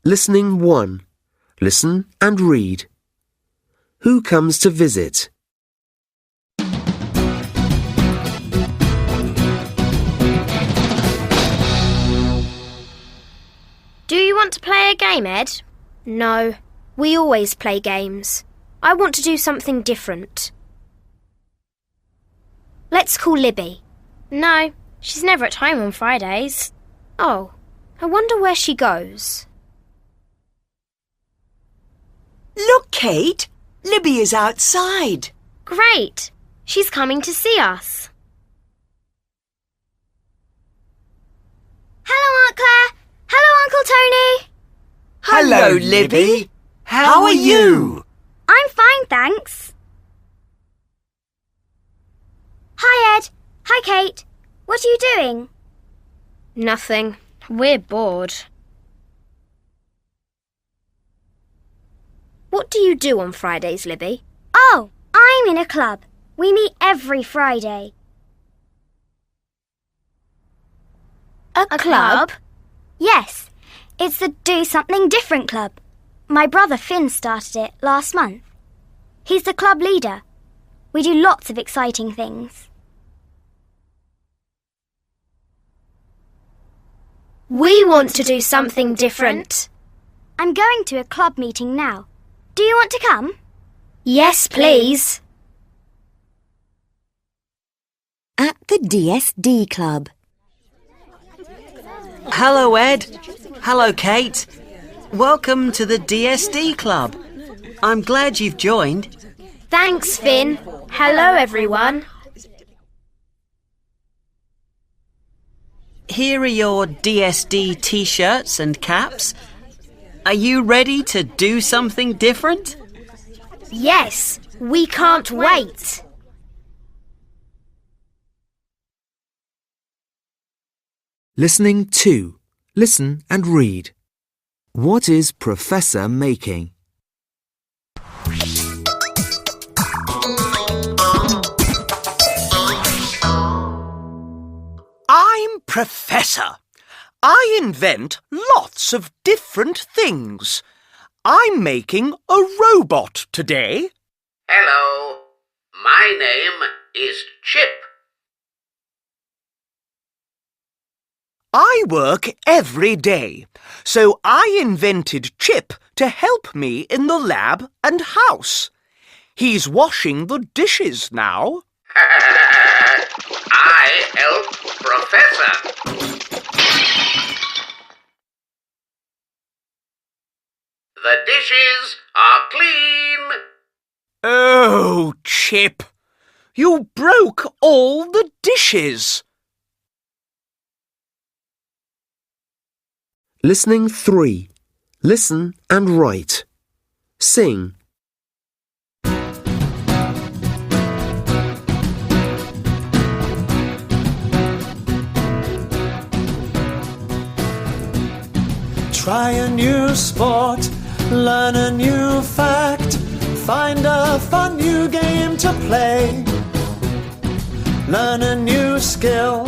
Listening 1. Listen and read. Who comes to visit? Do you want to play a game, Ed? No, we always play games. I want to do something different. Let's call Libby. No, she's never at home on Fridays. Oh, I wonder where she goes. Look, Kate! Libby is outside. Great! She's coming to see us. Hello, Aunt Claire. Hello, Uncle Tony. Hello, Libby. How are you? I'm fine, thanks. Hi, Ed. Hi, Kate. What are you doing? Nothing. We're bored. What do you do on Fridays, Libby? Oh, I'm in a club. We meet every Friday. A club? Yes, it's the Do Something Different club. My brother Finn started it last month. He's the club leader. We do lots of exciting things. We want to do something different. I'm going to a club meeting now. Do you want to come? Yes, please. At the DSD Club. Hello, Ed. Hello, Kate. Welcome to the DSD Club. I'm glad you've joined. Thanks, Finn. Hello, everyone. Here are your DSD t-shirts and caps. Are you ready to do something different? Yes, we can't wait. Listening 2. Listen and read. What is Professor making? I'm Professor. I invent lots of different things. I'm making a robot today. Hello, my name is Chip. I work every day, so I invented Chip to help me in the lab and house. He's washing the dishes now. I help Professor. The dishes are clean. Oh, Chip, you broke all the dishes. Listening 3. Listen and write. Sing. Try a new sport, learn a new fact, find a fun new game to play. Learn a new skill,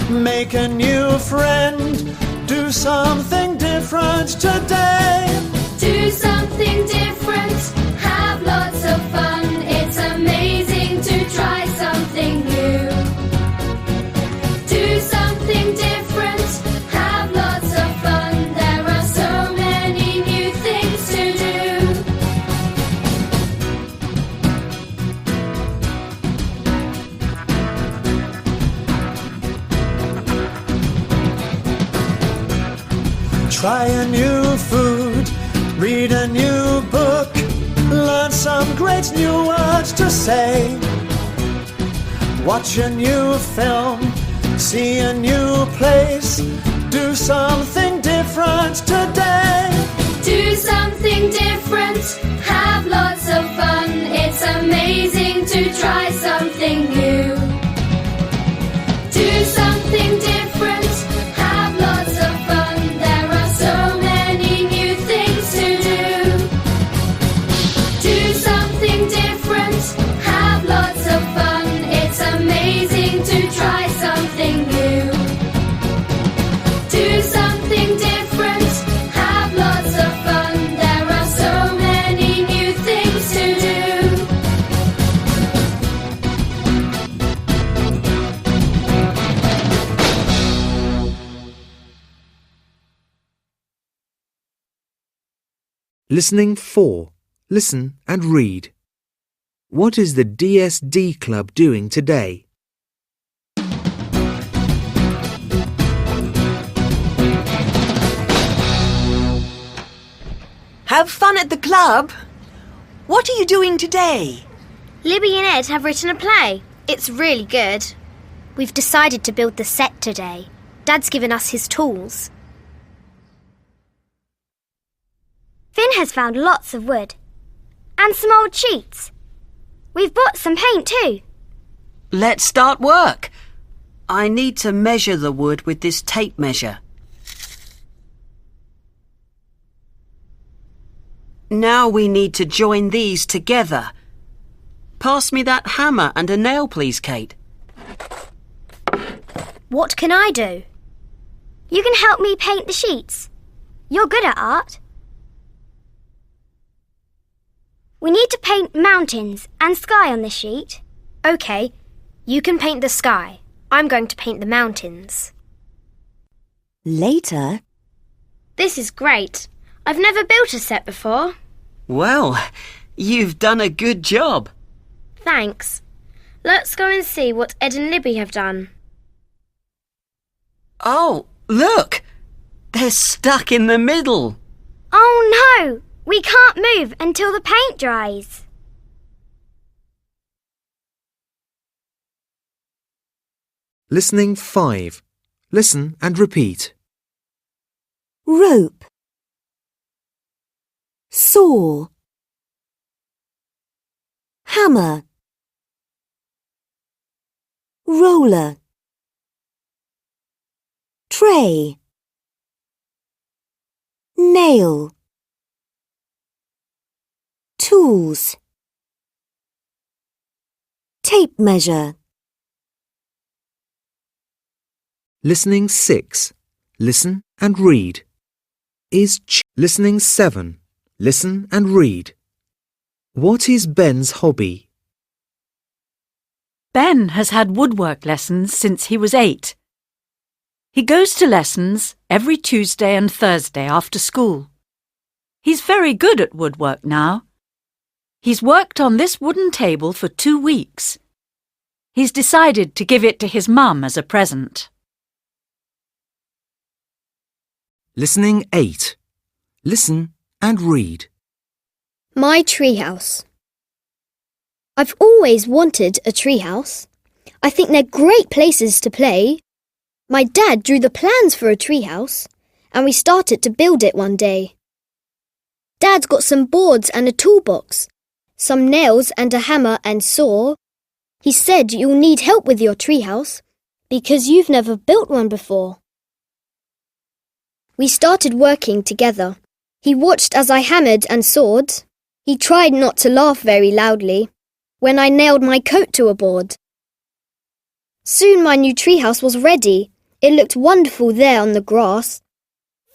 make a new friend, do something different today. Do something different, have lots of fun. It's amazing to try something new. Do something different, have lots of fun. There are so many new things to do. Try a new food, read a new book, learn some great new words to say. Watch a new film, see a new place, do something different today. Do something different, have lots of fun. It's amazing to try something new. Do something different, have lots of fun. There are so many new things to do. Do something different, have lots of fun. It's amazing to try something new. Do something different, have lots of Listening 4. Listen and read. What is the DSD Club doing today? Have fun at the club. What are you doing today? Libby and Ed have written a play. It's really good. We've decided to build the set today. Dad's given us his tools. Finn has found lots of wood. And some old sheets. We've bought some paint too. Let's start work. I need to measure the wood with this tape measure. Now we need to join these together. Pass me that hammer and a nail, please, Kate. What can I do? You can help me paint the sheets. You're good at art. We need to paint mountains and sky on this sheet. OK, you can paint the sky. I'm going to paint the mountains. Later, This is great. I've never built a set before. Well, you've done a good job. Thanks. Let's go and see what Ed and Libby have done. Oh, look! They're stuck in the middle. Oh no! We can't move until the paint dries. Listening 5. Listen and repeat. rope, saw, hammer, roller, tray, nail, tools, tape measure. Listening 6. Listen and read. Listening 7. Listen and read. What is Ben's hobby? Ben has had woodwork lessons since he was 8. He goes to lessons every Tuesday and Thursday after school. He's very good at woodwork now. He's worked on this wooden table for 2 weeks. He's decided to give it to his mum as a present. Listening 8. Listen and read. My treehouse. I've always wanted a treehouse. I think they're great places to play. My dad drew the plans for a treehouse, and we started to build it one day. Dad's got some boards and a toolbox, some nails and a hammer and saw. He said you'll need help with your treehouse because you've never built one before. We started working together. He watched as I hammered and sawed. He tried not to laugh very loudly when I nailed my coat to a board. Soon my new treehouse was ready. It looked wonderful there on the grass.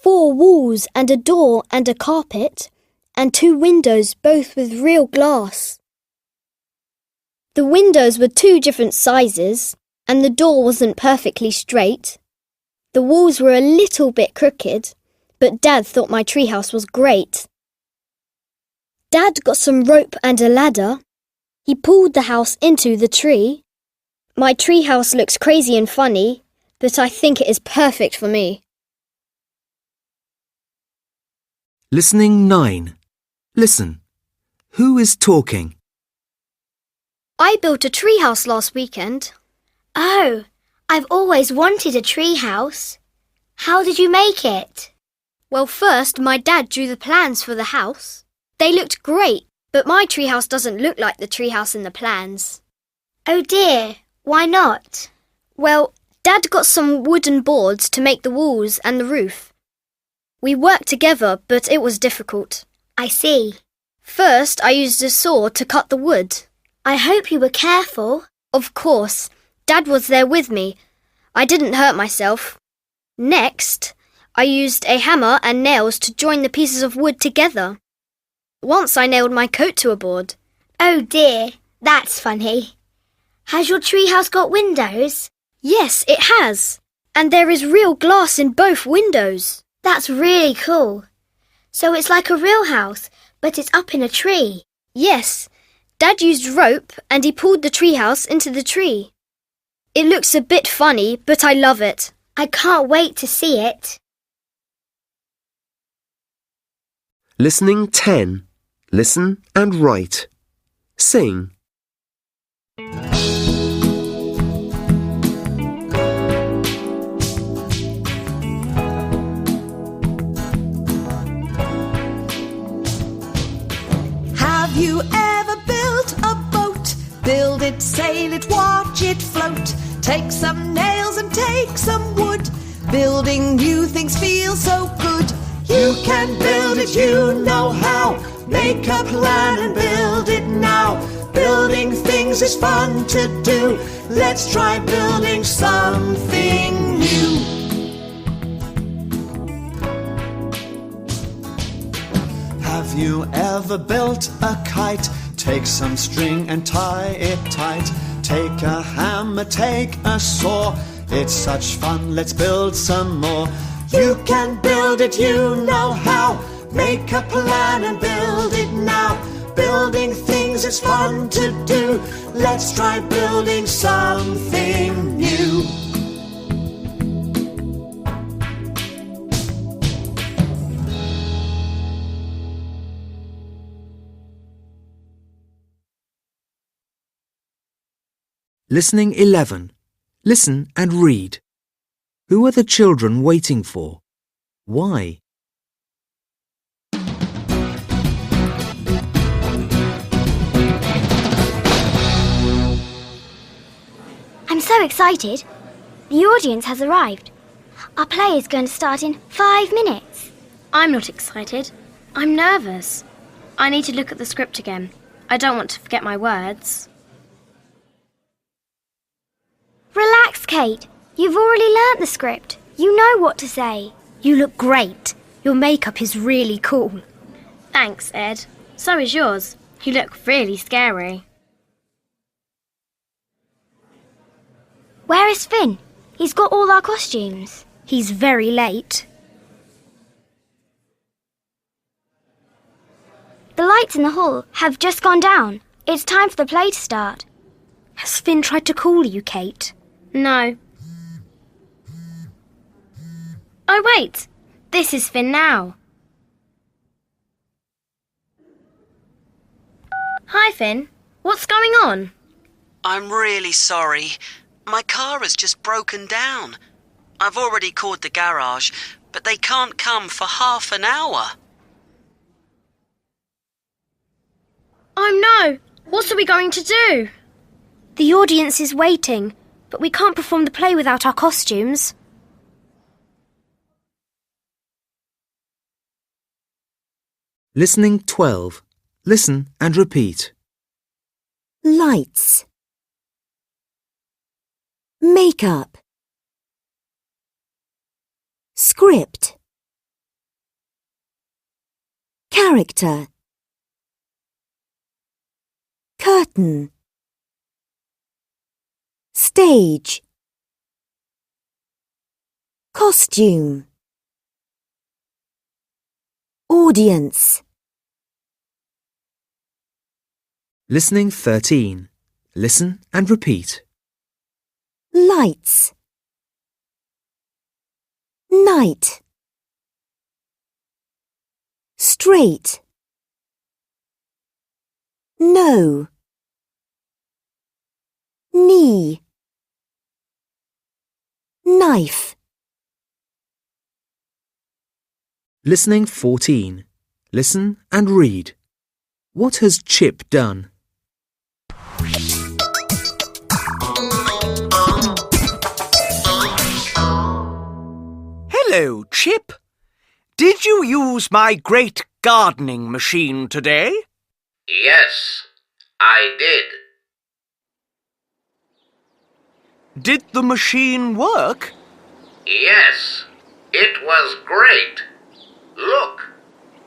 4 walls and a door and a carpet, and 2 windows, both with real glass. The windows were 2 different sizes, and the door wasn't perfectly straight. The walls were a little bit crooked, but Dad thought my treehouse was great. Dad got some rope and a ladder. He pulled the house into the tree. My treehouse looks crazy and funny, but I think it is perfect for me. Listening 9. Listen. Who is talking? I built a treehouse last weekend. Oh, I've always wanted a treehouse. How did you make it? Well, first my dad drew the plans for the house. They looked great, but my treehouse doesn't look like the treehouse in the plans. Oh dear, why not? Well, Dad got some wooden boards to make the walls and the roof. We worked together, but it was difficult. I see. First, I used a saw to cut the wood. I hope you were careful. Of course, Dad was there with me. I didn't hurt myself. Next, I used a hammer and nails to join the pieces of wood together. Once I nailed my coat to a board. Oh dear, that's funny. Has your treehouse got windows? Yes, it has. And there is real glass in both windows. That's really cool. So it's like a real house, but it's up in a tree. Yes, Dad used rope and he pulled the treehouse into the tree. It looks a bit funny, but I love it. I can't wait to see it. Listening 10. Listen and write. Sing. Have you ever built a boat? Build it, sail it, watch it float. Take some nails and take some wood. Building new things feels so good. You can build it, you know how. Make a plan and build it now. Building things is fun to do. Let's try building something new. Have you ever built a kite? Take some string and tie it tight. Take a hammer, take a saw. It's such fun, let's build some more. You can build it, you know how. Make a plan and build it now. Building things is fun to do. Let's try building something new. Listening 11. Listen and read. Who are the children waiting for? Why? I'm so excited. The audience has arrived. Our play is going to start in 5 minutes. I'm not excited. I'm nervous. I need to look at the script again. I don't want to forget my words. Relax, Kate. You've already learnt the script. You know what to say. You look great. Your makeup is really cool. Thanks, Ed. So is yours. You look really scary. Where is Finn? He's got all our costumes. He's very late. The lights in the hall have just gone down. It's time for the play to start. Has Finn tried to call you, Kate? No. Oh, wait. This is Finn now. Hi, Finn. What's going on? I'm really sorry. My car has just broken down. I've already called the garage, but they can't come for half an hour. Oh, no. What are we going to do? The audience is waiting, but we can't perform the play without our costumes. Listening 12. Listen and repeat. Lights. Makeup. Script. Character. Curtain. Stage. Costume. Audience. Listening 13. Listen and repeat. Lights. Night. Straight. No. Knee. Knife. Listening 14. Listen and read. What has Chip done? Hello, Chip. Did you use my great gardening machine today? Yes, I did. Did the machine work? Yes, it was great. Look,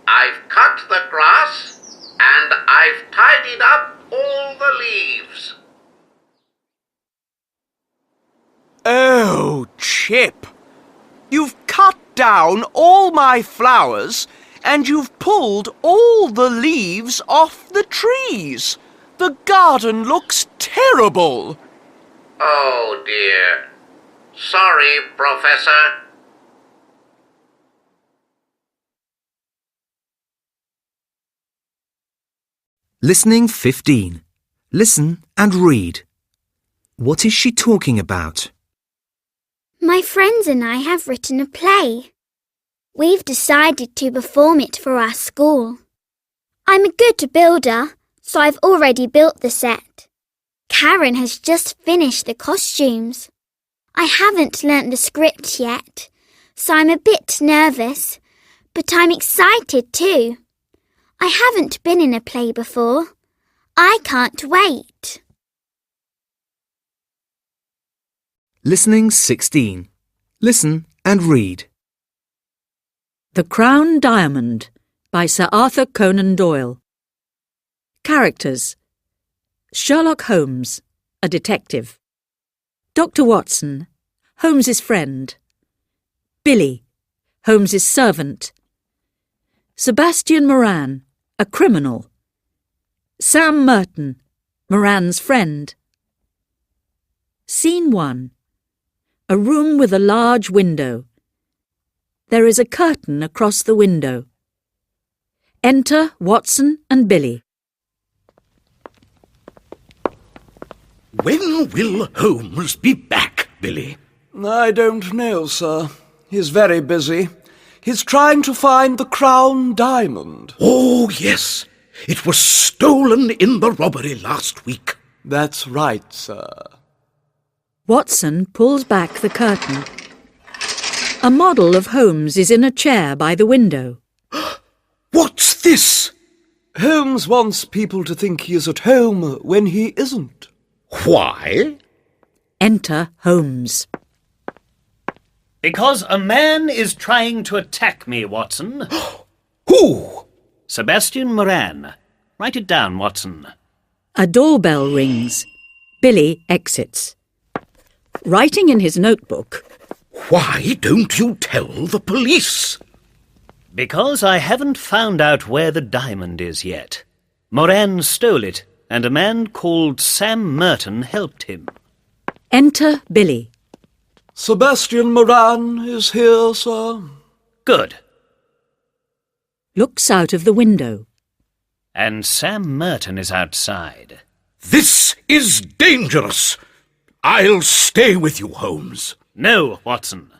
I've cut the grass and I've tidied up all the leaves. Oh, Chip. You've cut down all my flowers and you've pulled all the leaves off the trees. The garden looks terrible. Oh dear. Sorry, Professor. Listening 15. Listen and read. What is she talking about? My friends and I have written a play. We've decided to perform it for our school. I'm a good builder, so I've already built the set. Karen has just finished the costumes. I haven't learnt the script yet, so I'm a bit nervous, but I'm excited too. I haven't been in a play before. I can't wait. Listening 16. Listen and read. The Crown Diamond by Sir Arthur Conan Doyle. Characters: Sherlock Holmes, a detective. Dr. Watson, Holmes's friend. Billy, Holmes's servant. Sebastian Moran, a criminal. Sam Merton, Moran's friend. Scene 1. A room with a large window. There is a curtain across the window. Enter Watson and Billy. When will Holmes be back, Billy? I don't know, sir. He's very busy. He's trying to find the Crown Diamond. Oh, yes. It was stolen in the robbery last week. That's right, sir. Watson pulls back the curtain. A model of Holmes is in a chair by the window. What's this? Holmes wants people to think he is at home when he isn't. Why? Enter Holmes. Because a man is trying to attack me, Watson. Who? Sebastian Moran. Write it down, Watson. A doorbell rings. Billy exits. Writing in his notebook. Why don't you tell the police? Because I haven't found out where the diamond is yet. Moran stole it, and a man called Sam Merton helped him. Enter Billy. Sebastian Moran is here, sir. Good. Looks out of the window. And Sam Merton is outside. This is dangerous. I'll stay with you, Holmes. No, Watson.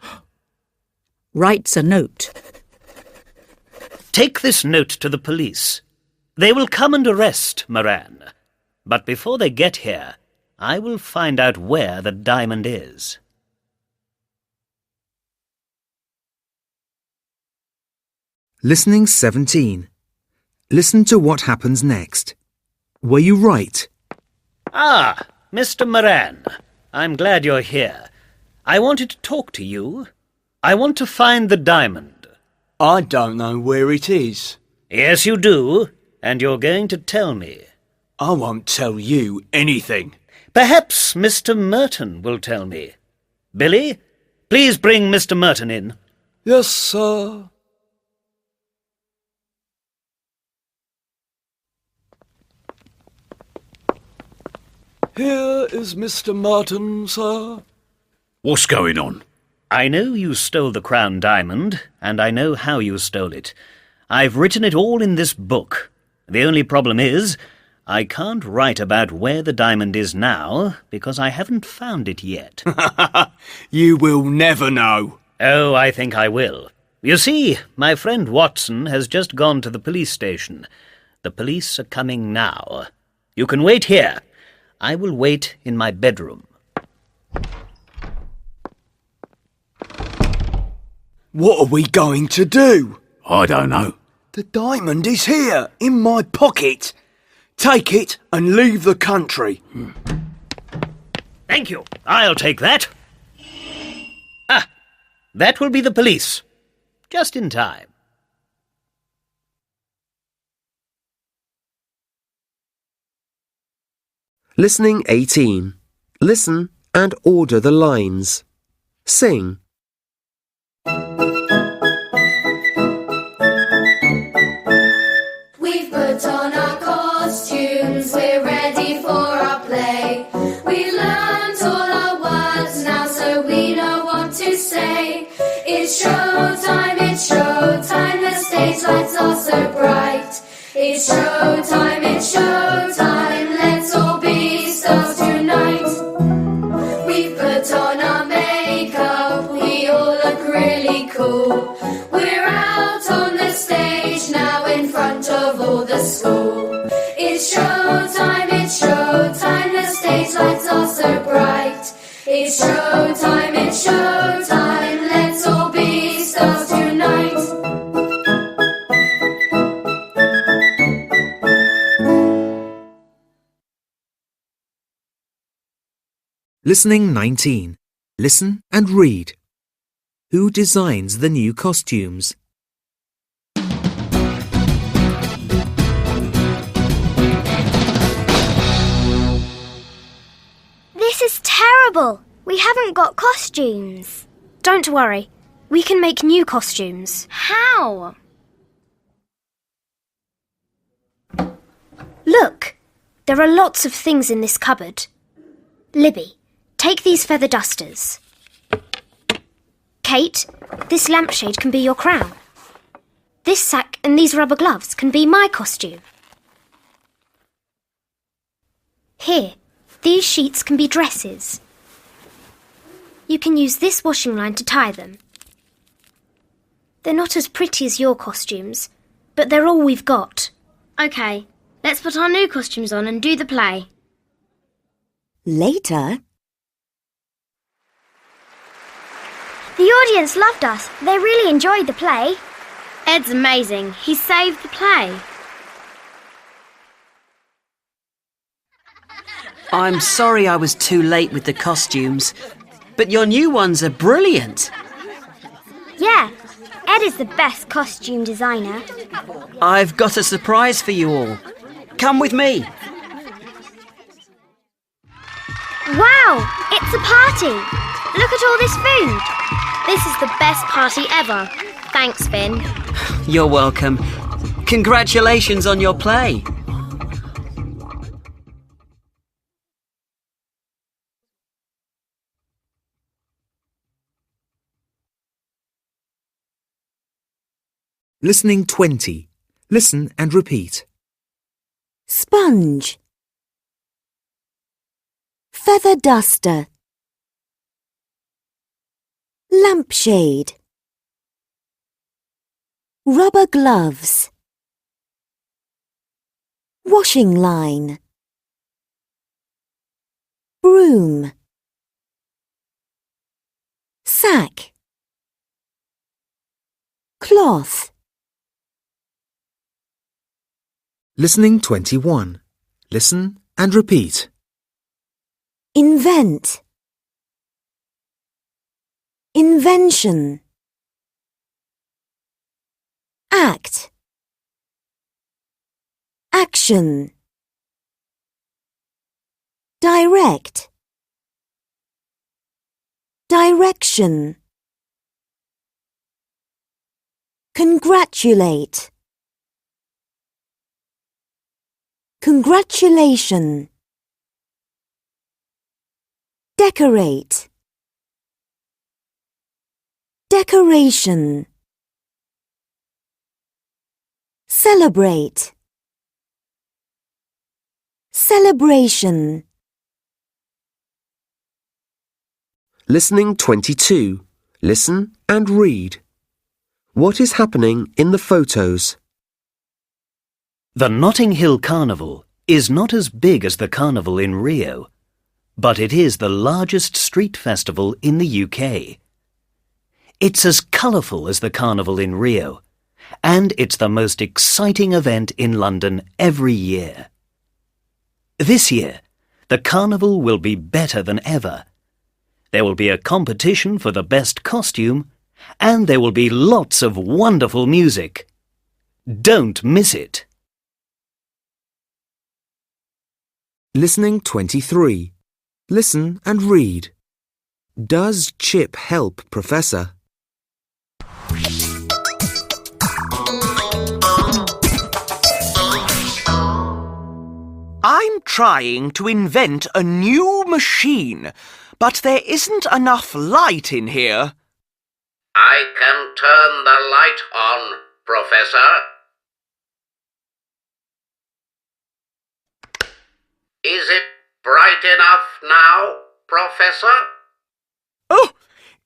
Writes a note. Take this note to the police. They will come and arrest Moran. But before they get here, I will find out where the diamond is. Listening 17. Listen to what happens next. Were you right? Ah, Mr. Moran. I'm glad you're here. I wanted to talk to you. I want to find the diamond. I don't know where it is. Yes, you do, and you're going to tell me. I won't tell you anything. Perhaps Mr. Merton will tell me. Billy, please bring Mr. Merton in. Yes, sir. Here is Mr. Merton, sir. What's going on? I know you stole the Crown Diamond, and I know how you stole it. I've written it all in this book. The only problem is, I can't write about where the diamond is now, because I haven't found it yet. You will never know. Oh, I think I will. You see, my friend Watson has just gone to the police station. The police are coming now. You can wait here. I will wait in my bedroom. What are we going to do? I don't know. The diamond is here, in my pocket. Take it and leave the country. Thank you. I'll take that. Ah, that will be the police. Just in time. Listening 18. Listen and order the lines. Sing. lights are so bright. It's showtime, it's showtime. Let's all be stars tonight. We've put on our makeup, we all look really cool. We're out on the stage now in front of all the school. It's showtime, the stage lights are so bright. It's showtime, let's all be stars tonight. Listening 19. Listen and read. Who designs the new costumes? This is terrible. We haven't got costumes. Don't worry. We can make new costumes. How? Look, there are lots of things in this cupboard. Libby, take these feather dusters. Kate, this lampshade can be your crown. This sack and these rubber gloves can be my costume. Here, these sheets can be dresses. You can use this washing line to tie them. They're not as pretty as your costumes, but they're all we've got. OK, let's put our new costumes on and do the play. Later, The audience loved us. They really enjoyed the play. Ed's amazing. He saved the play. I'm sorry I was too late with the costumes, but your new ones are brilliant. Yeah, Ed is the best costume designer. I've got a surprise for you all. Come with me. Wow, it's a party. Look at all this food. This is the best party ever. Thanks, Finn. You're welcome. Congratulations on your play. Listening 20. Listen and repeat. sponge, feather duster, lampshade, rubber gloves, washing line, broom, sack, cloth. Listening 21. Listen and repeat. Invent, invention, act, action, direct, direction, congratulate, congratulation, decorate, decoration, celebrate, celebration. Listening 22. Listen and read. What is happening in the photos? The Notting Hill Carnival is not as big as the carnival in Rio, but it is the largest street festival in the UK. It's as colourful as the carnival in Rio, and it's the most exciting event in London every year. This year, the carnival will be better than ever. There will be a competition for the best costume, and there will be lots of wonderful music. Don't miss it. Listening 23. Listen and read. Does Chip help Professor? I'm trying to invent a new machine, but there isn't enough light in here. I can turn the light on. Professor. Is it bright enough now, Professor? Oh,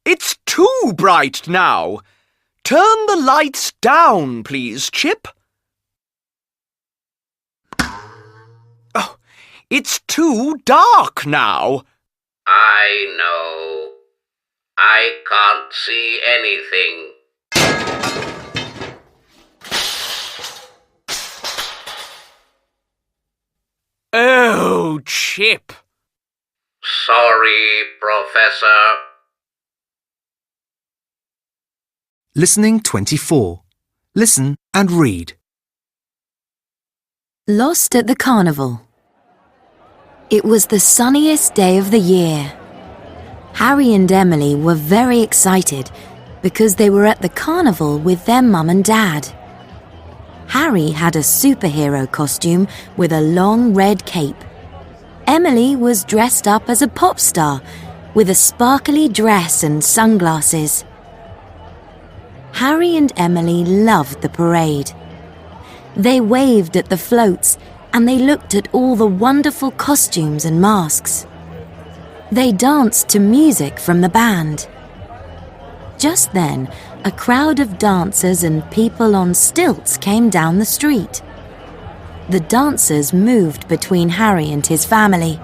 it's too bright now. Turn the lights down, please, Chip. Oh, it's too dark now. I know. I can't see anything. Oh, Chip. Sorry, Professor. Listening 24. Listen and read. Lost at the carnival. It was the sunniest day of the year. Harry and Emily were very excited because they were at the carnival with their mum and dad. Harry had a superhero costume with a long red cape. Emily was dressed up as a pop star with a sparkly dress and sunglasses. Harry and Emily loved the parade. They waved at the floats and they looked at all the wonderful costumes and masks. They danced to music from the band. Just then, a crowd of dancers and people on stilts came down the street. The dancers moved between Harry and his family.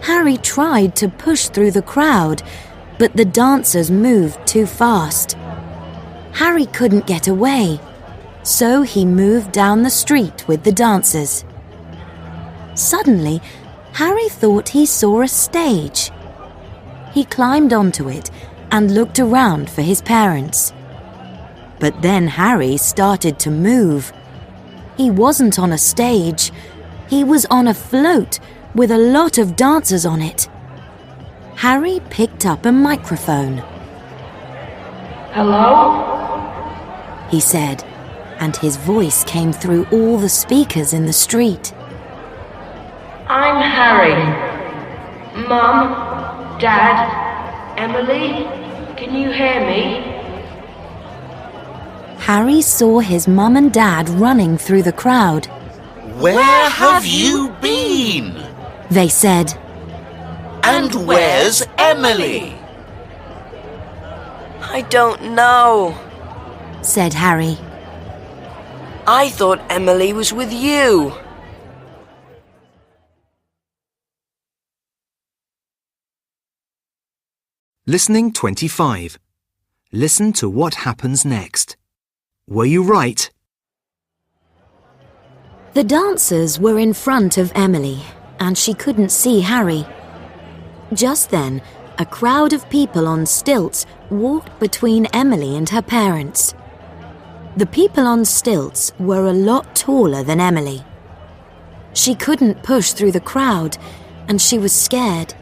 Harry tried to push through the crowd, but the dancers moved too fast. Harry couldn't get away, so he moved down the street with the dancers. Suddenly, Harry thought he saw a stage. He climbed onto it and looked around for his parents. But then Harry started to move. He wasn't on a stage. He was on a float with a lot of dancers on it. Harry picked up a microphone. Hello? He said, and his voice came through all the speakers in the street. I'm Harry. Mum, Dad, Emily, can you hear me? Harry saw his mum and dad running through the crowd. Where have you been? They said. And where's Emily? I don't know, said Harry. I thought Emily was with you. Listening 25. Listen to what happens next. Were you right? The dancers were in front of Emily, and she couldn't see Harry. Just then, a crowd of people on stilts walked between Emily and her parents. The people on stilts were a lot taller than Emily. She couldn't push through the crowd, and she was scared.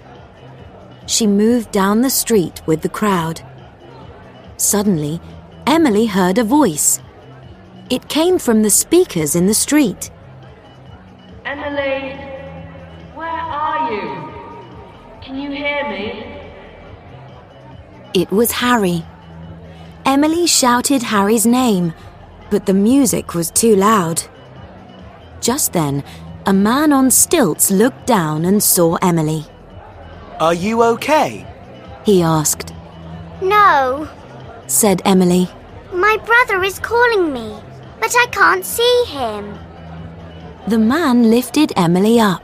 She moved down the street with the crowd. Suddenly, Emily heard a voice. It came from the speakers in the street. Emily, where are you? Can you hear me? It was Harry. Emily shouted Harry's name, but the music was too loud. Just then, a man on stilts looked down and saw Emily. Are you okay? He asked. No, said Emily. my brother is calling me, but I can't see him. The man lifted Emily up.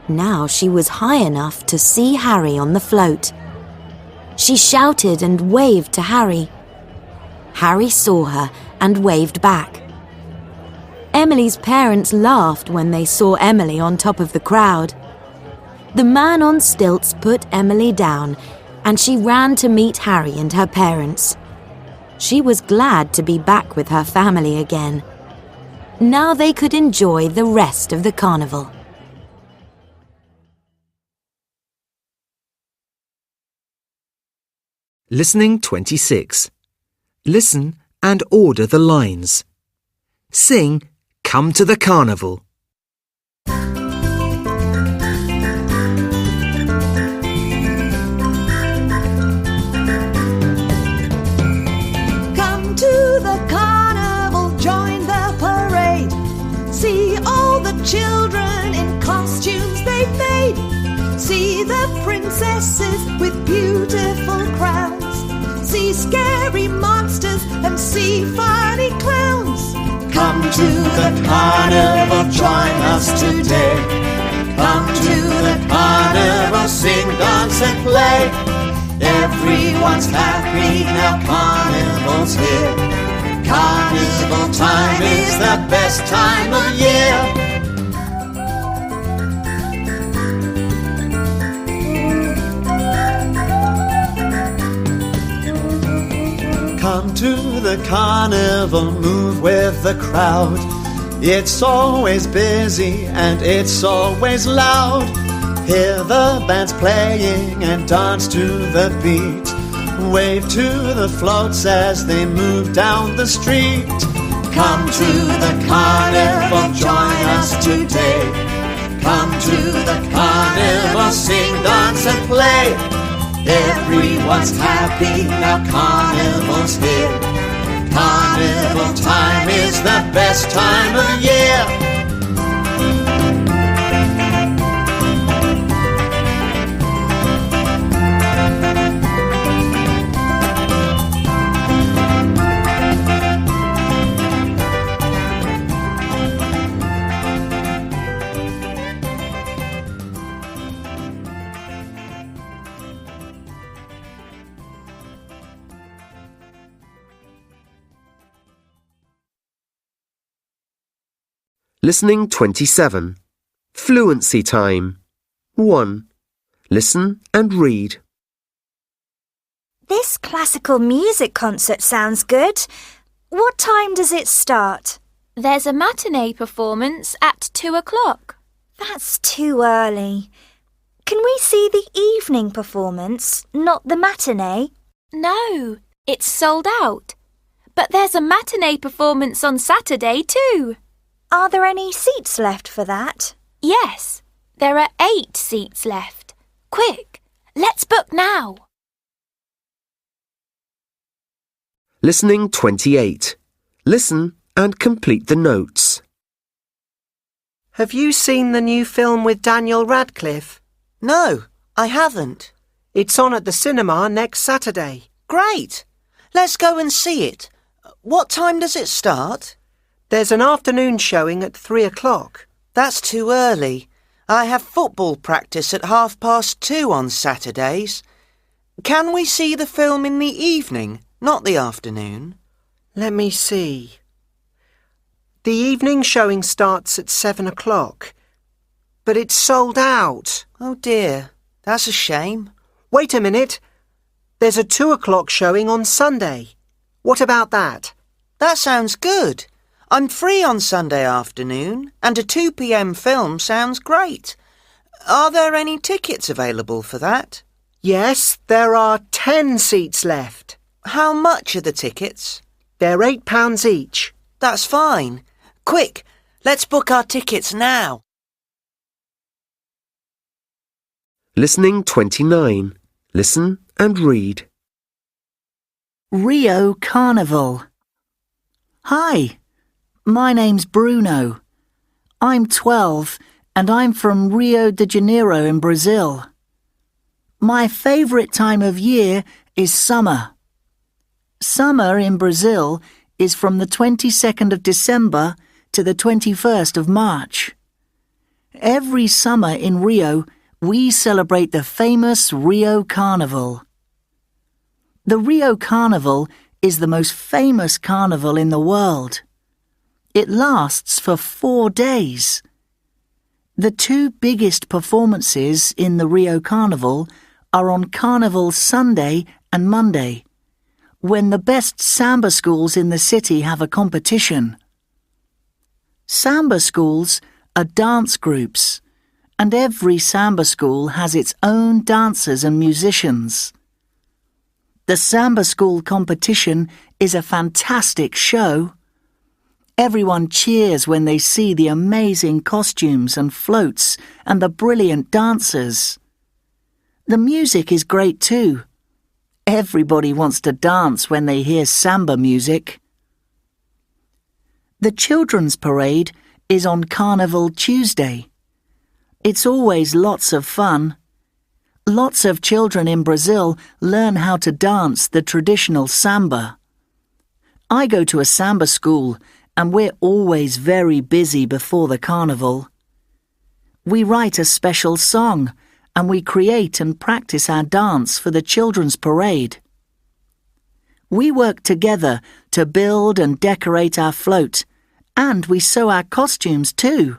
Now she was high enough to see Harry on the float. She shouted and waved to Harry. Harry saw her and waved back. Emily's parents laughed when they saw Emily on top of the crowd. The man on stilts put Emily down, and she ran to meet Harry and her parents. She was glad to be back with her family again. Now they could enjoy the rest of the carnival. Listening 26. Listen and order the lines. Sing Come to the Carnival. Come to the carnival. children in costumes they've made. See the princesses with beautiful crowns. See scary monsters and see funny clowns. Come to the carnival, join us today. Come to the carnival, sing, dance and play. Everyone's happy now, carnival's here. Carnival time is the best time of year. Come to the carnival, move with the crowd. It's always busy and it's always loud. Hear the bands playing and dance to the beat. Wave to the floats as they move down the street. Come to the carnival, join us today. Come to the carnival, sing, dance and play. Everyone's happy now, carnival's here. Carnival time is the best time of year. Listening 27. Fluency time. 1. Listen and read. This classical music concert sounds good. What time does it start? There's a matinee performance at 2 o'clock. That's too early. Can we see the evening performance, not the matinee? No, it's sold out. But there's a matinee performance on Saturday too. Are there any seats left for that? Yes, there are 8 seats left. Quick, let's book now. Listening 28. Listen and complete the notes. Have you seen the new film with Daniel Radcliffe? No, I haven't. It's on at the cinema next Saturday. Great! Let's go and see it. What time does it start? There's an afternoon showing at 3 o'clock. That's too early. I have football practice at 2:30 on Saturdays. Can we see the film in the evening, not the afternoon? Let me see. The evening showing starts at 7 o'clock. But it's sold out. Oh dear, that's a shame. Wait a minute. There's a 2 o'clock showing on Sunday. What about that? That sounds good. I'm free on Sunday afternoon, and a 2 p.m. film sounds great. Are there any tickets available for that? Yes, there are 10 seats left. How much are the tickets? They're £8 each. That's fine. Quick, let's book our tickets now. Listening 29. Listen and read. Rio Carnival. Hi, my name's Bruno. I'm 12 and I'm from Rio de Janeiro in Brazil. My favourite time of year is summer. Summer in Brazil is from the 22nd of December to the 21st of March. Every summer in Rio, we celebrate the famous Rio Carnival. The Rio Carnival is the most famous carnival in the world. It lasts for 4 days. The 2 biggest performances in the Rio Carnival are on Carnival Sunday and Monday, when the best samba schools in the city have a competition. Samba schools are dance groups, and every samba school has its own dancers and musicians. The samba school competition is a fantastic show. Everyone cheers when they see the amazing costumes and floats and the brilliant dancers. The music is great too. Everybody wants to dance when they hear samba music. The children's parade is on Carnival Tuesday. It's always lots of fun. Lots of children in Brazil learn how to dance the traditional samba. I go to a samba school and we're always very busy before the carnival. We write a special song and we create and practice our dance for the children's parade. We work together to build and decorate our float, and we sew our costumes too.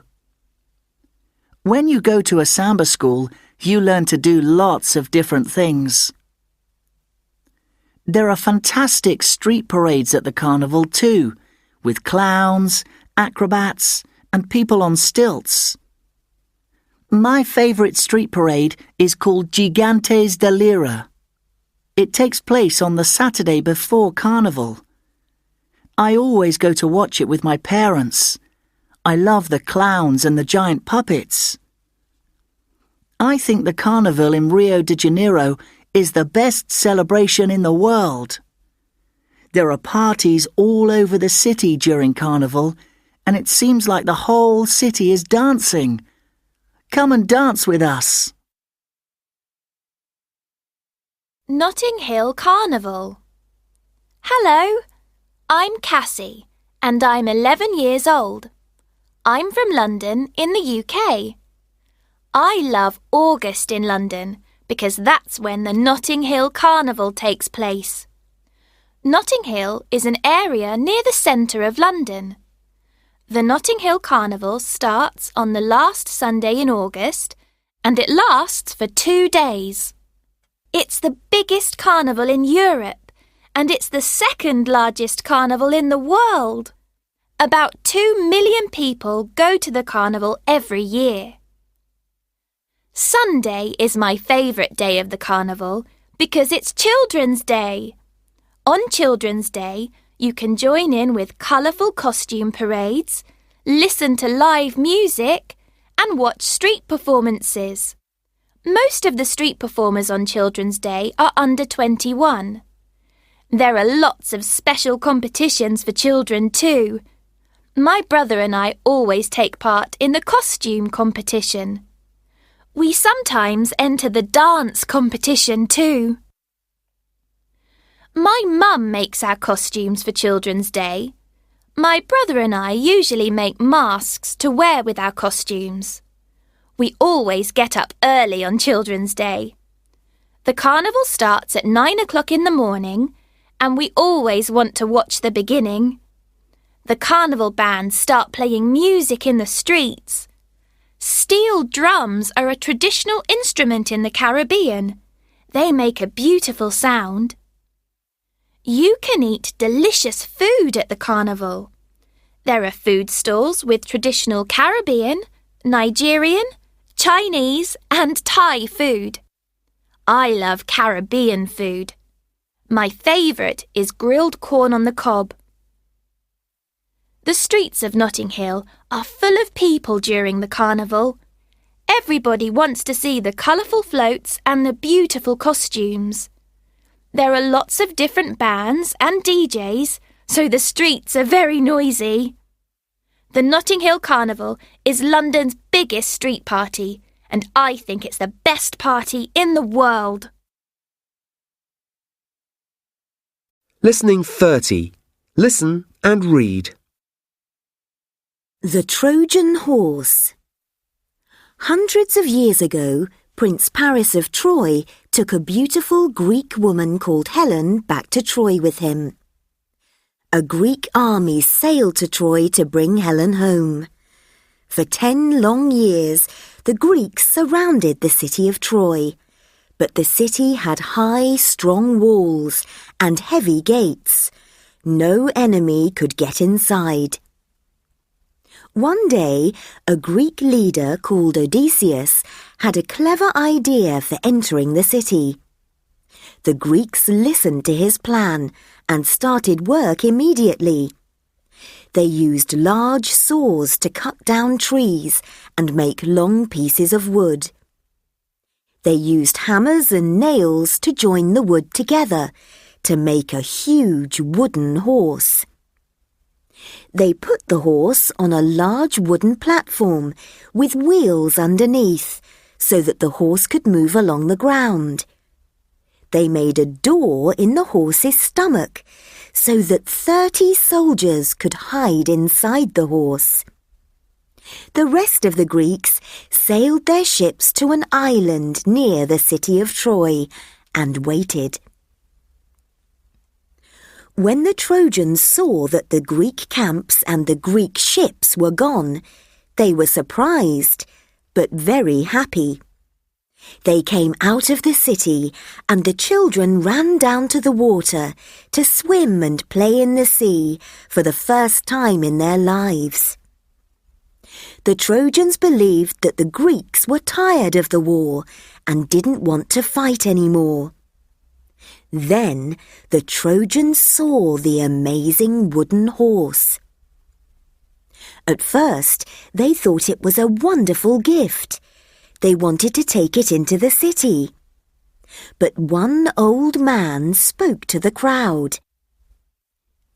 When you go to a samba school, you learn to do lots of different things. There are fantastic street parades at the carnival too, with clowns, acrobats, and people on stilts. My favourite street parade is called Gigantes da Lira. It takes place on the Saturday before Carnival. I always go to watch it with my parents. I love the clowns and the giant puppets. I think the Carnival in Rio de Janeiro is the best celebration in the world. There are parties all over the city during Carnival, and it seems like the whole city is dancing. Come and dance with us. Notting Hill Carnival. Hello, I'm Cassie, and I'm 11 years old. I'm from London in the UK. I love August in London because that's when the Notting Hill Carnival takes place. Notting Hill is an area near the centre of London. The Notting Hill Carnival starts on the last Sunday in August and it lasts for 2 days. It's the biggest carnival in Europe and it's the second largest carnival in the world. About 2 million people go to the carnival every year. Sunday is my favourite day of the carnival because it's Children's Day. On Children's Day, you can join in with colourful costume parades, listen to live music, and watch street performances. Most of the street performers on Children's Day are under 21. There are lots of special competitions for children too. My brother and I always take part in the costume competition. We sometimes enter the dance competition too. My mum makes our costumes for Children's Day. My brother and I usually make masks to wear with our costumes. We always get up early on Children's Day. The carnival starts at 9 o'clock in the morning, and we always want to watch the beginning. The carnival bands start playing music in the streets. Steel drums are a traditional instrument in the Caribbean. They make a beautiful sound. You can eat delicious food at the carnival. There are food stalls with traditional Caribbean, Nigerian, Chinese and Thai food. I love Caribbean food. My favourite is grilled corn on the cob. The streets of Notting Hill are full of people during the carnival. Everybody wants to see the colourful floats and the beautiful costumes. There are lots of different bands and DJs, so the streets are very noisy. The Notting Hill Carnival is London's biggest street party, and I think it's the best party in the world. Listening 30. Listen and read. The Trojan Horse. Hundreds of years ago, Prince Paris of Troy took a beautiful Greek woman called Helen back to Troy with him. A Greek army sailed to Troy to bring Helen home. For 10 long years, the Greeks surrounded the city of Troy, but the city had high, strong walls and heavy gates. No enemy could get inside. One day, a Greek leader called Odysseus had a clever idea for entering the city. The Greeks listened to his plan and started work immediately. They used large saws to cut down trees and make long pieces of wood. They used hammers and nails to join the wood together to make a huge wooden horse. They put the horse on a large wooden platform with wheels underneath so that the horse could move along the ground. They made a door in the horse's stomach so that 30 soldiers could hide inside the horse. The rest of the Greeks sailed their ships to an island near the city of Troy and waited. When the Trojans saw that the Greek camps and the Greek ships were gone, they were surprised, but very happy. They came out of the city, and the children ran down to the water to swim and play in the sea for the first time in their lives. The Trojans believed that the Greeks were tired of the war and didn't want to fight anymore. Then the Trojans saw the amazing wooden horse. At first, they thought it was a wonderful gift. They wanted to take it into the city. But one old man spoke to the crowd.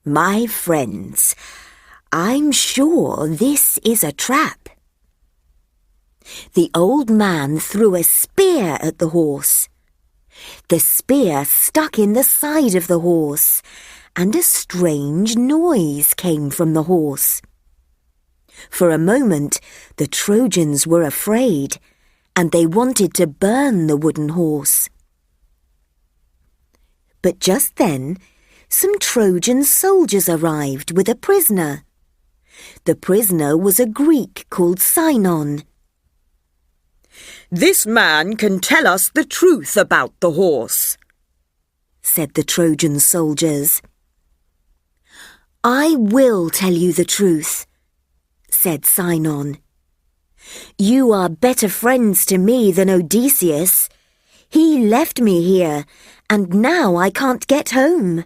"My friends, I'm sure this is a trap." The old man threw a spear at the horse. The spear stuck in the side of the horse, and a strange noise came from the horse. For a moment, the Trojans were afraid, and they wanted to burn the wooden horse. But just then, some Trojan soldiers arrived with a prisoner. The prisoner was a Greek called Sinon. "This man can tell us the truth about the horse," said the Trojan soldiers. "I will tell you the truth," said Sinon. "You are better friends to me than Odysseus. He left me here, and now I can't get home."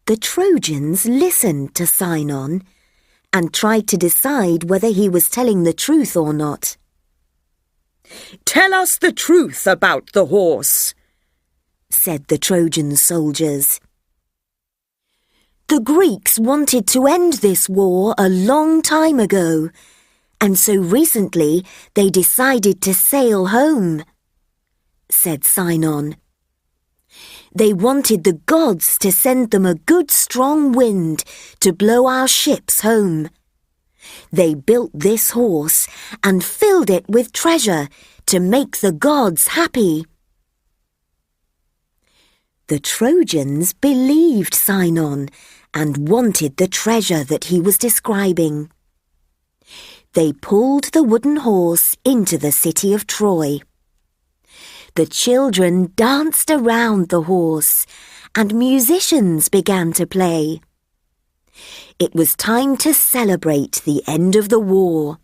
The Trojans listened to Sinon and tried to decide whether he was telling the truth or not. "Tell us the truth about the horse," said the Trojan soldiers. "The Greeks wanted to end this war a long time ago, and so recently they decided to sail home," said Sinon. "They wanted the gods to send them a good strong wind to blow our ships home. They built this horse and filled it with treasure to make the gods happy." The Trojans believed Sinon and wanted the treasure that he was describing. They pulled the wooden horse into the city of Troy. The children danced around the horse, and musicians began to play. It was time to celebrate the end of the war.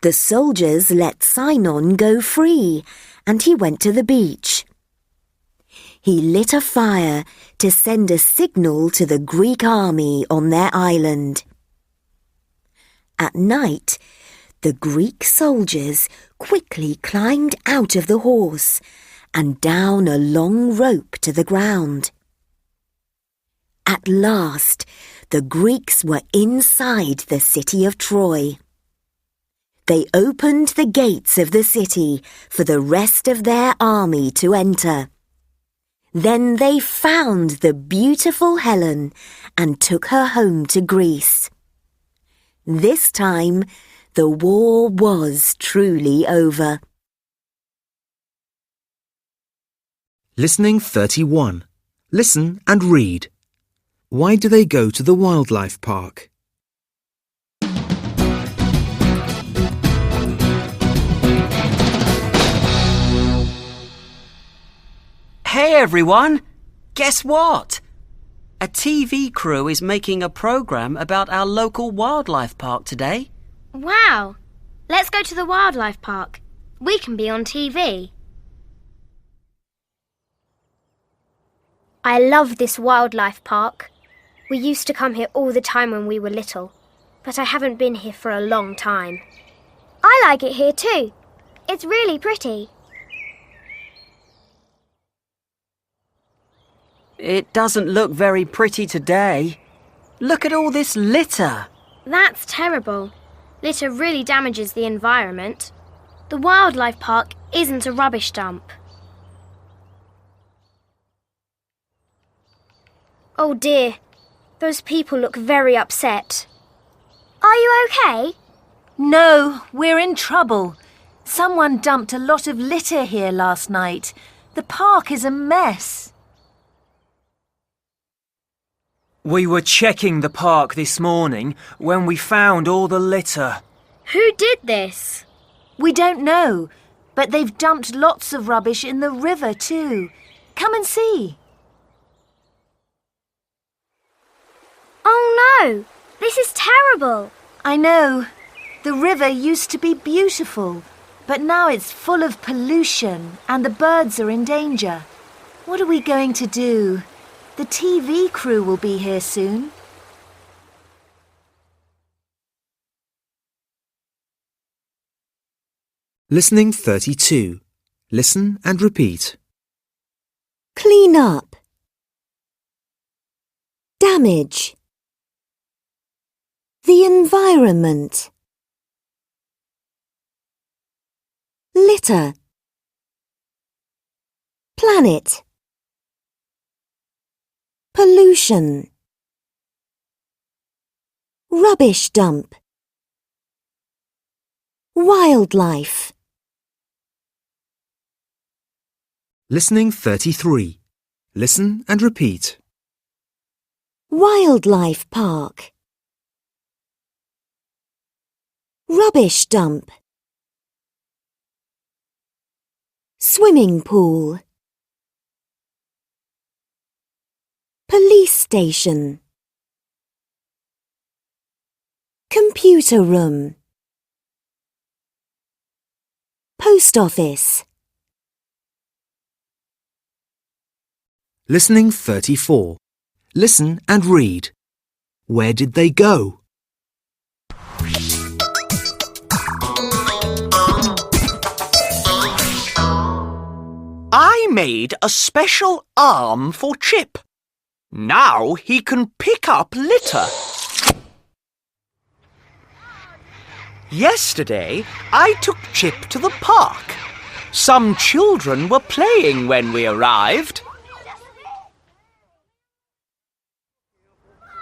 The soldiers let Sinon go free, and he went to the beach. He lit a fire to send a signal to the Greek army on their island. At night, the Greek soldiers quickly climbed out of the horse and down a long rope to the ground. At last, the Greeks were inside the city of Troy. They opened the gates of the city for the rest of their army to enter. Then they found the beautiful Helen and took her home to Greece. This time, the war was truly over. Listening 31. Listen and read. Why do they go to the wildlife park? Hey everyone! Guess what? A TV crew is making a program about our local wildlife park today. Wow! Let's go to the wildlife park. We can be on TV. I love this wildlife park. We used to come here all the time when we were little, but I haven't been here for a long time. I like it here too. It's really pretty. It doesn't look very pretty today. Look at all this litter. That's terrible. Litter really damages the environment. The wildlife park isn't a rubbish dump. Oh dear, those people look very upset. Are you okay? No, we're in trouble. Someone dumped a lot of litter here last night. The park is a mess. We were checking the park this morning when we found all the litter. Who did this? We don't know, but they've dumped lots of rubbish in the river too. Come and see. Oh no, this is terrible. I know. The river used to be beautiful, but now it's full of pollution and the birds are in danger. What are we going to do? The TV crew will be here soon. Listening 32. Listen and repeat. Clean up. Damage. The environment. Litter. Planet. Pollution. Rubbish dump. Wildlife. Listening 33. Listen and repeat. Wildlife park. Rubbish dump. Swimming pool. Police station. Computer room. Post office. Listening 34. Listen and read. Where did they go? I made a special arm for Chip. Now he can pick up litter. Yesterday, I took Chip to the park. Some children were playing when we arrived.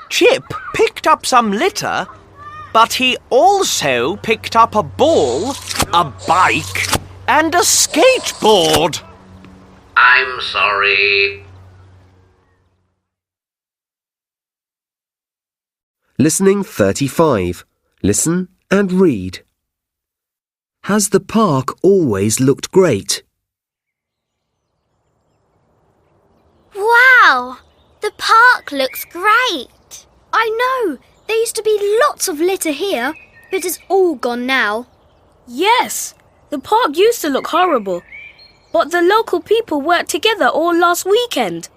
Chip picked up some litter, but he also picked up a ball, a bike, and a skateboard. I'm sorry. Listening 35. Listen and read. Has the park always looked great? Wow! The park looks great. I know. There used to be lots of litter here, but it's all gone now. Yes, the park used to look horrible. But the local people worked together all last weekend.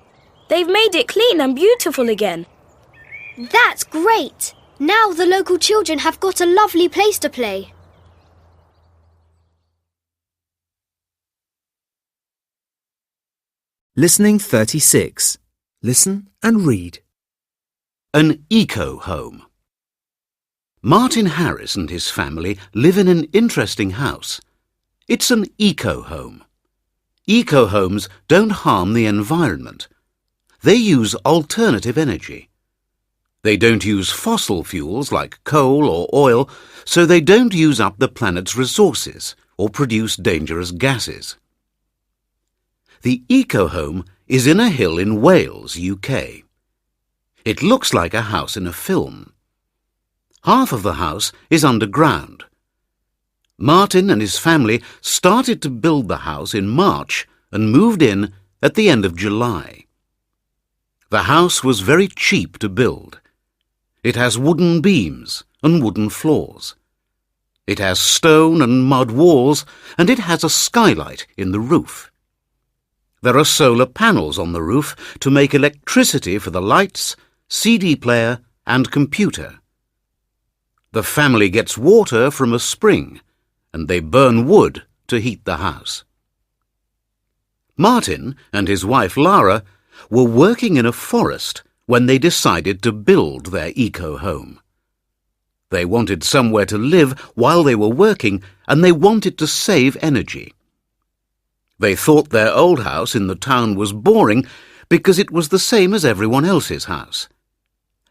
They've made it clean and beautiful again. That's great. Now the local children have got a lovely place to play. Listening 36. Listen and read. An eco-home. Martin Harris and his family live in an interesting house. It's an eco-home. Eco-homes don't harm the environment. They use alternative energy. They don't use fossil fuels like coal or oil, so they don't use up the planet's resources or produce dangerous gases. The eco-home is in a hill in Wales, UK. It looks like a house in a film. Half of the house is underground. Martin and his family started to build the house in March and moved in at the end of July. The house was very cheap to build. It has wooden beams and wooden floors. It has stone and mud walls, and it has a skylight in the roof. There are solar panels on the roof to make electricity for the lights, CD player and computer. The family gets water from a spring, and they burn wood to heat the house. Martin and his wife Lara were working in a forest when they decided to build their eco-home. They wanted somewhere to live while they were working, and they wanted to save energy. They thought their old house in the town was boring because it was the same as everyone else's house.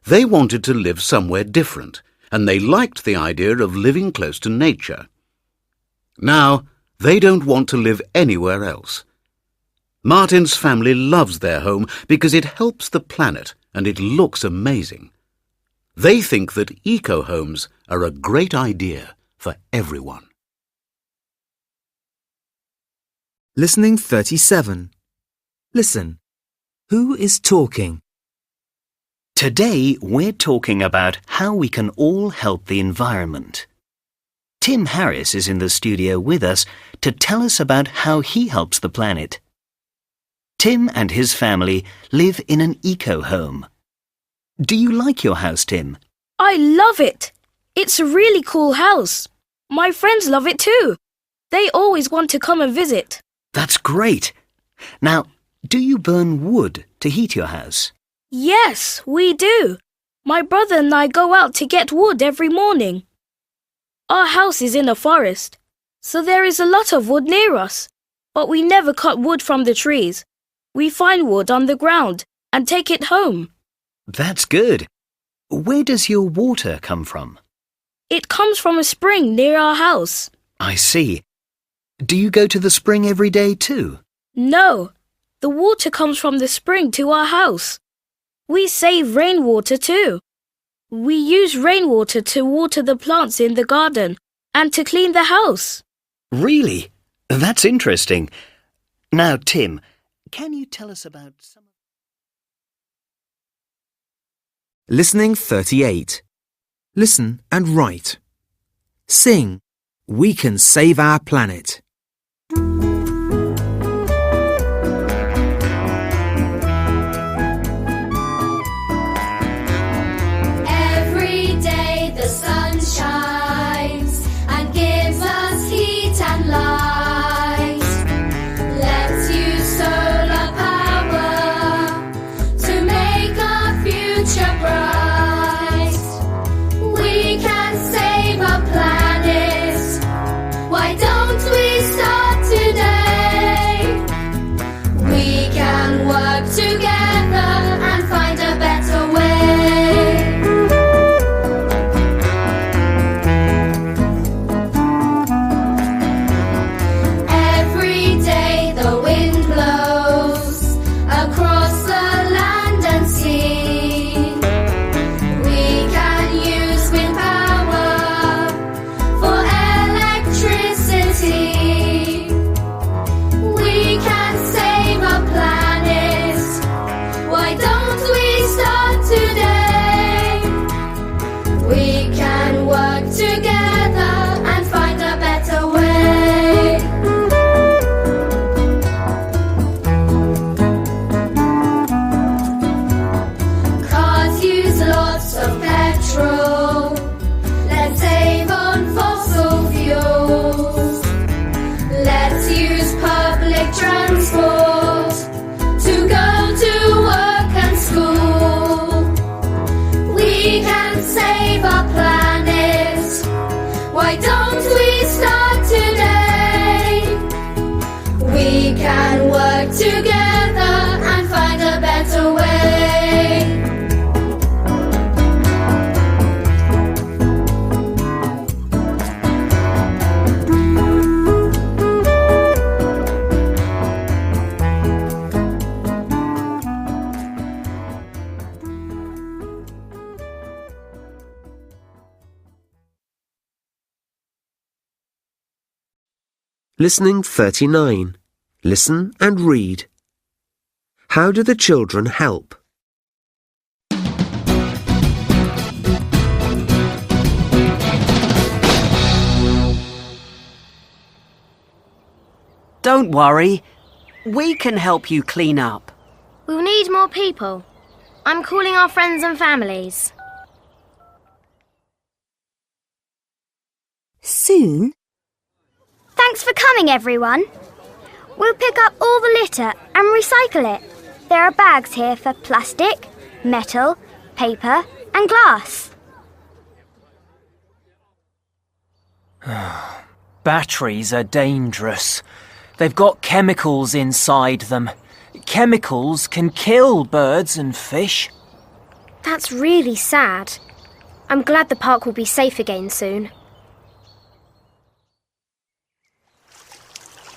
They wanted to live somewhere different, and they liked the idea of living close to nature. Now, they don't want to live anywhere else. Martin's family loves their home because it helps the planet and it looks amazing. They think that eco-homes are a great idea for everyone. Listening 37. Listen. Who is talking? Today we're talking about how we can all help the environment. Tim Harris is in the studio with us to tell us about how he helps the planet. Tim and his family live in an eco-home. Do you like your house, Tim? I love it. It's a really cool house. My friends love it too. They always want to come and visit. That's great. Now, do you burn wood to heat your house? Yes, we do. My brother and I go out to get wood every morning. Our house is in a forest, so there is a lot of wood near us. But we never cut wood from the trees. We find wood on the ground and take it home. That's good. Where does your water come from? It comes from a spring near our house. I see. Do you go to the spring every day too? No, the water comes from the spring to our house. We save rainwater too. We use rainwater to water the plants in the garden and to clean the house. Really? That's interesting. Now, Tim, can you tell us about some... Listening 38. Listen and write. Sing. We can save our planet. Every day the sun shines and gives us heat and light. Let's use solar power to make our future bright. We can save our planet. Why don't we start today? We can work together and find a better way. Every day the wind blows across the land and sea. We can use wind power for electricity. We can save our planet. Why don't we start today? We can work together and find a better way. Cars use lots of petrol. Let's save on fossil fuels. Let's use public transport to go to work and school. We can save our planet. Why don't we start today? We can work together and find a better way. Listening 39. Listen and read. How do the children help? Don't worry. We can help you clean up. We'll need more people. I'm calling our friends and families. Soon? Thanks for coming, everyone. We'll pick up all the litter and recycle it. There are bags here for plastic, metal, paper and glass. Batteries are dangerous. They've got chemicals inside them. Chemicals can kill birds and fish. That's really sad. I'm glad the park will be safe again soon.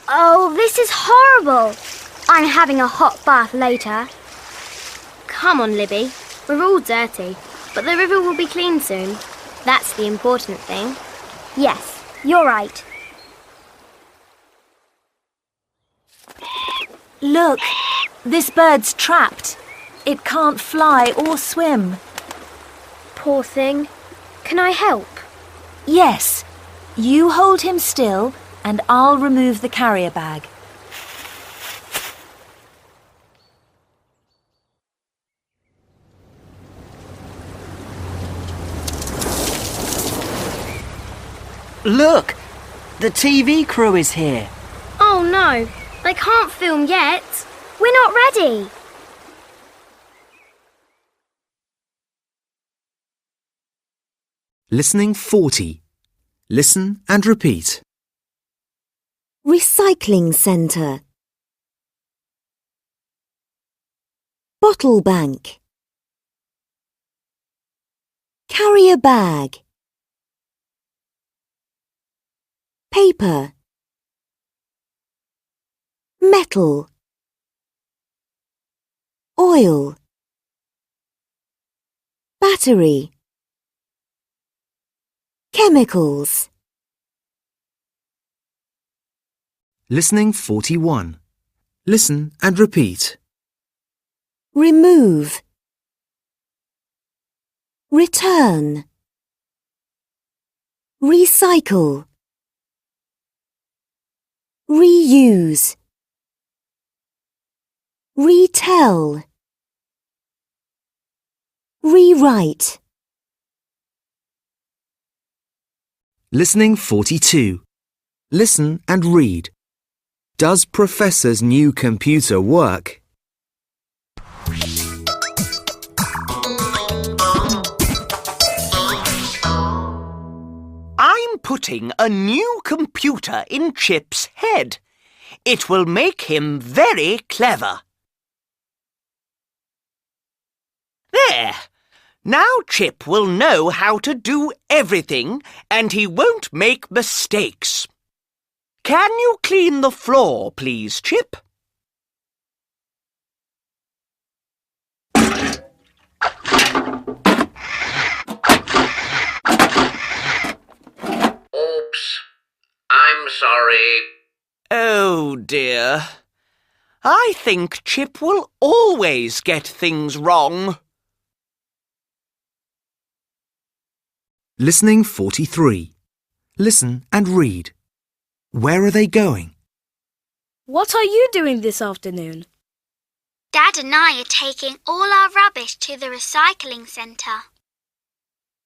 Oh, this is horrible. I'm having a hot bath later. Come on, Libby. We're all dirty, but the river will be clean soon. That's the important thing. Yes, you're right. Look, this bird's trapped. It can't fly or swim. Poor thing. Can I help? Yes. You hold him still and I'll remove the carrier bag. Look! The TV crew is here. Oh no, they can't film yet. We're not ready. Listening 40. Listen and repeat. Recycling centre. Bottle bank. Carrier bag. Paper. Metal. Oil. Battery. Chemicals. Listening 41. Listen and repeat. Remove. Return. Recycle. Reuse. Retell. Rewrite. Listening 42. Listen and read. Does Professor's new computer work? I'm putting a new computer in Chip's head. It will make him very clever. There! Now Chip will know how to do everything and he won't make mistakes. Can you clean the floor, please, Chip? Oops. I'm sorry. Oh dear. I think Chip will always get things wrong. Listening 43. Listen and read. Where are they going? What are you doing this afternoon? Dad and I are taking all our rubbish to the recycling centre.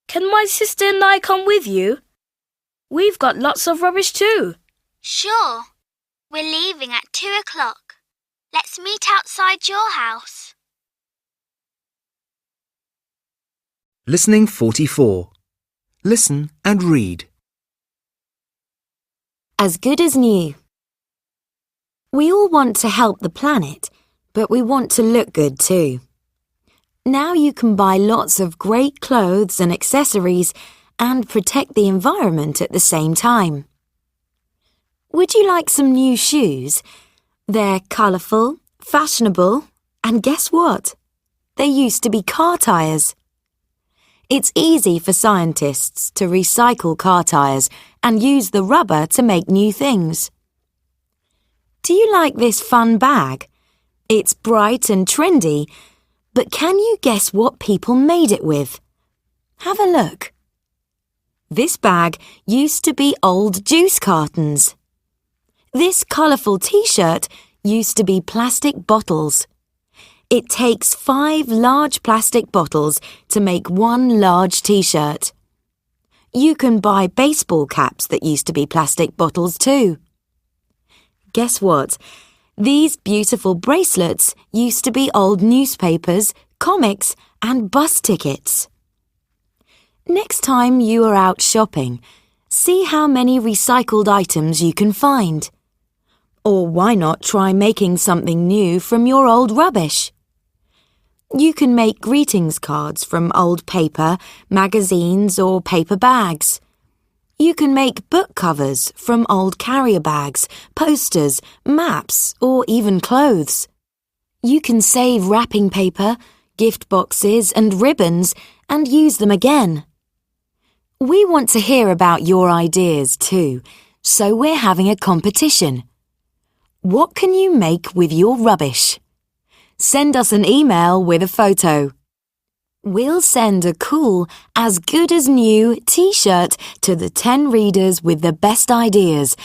Can my sister and I come with you? We've got lots of rubbish too. Sure. We're leaving at 2 o'clock. Let's meet outside your house. Listening 44. Listen and read. As good as new. We all want to help the planet, but we want to look good too. Now you can buy lots of great clothes and accessories and protect the environment at the same time. Would you like some new shoes? They're colourful, fashionable, and guess what? They used to be car tyres. It's easy for scientists to recycle car tyres and use the rubber to make new things. Do you like this fun bag? It's bright and trendy, but can you guess what people made it with? Have a look. This bag used to be old juice cartons. This colourful t-shirt used to be plastic bottles. It takes 5 large plastic bottles to make 1 large t-shirt. You can buy baseball caps that used to be plastic bottles too. Guess what? These beautiful bracelets used to be old newspapers, comics, and bus tickets. Next time you are out shopping, see how many recycled items you can find. Or why not try making something new from your old rubbish? You can make greetings cards from old paper, magazines or paper bags. You can make book covers from old carrier bags, posters, maps or even clothes. You can save wrapping paper, gift boxes and ribbons and use them again. We want to hear about your ideas too, so we're having a competition. What can you make with your rubbish? Send us an email with a photo. We'll send a cool, as good as new t-shirt to the 10 readers with the best ideas,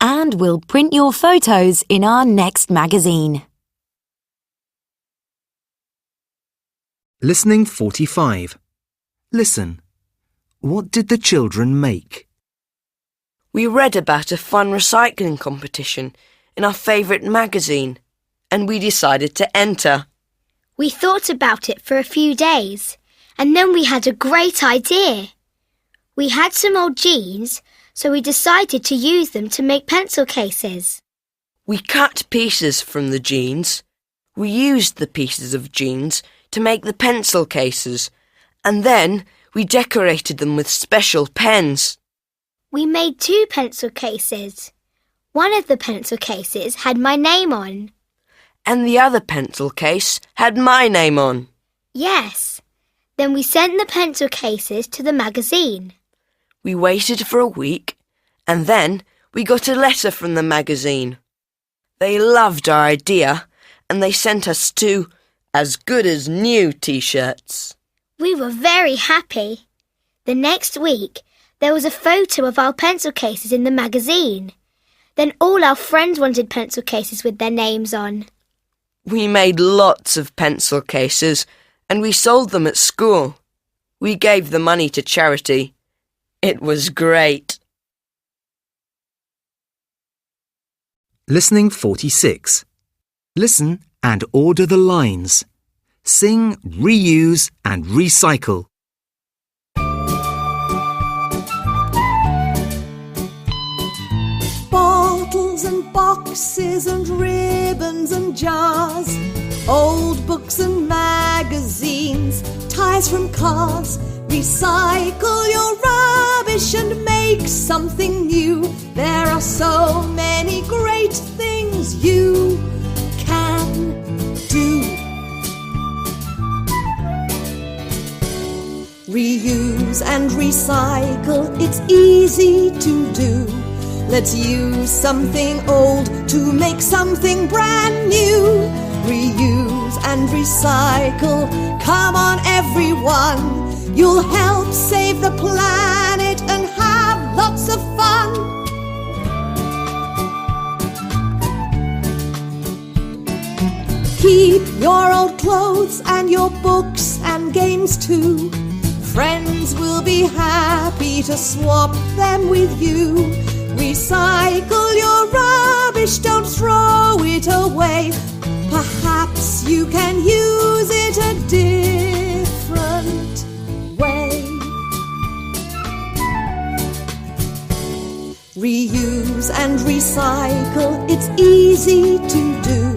and we'll print your photos in our next magazine. Listening 45. Listen. What did the children make? We read about a fun recycling competition in our favourite magazine, and we decided to enter. We thought about it for a few days, and then we had a great idea. We had some old jeans, so we decided to use them to make pencil cases. We cut pieces from the jeans. We used the pieces of jeans to make the pencil cases, and then we decorated them with special pens. We made 2 pencil cases. One of the pencil cases had my name on. And the other pencil case had my name on. Yes. Then we sent the pencil cases to the magazine. We waited for a week, and then we got a letter from the magazine. They loved our idea, and they sent us 2 as good as new t-shirts. We were very happy. The next week, there was a photo of our pencil cases in the magazine. Then all our friends wanted pencil cases with their names on. We made lots of pencil cases, and we sold them at school. We gave the money to charity. It was great. Listening 46. Listen and order the lines. Sing, reuse and recycle. Bottles and boxes and ribbons and jars, old books and magazines, ties from cars. Recycle your rubbish and make something new. There are so many great things you can do. Reuse and recycle, it's easy to do. Let's use something old to make something brand new. Reuse and recycle, come on everyone. You'll help save the planet and have lots of fun. Keep your old clothes and your books and games too. Friends will be happy to swap them with you. Recycle your rubbish, don't throw it away. Perhaps you can use it a different way. Reuse and recycle, it's easy to do.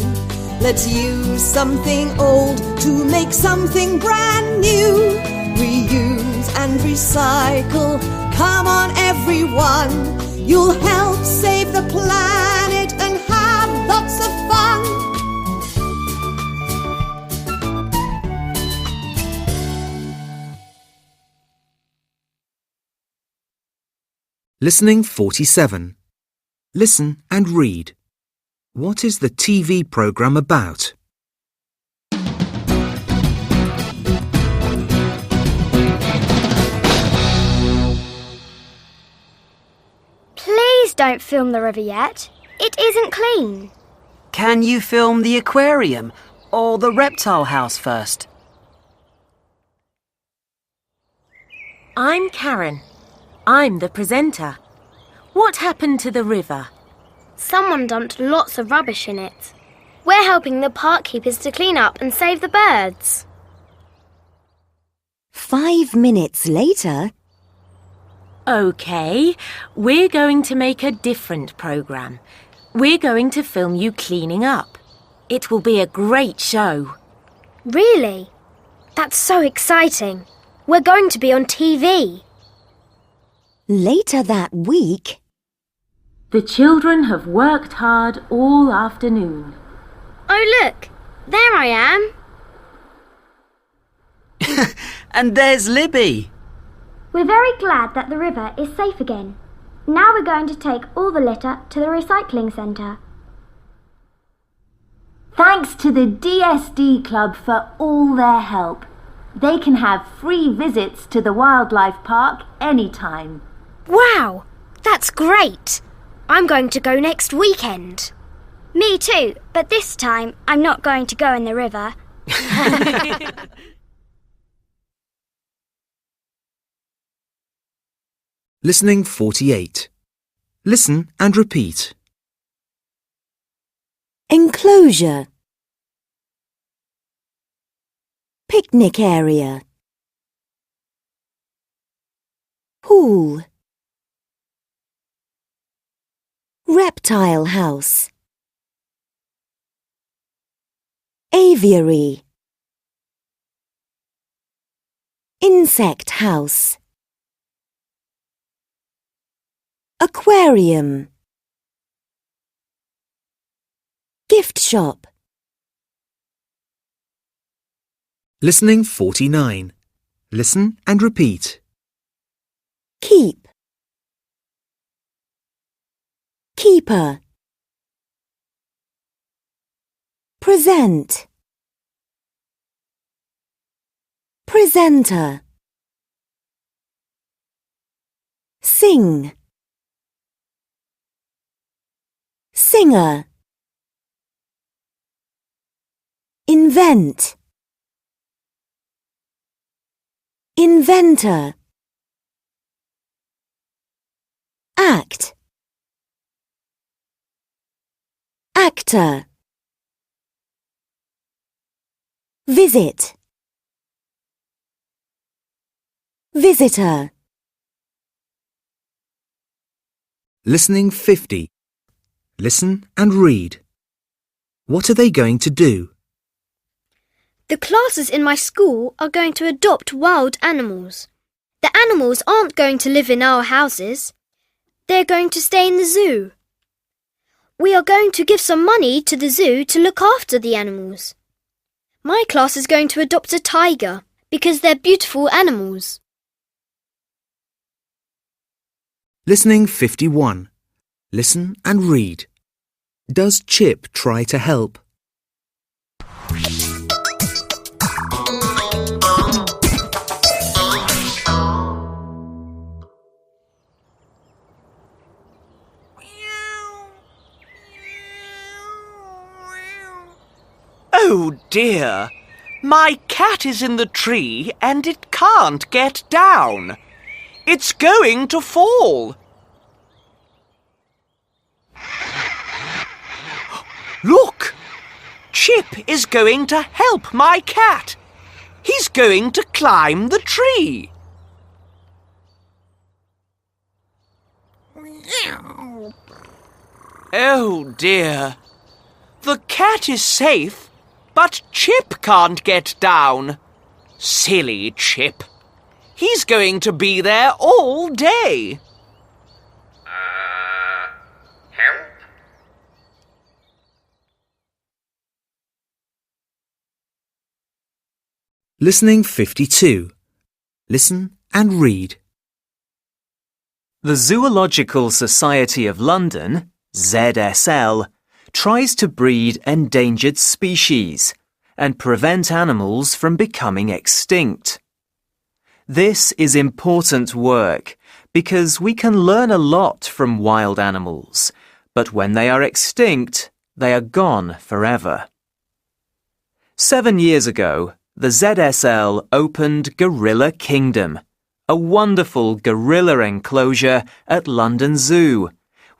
Let's use something old to make something brand new. Reuse and recycle, come on everyone. You'll help save the planet and have lots of fun. Listening 47. Listen and read. What is the TV program about? Please don't film the river yet. It isn't clean. Can you film the aquarium or the reptile house first? I'm Karen. I'm the presenter. What happened to the river? Someone dumped lots of rubbish in it. We're helping the park keepers to clean up and save the birds. 5 minutes later... OK, we're going to make a different programme. We're going to film you cleaning up. It will be a great show. Really? That's so exciting. We're going to be on TV. Later that week... The children have worked hard all afternoon. Oh, look! There I am. And there's Libby. We're very glad that the river is safe again. Now we're going to take all the litter to the recycling centre. Thanks to the DSD Club for all their help. They can have free visits to the wildlife park anytime. Wow! That's great! I'm going to go next weekend. Me too, but this time I'm not going to go in the river. Listening 48. Listen and repeat. Enclosure. Picnic area. Pool. Reptile house. Aviary. Insect house. Aquarium. Gift shop. Listening 49. Listen and repeat. Keep. Keeper. Present. Presenter. Sing. Singer. Invent. Inventor. Act. Actor. Visit. Visitor. Listening 50. Listen and read. What are they going to do? The classes in my school are going to adopt wild animals. The animals aren't going to live in our houses. They're going to stay in the zoo. We are going to give some money to the zoo to look after the animals. My class is going to adopt a tiger because they're beautiful animals. Listening 51. Listen and read. Does Chip try to help? Oh dear! My cat is in the tree and it can't get down. It's going to fall. Look! Chip is going to help my cat. He's going to climb the tree. Oh dear. The cat is safe, but Chip can't get down. Silly Chip. He's going to be there all day. Help? Listening 52. Listen and read. The Zoological Society of London, ZSL, tries to breed endangered species and prevent animals from becoming extinct. This is important work because we can learn a lot from wild animals, but when they are extinct, they are gone forever. 7 years ago, the ZSL opened Gorilla Kingdom, a wonderful gorilla enclosure at London Zoo,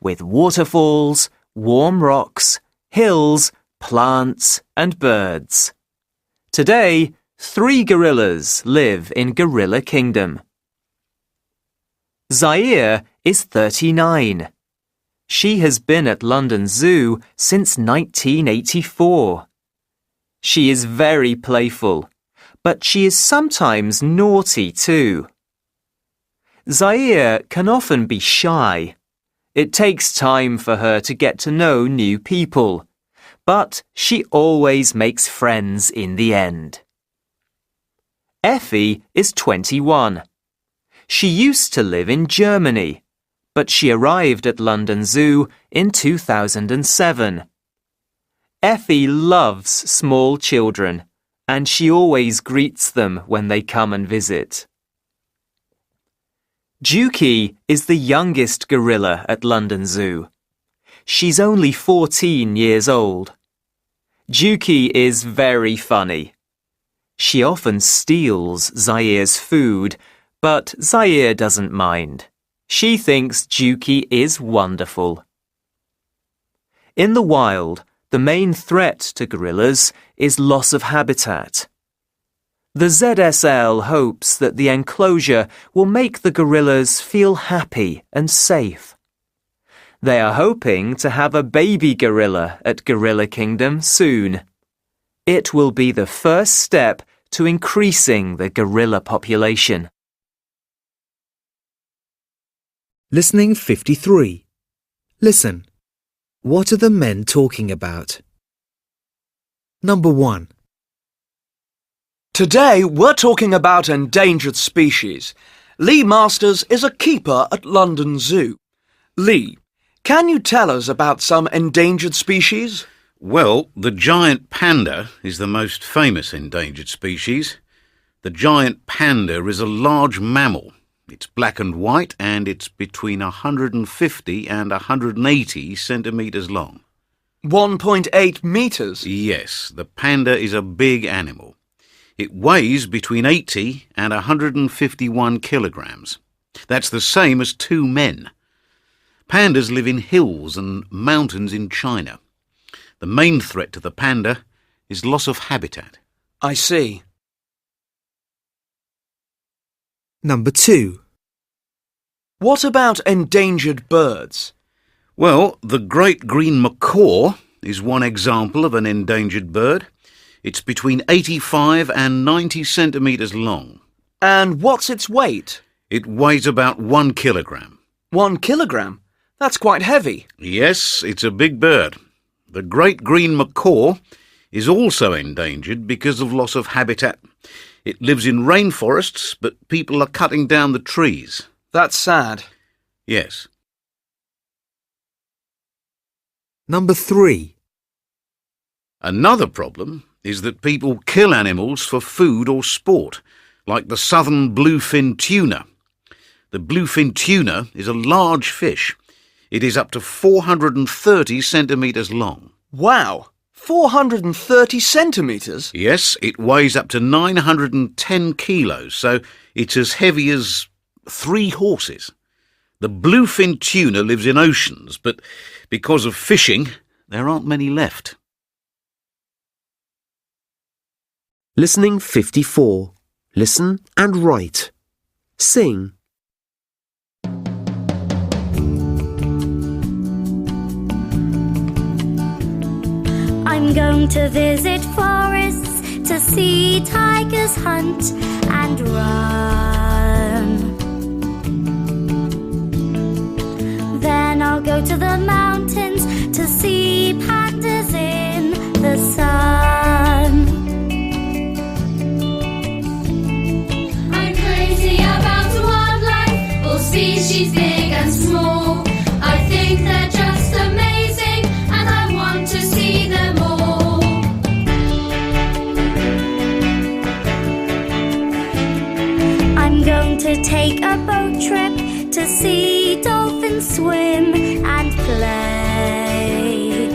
with waterfalls, warm rocks, hills, plants and birds. Today, 3 gorillas live in Gorilla Kingdom. Zaire is 39. She has been at London Zoo since 1984. She is very playful, but she is sometimes naughty too. Zaire can often be shy. It takes time for her to get to know new people, but she always makes friends in the end. Effie is 21. She used to live in Germany, but she arrived at London Zoo in 2007. Effie loves small children, and she always greets them when they come and visit. Juki is the youngest gorilla at London Zoo. She's only 14 years old. Juki is very funny. She often steals Zaire's food, but Zaire doesn't mind. She thinks Juki is wonderful. In the wild, the main threat to gorillas is loss of habitat. The ZSL hopes that the enclosure will make the gorillas feel happy and safe. They are hoping to have a baby gorilla at Gorilla Kingdom soon. It will be the first step to increasing the gorilla population. Listening 53. Listen. What are the men talking about? Number 1. Today we're talking about endangered species. Lee Masters is a keeper at London Zoo. Lee, can you tell us about some endangered species? Well, the giant panda is the most famous endangered species. The giant panda is a large mammal. It's black and white and it's between 150 and 180 centimetres long. 1.8 metres? Yes, the panda is a big animal. It weighs between 80 and 151 kilograms. That's the same as 2 men. Pandas live in hills and mountains in China. The main threat to the panda is loss of habitat. I see. Number 2. What about endangered birds? Well, the great green macaw is one example of an endangered bird. It's between 85 and 90 centimetres long. And what's its weight? It weighs about 1 kilogram. 1 kilogram? That's quite heavy. Yes, it's a big bird. The great green macaw is also endangered because of loss of habitat. It lives in rainforests, but people are cutting down the trees. That's sad. Yes. Number 3. Another problem is that people kill animals for food or sport, like the southern bluefin tuna. The bluefin tuna is a large fish. It is up to 430 centimetres long. Wow! 430 centimetres? Yes, it weighs up to 910 kilos, so it's as heavy as 3 horses. The bluefin tuna lives in oceans, but because of fishing, there aren't many left. Listening 54. Listen and write. Sing. I'm going to visit forests to see tigers hunt and run. Then I'll go to the mountains to see pandas in the sun. I'm crazy about wildlife, all species big and small. I think they're just amazing and I want to see them all. I'm going to take a boat trip to see dolphins swim and play.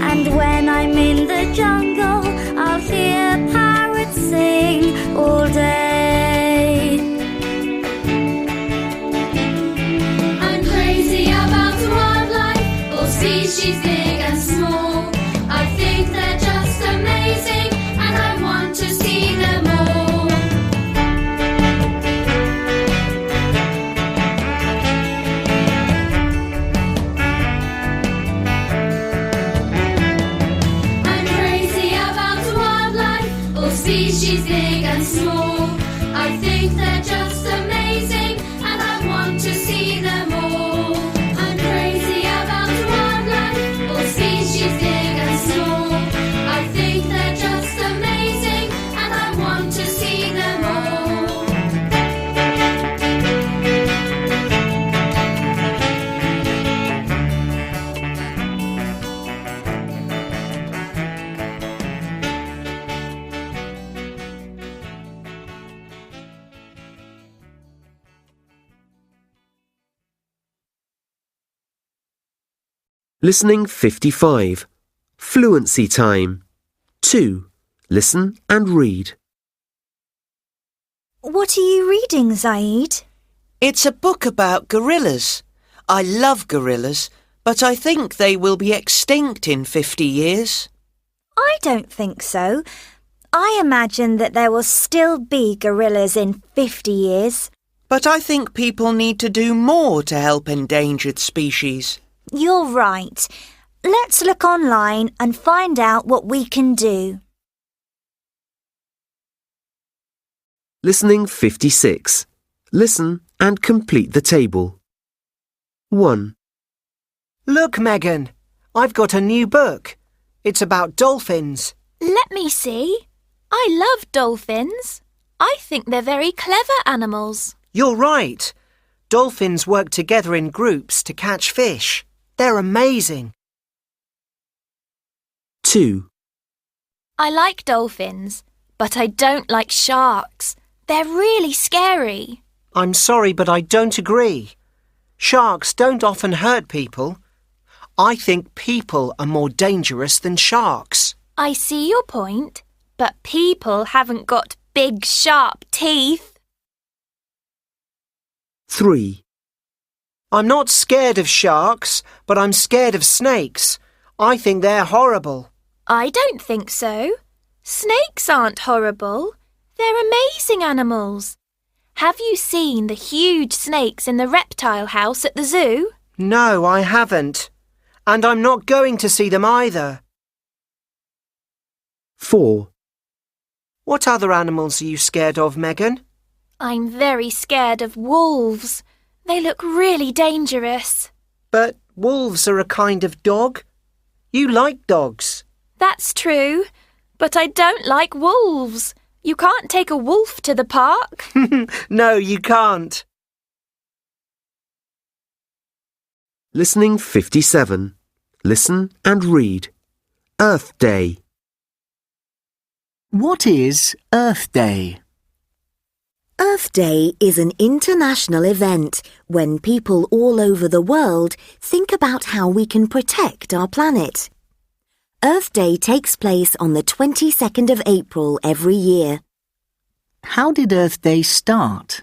And when I'm in the jungle, I'll hear parrots sing all day. I'm crazy about wildlife, all species big and small. I think they're just amazing. they're just amazing, and I want to see them all. I'm crazy about wildlife, all species big and small. I think they're just amazing, and I want to see them all. Listening 55. Fluency time. 2. Listen and read. What are you reading, Zaid? It's a book about gorillas. I love gorillas, but I think they will be extinct in 50 years. I don't think so. I imagine that there will still be gorillas in 50 years. But I think people need to do more to help endangered species. You're right. Let's look online and find out what we can do. Listening 56. Listen and complete the table. 1. Look, Megan, I've got a new book. It's about dolphins. Let me see. I love dolphins. I think they're very clever animals. You're right. Dolphins work together in groups to catch fish. They're amazing. 2. I like dolphins, but I don't like sharks. They're really scary. I'm sorry, but I don't agree. Sharks don't often hurt people. I think people are more dangerous than sharks. I see your point, but people haven't got big, sharp teeth. 3. I'm not scared of sharks, but I'm scared of snakes. I think they're horrible. I don't think so. Snakes aren't horrible. They're amazing animals. Have you seen the huge snakes in the reptile house at the zoo? No, I haven't. And I'm not going to see them either. 4. What other animals are you scared of, Megan? I'm very scared of wolves. They look really dangerous. But wolves are a kind of dog. You like dogs. That's true, but I don't like wolves. You can't take a wolf to the park. No, you can't. Listening 57. Listen and read. Earth Day. What is Earth Day? Earth Day is an international event when people all over the world think about how we can protect our planet. Earth Day takes place on the 22nd of April every year. How did Earth Day start?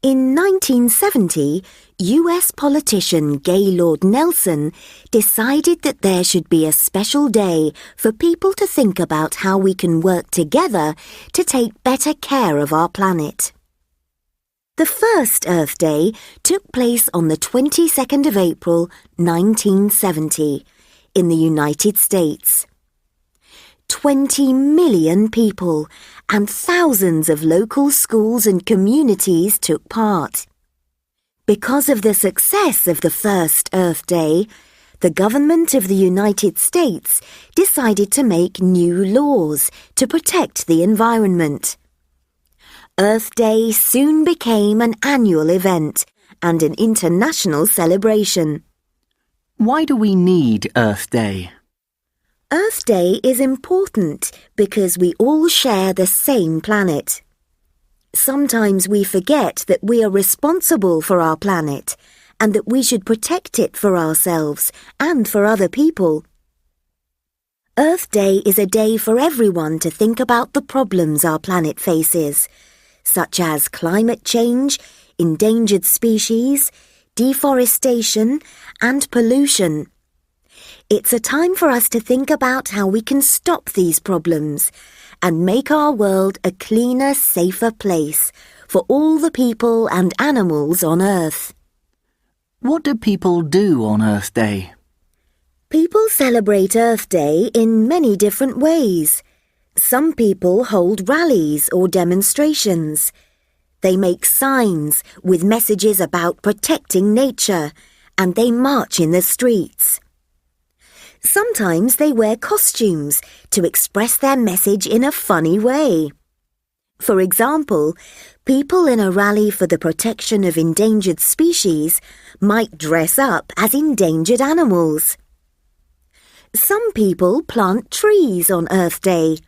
In 1970, US politician Gaylord Nelson decided that there should be a special day for people to think about how we can work together to take better care of our planet. The first Earth Day took place on the 22nd of April, 1970, in the United States. 20 million people and thousands of local schools and communities took part. Because of the success of the first Earth Day, the government of the United States decided to make new laws to protect the environment. Earth Day soon became an annual event and an international celebration. Why do we need Earth Day? Earth Day is important because we all share the same planet. Sometimes we forget that we are responsible for our planet and that we should protect it for ourselves and for other people. Earth Day is a day for everyone to think about the problems our planet faces, such as climate change, endangered species, deforestation, and pollution. It's a time for us to think about how we can stop these problems and make our world a cleaner, safer place for all the people and animals on Earth. What do people do on Earth Day? People celebrate Earth Day in many different ways. Some people hold rallies or demonstrations. They make signs with messages about protecting nature, and they march in the streets. Sometimes they wear costumes to express their message in a funny way. For example, people in a rally for the protection of endangered species might dress up as endangered animals. Some people plant trees on Earth Day.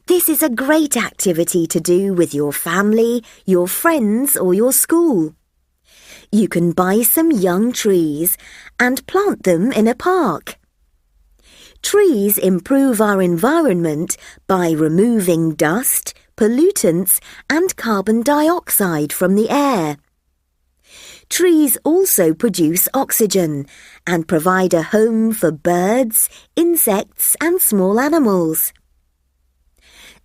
This is a great activity to do with your family, your friends, or your school. You can buy some young trees and plant them in a park. Trees improve our environment by removing dust, pollutants, and carbon dioxide from the air. Trees also produce oxygen and provide a home for birds, insects, and small animals.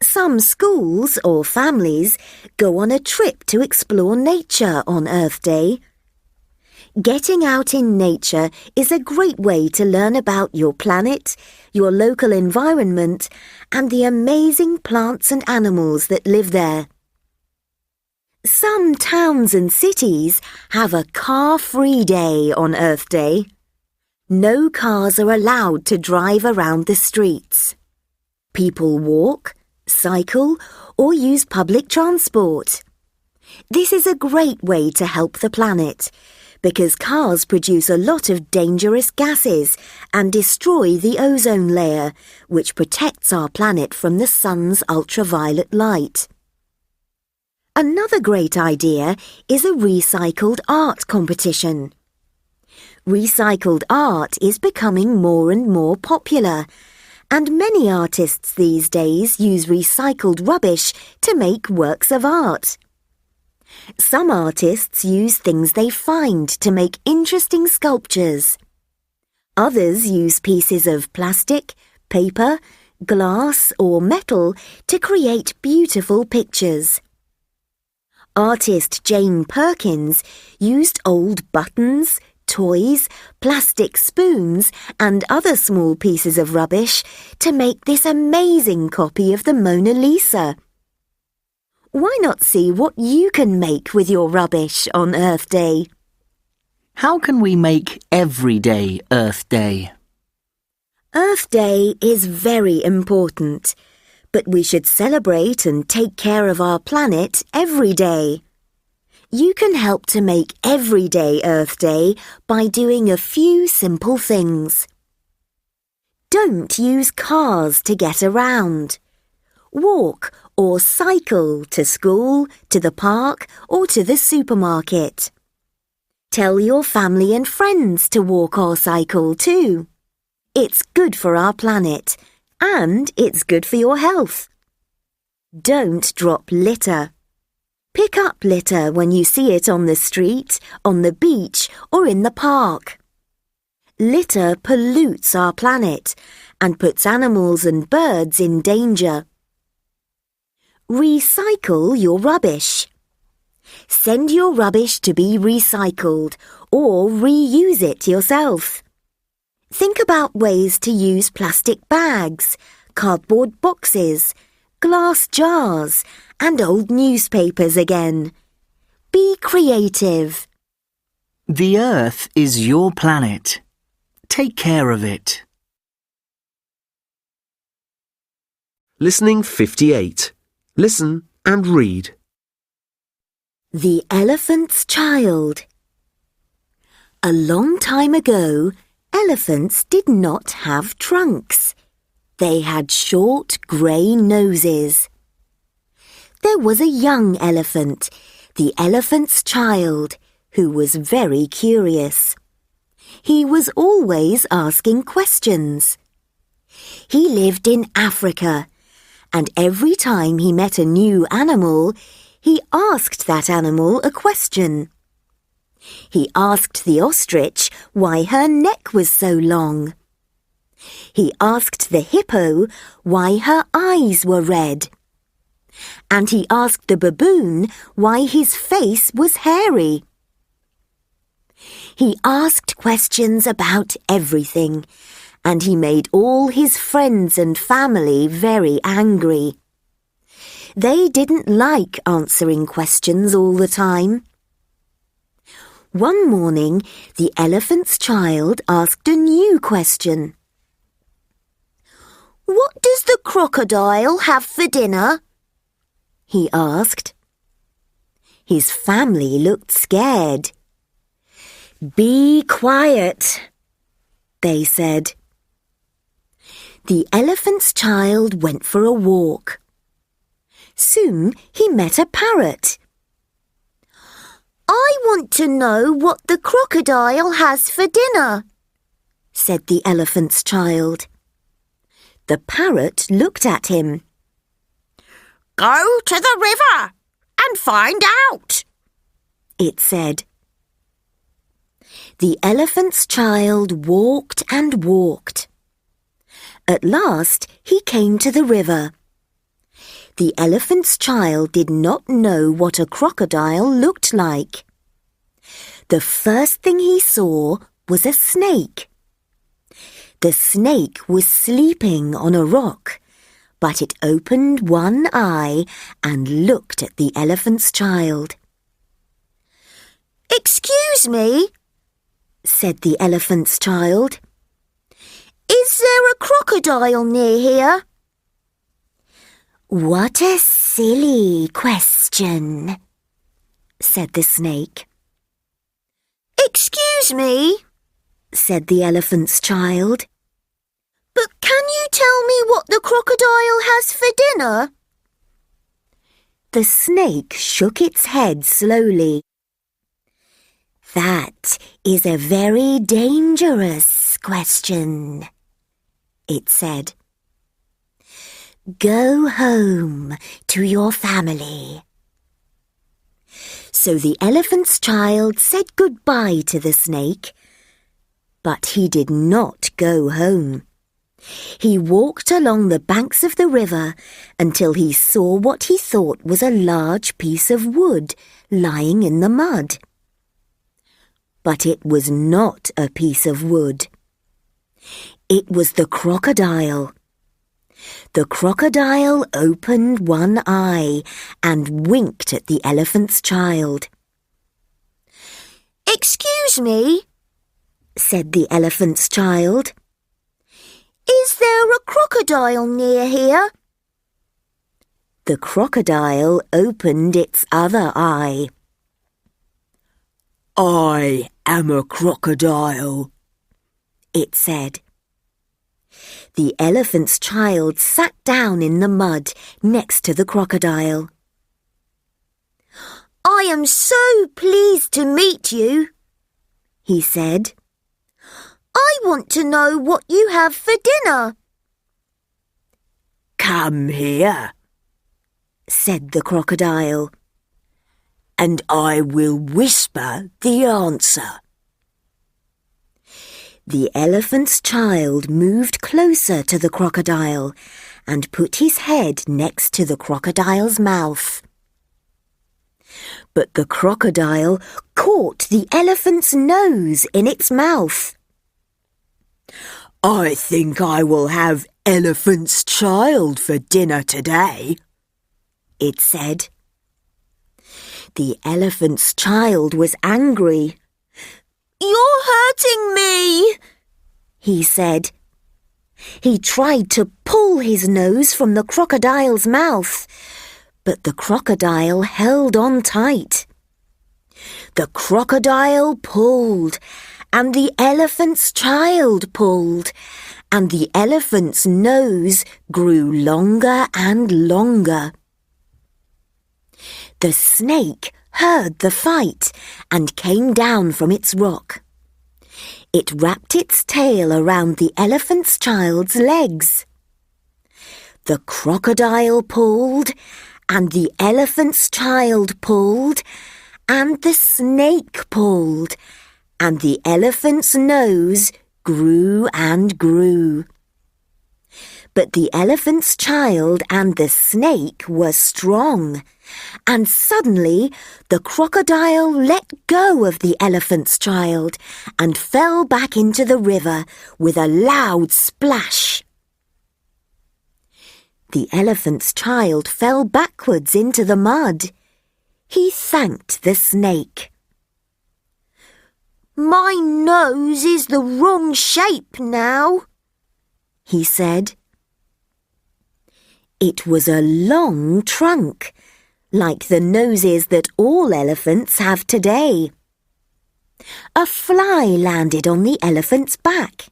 Some schools or families go on a trip to explore nature on Earth Day. Getting out in nature is a great way to learn about your planet, your local environment, and the amazing plants and animals that live there. Some towns and cities have a car-free day on Earth Day. No cars are allowed to drive around the streets. People walk, cycle, or use public transport. This is a great way to help the planet, because cars produce a lot of dangerous gases and destroy the ozone layer, which protects our planet from the sun's ultraviolet light. Another great idea is a recycled art competition. Recycled art is becoming more and more popular, and many artists these days use recycled rubbish to make works of art. Some artists use things they find to make interesting sculptures. Others use pieces of plastic, paper, glass, or metal to create beautiful pictures. Artist Jane Perkins used old buttons, toys, plastic spoons, and other small pieces of rubbish to make this amazing copy of the Mona Lisa. Why not see what you can make with your rubbish on Earth Day? How can we make every day Earth Day? Earth Day is very important, but we should celebrate and take care of our planet every day. You can help to make every day Earth Day by doing a few simple things. Don't use cars to get around. Walk or cycle to school, to the park, or to the supermarket. Tell your family and friends to walk or cycle too. It's good for our planet, and it's good for your health. Don't drop litter. Pick up litter when you see it on the street, on the beach, or in the park. Litter pollutes our planet and puts animals and birds in danger. Recycle your rubbish. Send your rubbish to be recycled or reuse it yourself. Think about ways to use plastic bags, cardboard boxes, glass jars, and old newspapers again. Be creative. The Earth is your planet. Take care of it. Listening 58. Listen and read. The Elephant's Child. A long time ago, elephants did not have trunks. They had short grey noses. There was a young elephant, the elephant's child, who was very curious. He was always asking questions. He lived in Africa, and every time he met a new animal, he asked that animal a question. He asked the ostrich why her neck was so long. He asked the hippo why her eyes were red. And he asked the baboon why his face was hairy. He asked questions about everything, and he made all his friends and family very angry. They didn't like answering questions all the time. One morning, the elephant's child asked a new question. "What does the crocodile have for dinner?" he asked. His family looked scared. "Be quiet," they said. The elephant's child went for a walk. Soon he met a parrot. "I want to know what the crocodile has for dinner," said the elephant's child. The parrot looked at him. "Go to the river and find out," it said. The elephant's child walked and walked. At last he came to the river. The elephant's child did not know what a crocodile looked like. The first thing he saw was a snake. The snake was sleeping on a rock, but it opened one eye and looked at the elephant's child. "Excuse me," said the elephant's child. "Is there a crocodile near here?" "What a silly question," said the snake. "Excuse me," said the elephant's child. "But can you tell me what the crocodile has for dinner?" The snake shook its head slowly. "That is a very dangerous question," it said. "Go home to your family." So the elephant's child said goodbye to the snake, but he did not go home. He walked along the banks of the river until he saw what he thought was a large piece of wood lying in the mud. But it was not a piece of wood. It was the crocodile. The crocodile opened one eye and winked at the elephant's child. "Excuse me," said the elephant's child. "Is there a crocodile near here?" The crocodile opened its other eye. "I am a crocodile," it said. The elephant's child sat down in the mud next to the crocodile. "I am so pleased to meet you," he said. "I want to know what you have for dinner." "Come here," said the crocodile, "and I will whisper the answer." The elephant's child moved closer to the crocodile and put his head next to the crocodile's mouth. But the crocodile caught the elephant's nose in its mouth. "I think I will have elephant's child for dinner today," it said. The elephant's child was angry. "You're hurting me," he said. He tried to pull his nose from the crocodile's mouth, but the crocodile held on tight. The crocodile pulled, and the elephant's child pulled, and the elephant's nose grew longer and longer. The snake heard the fight and came down from its rock. It wrapped its tail around the elephant's child's legs. The crocodile pulled, and the elephant's child pulled, and the snake pulled, and the elephant's nose grew and grew. But the elephant's child and the snake were strong, and suddenly the crocodile let go of the elephant's child and fell back into the river with a loud splash. The elephant's child fell backwards into the mud. He thanked the snake. "My nose is the wrong shape now," he said. It was a long trunk, like the noses that all elephants have today. A fly landed on the elephant's back.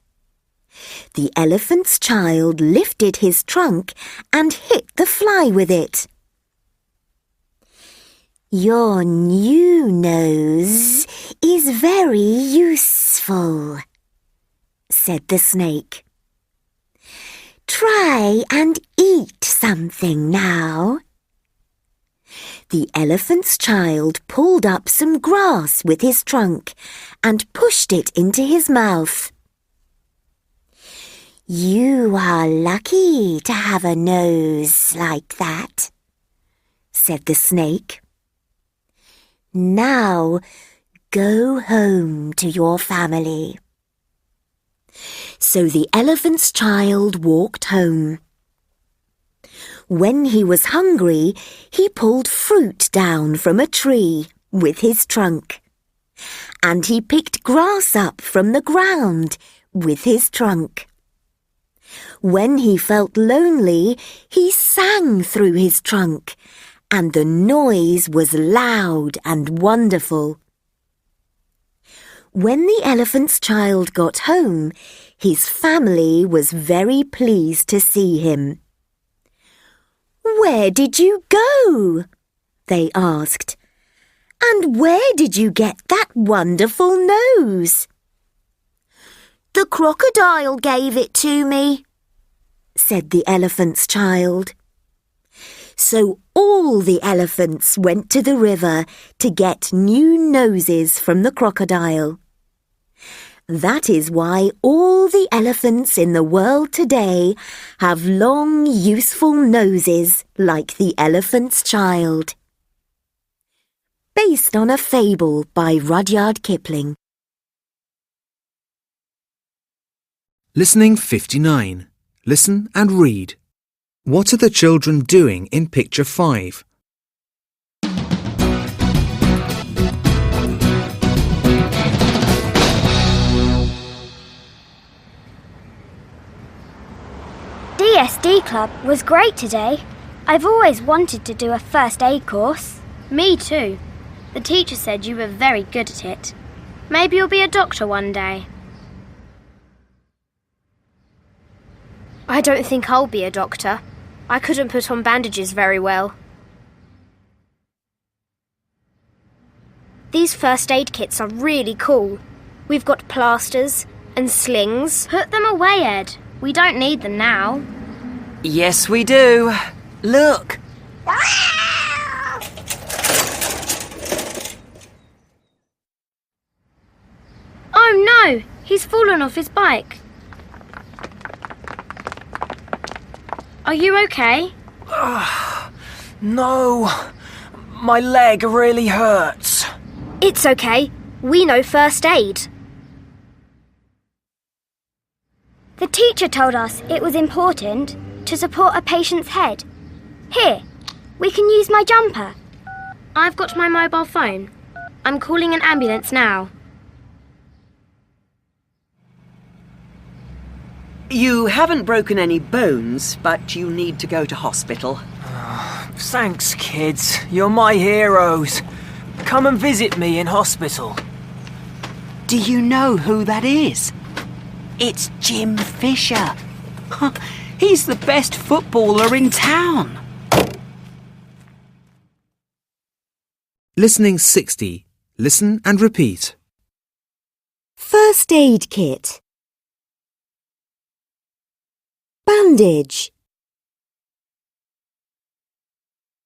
The elephant's child lifted his trunk and hit the fly with it. "Your new nose is very useful," said the snake. "Try and eat something now." The elephant's child pulled up some grass with his trunk and pushed it into his mouth. "You are lucky to have a nose like that," said the snake. "Now go home to your family." So the elephant's child walked home. When he was hungry, he pulled fruit down from a tree with his trunk. And he picked grass up from the ground with his trunk. When he felt lonely, he sang through his trunk, and the noise was loud and wonderful. When the elephant's child got home, his family was very pleased to see him. "Where did you go?" they asked. "And where did you get that wonderful nose?" "The crocodile gave it to me," said the elephant's child. So all the elephants went to the river to get new noses from the crocodile. That is why all the elephants in the world today have long, useful noses like the elephant's child. Based on a fable by Rudyard Kipling. Listening 59. Listen and read. What are the children doing in picture 5? DSD Club was great today. I've always wanted to do a first aid course. Me too. The teacher said you were very good at it. Maybe you'll be a doctor one day. I don't think I'll be a doctor. I couldn't put on bandages very well. These first aid kits are really cool. We've got plasters and slings. Put them away, Ed. We don't need them now. Yes, we do. Look. Oh no! He's fallen off his bike. Are you okay? No, my leg really hurts. It's okay. We know first aid. The teacher told us it was important to support a patient's head. Here, we can use my jumper. I've got my mobile phone. I'm calling an ambulance now. You haven't broken any bones, but you need to go to hospital. Thanks, kids. You're my heroes. Come and visit me in hospital. Do you know who that is? It's Jim Fisher. He's the best footballer in town. Listening 60. Listen and repeat. First aid kit. Bandage.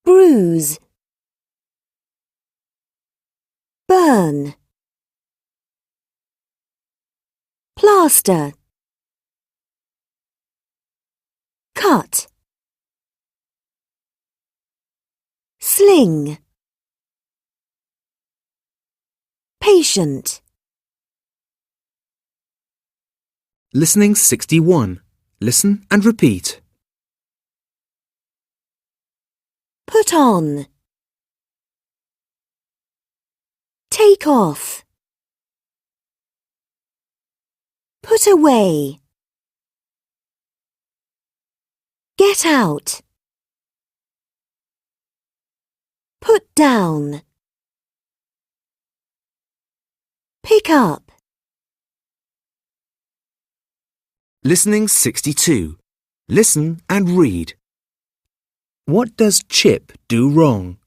Bruise. Burn. Plaster. Cut. Sling. Patient. Listening 61. Listen and repeat. Put on. Take off. Put away. Get out. Put down. Pick up. Listening 62. Listen and read. What does Chip do wrong?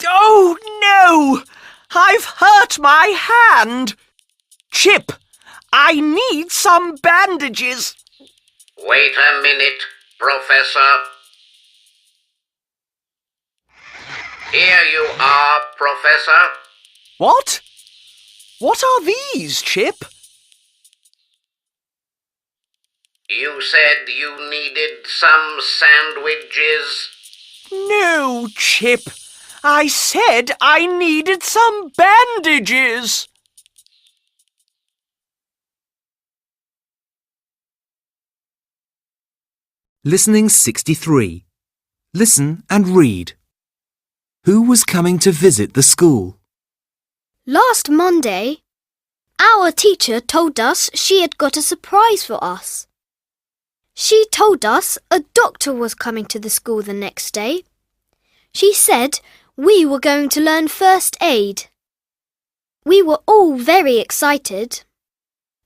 Oh no! I've hurt my hand! Chip, I need some bandages. Wait a minute, Professor. Here you are, Professor. What? What are these, Chip? You said you needed some sandwiches. No, Chip. I said I needed some bandages. Listening 63. Listen and read. Who was coming to visit the school? Last Monday, our teacher told us she had got a surprise for us. She told us a doctor was coming to the school the next day. She said we were going to learn first aid. We were all very excited.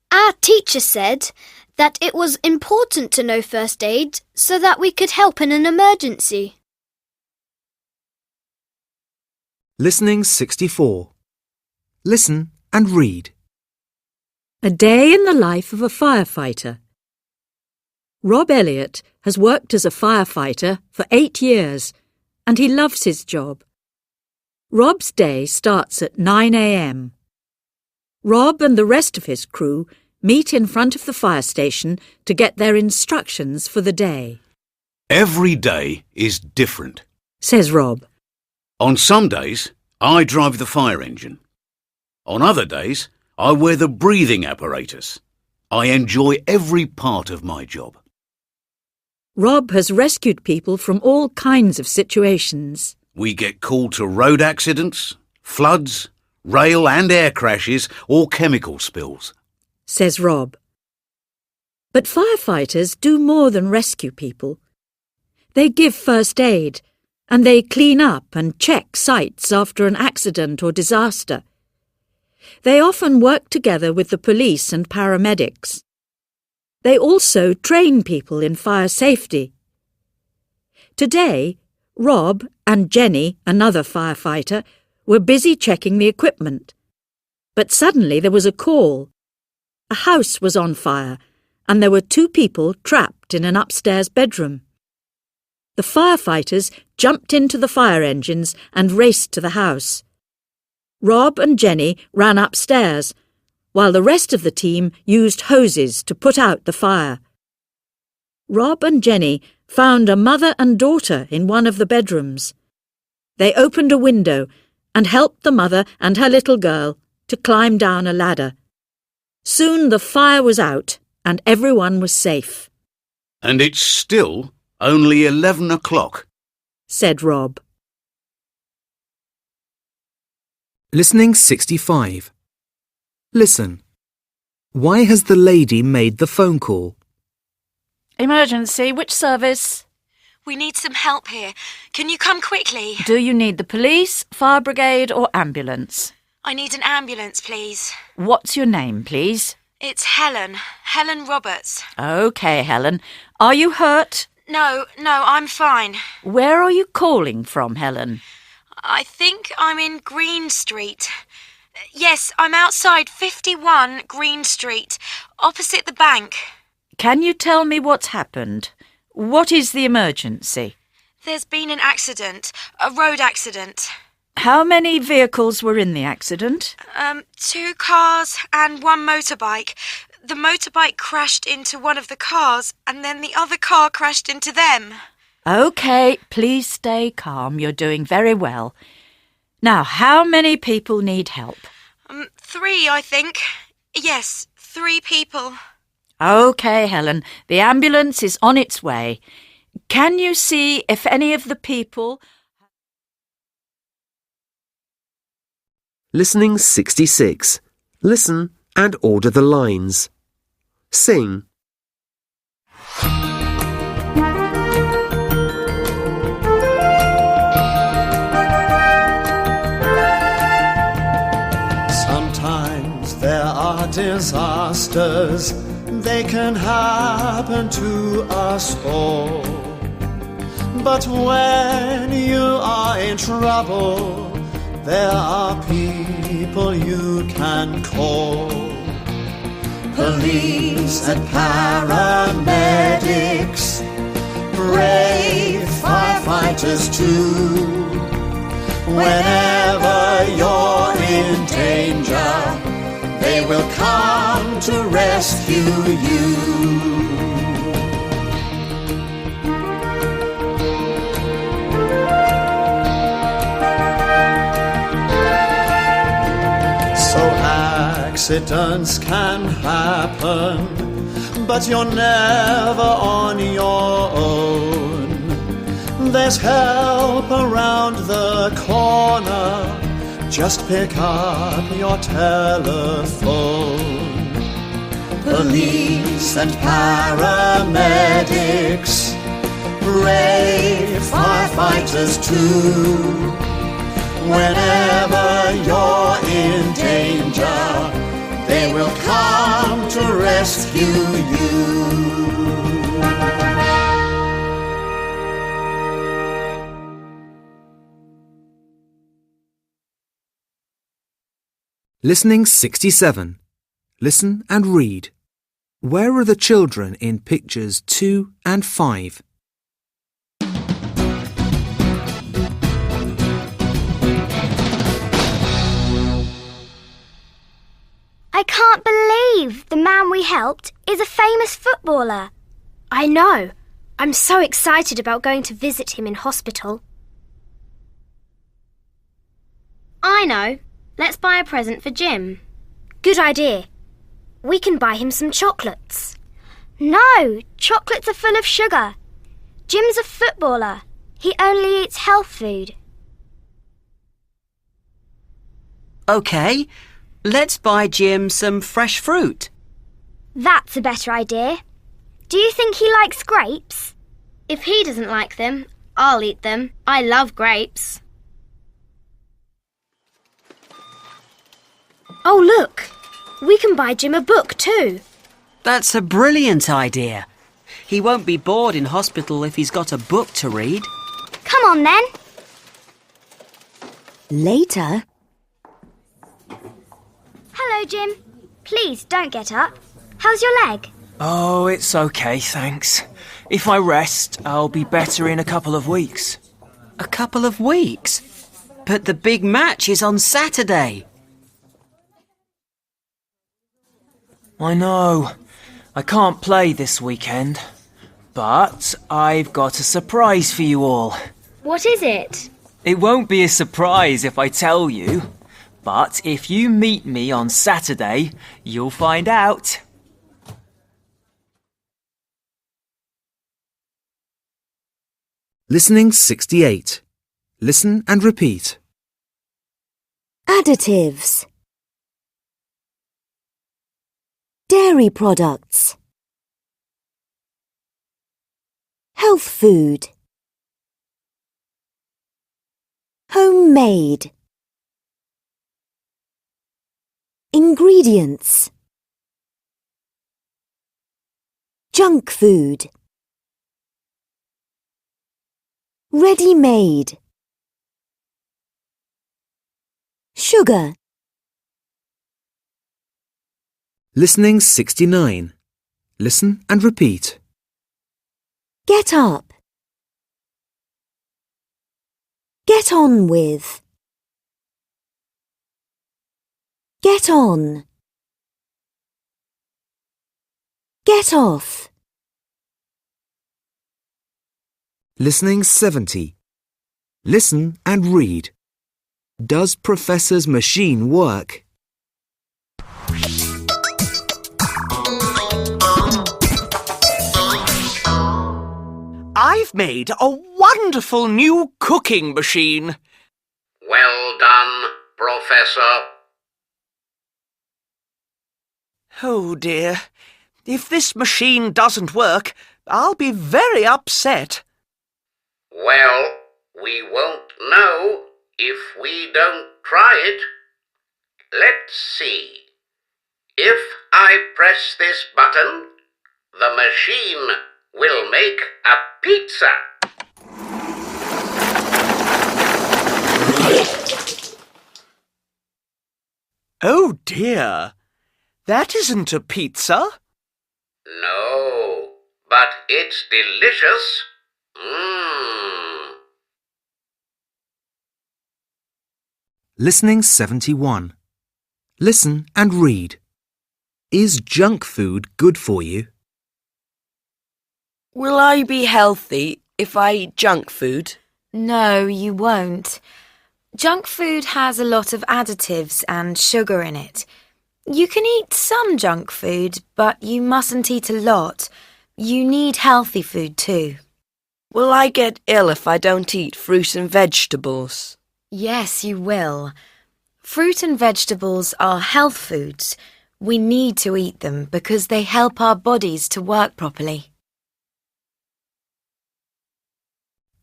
Our teacher said that it was important to know first aid so that we could help in an emergency. Listening 64. Listen and read. A day in the life of a firefighter. Rob Elliott has worked as a firefighter for 8 years and he loves his job. Rob's day starts at 9 a.m. Rob and the rest of his crew meet in front of the fire station to get their instructions for the day. Every day is different, says Rob. On some days, I drive the fire engine. On other days, I wear the breathing apparatus. I enjoy every part of my job. Rob has rescued people from all kinds of situations. We get called to road accidents, floods, rail and air crashes or chemical spills, says Rob. But firefighters do more than rescue people. They give first aid and they clean up and check sites after an accident or disaster. They often work together with the police and paramedics. They also train people in fire safety. Today, Rob and Jenny, another firefighter, were busy checking the equipment. But suddenly there was a call. A house was on fire and there were 2 people trapped in an upstairs bedroom. The firefighters jumped into the fire engines and raced to the house. Rob and Jenny ran upstairs, while the rest of the team used hoses to put out the fire. Rob and Jenny found a mother and daughter in one of the bedrooms. They opened a window and helped the mother and her little girl to climb down a ladder. Soon the fire was out and everyone was safe. And it's still only 11 o'clock, said Rob. Listening 65. Listen. Why has the lady made the phone call? Emergency, which service? We need some help here. Can you come quickly? Do you need the police, fire brigade or ambulance? I need an ambulance, please. What's your name, please? It's Helen. Helen Roberts. OK, Helen. Are you hurt? No, I'm fine. Where are you calling from, Helen? I think I'm in Green Street. Yes, I'm outside 51 Green Street, opposite the bank. Can you tell me what's happened? What is the emergency? There's been an accident, a road accident. How many vehicles were in the accident? 2 cars and 1 motorbike. The motorbike crashed into one of the cars and then the other car crashed into them. OK, please stay calm. You're doing very well. Now, how many people need help? 3, I think. Yes, 3 people. OK, Helen, the ambulance is on its way. Can you see if any of the people... Listening 66. Listen and order the lines. Sing. Sometimes there are disasters. They can happen to us all. But when you are in trouble, there are people you can call. Police and paramedics, brave firefighters too. Whenever you're in danger, they will come to rescue you. So accidents can happen, but you're never on your own. There's help around the corner. Just pick up your telephone. Police and paramedics, brave firefighters too. Whenever you're in danger, they will come to rescue you. Listening 67. Listen and read. Where are the children in pictures 2 and 5? I can't believe the man we helped is a famous footballer. I know. I'm so excited about going to visit him in hospital. I know. Let's buy a present for Jim. Good idea. We can buy him some chocolates. No, chocolates are full of sugar. Jim's a footballer. He only eats health food. OK, let's buy Jim some fresh fruit. That's a better idea. Do you think he likes grapes? If he doesn't like them, I'll eat them. I love grapes. Oh, look! We can buy Jim a book too. That's a brilliant idea. He won't be bored in hospital if he's got a book to read. Come on then. Later. Hello, Jim. Please don't get up. How's your leg? Oh, it's okay, thanks. If I rest, I'll be better in a couple of weeks. A couple of weeks? But the big match is on Saturday. I know. I can't play this weekend. But I've got a surprise for you all. What is it? It won't be a surprise if I tell you. But if you meet me on Saturday, you'll find out. Listening 68. Listen and repeat. Additives. Dairy products. Health food. Homemade. Ingredients. Junk food. Ready-made. Sugar. Listening 69. Listen and repeat. Get up. Get on with. Get on. Get off. Listening 70. Listen and read. Does Professor's machine work? I've made a wonderful new cooking machine. Well done, Professor. Oh dear, if this machine doesn't work, I'll be very upset. Well, we won't know if we don't try it. Let's see. If I press this button, the machine will make a pizza. Oh dear, that isn't a pizza. No, but it's delicious. Listening 71. Listen and read. Is junk food good for you? Will I be healthy if I eat junk food? No, you won't. Junk food has a lot of additives and sugar in it. You can eat some junk food, but you mustn't eat a lot. You need healthy food too. Will I get ill if I don't eat fruit and vegetables? Yes, you will. Fruit and vegetables are health foods. We need to eat them because they help our bodies to work properly.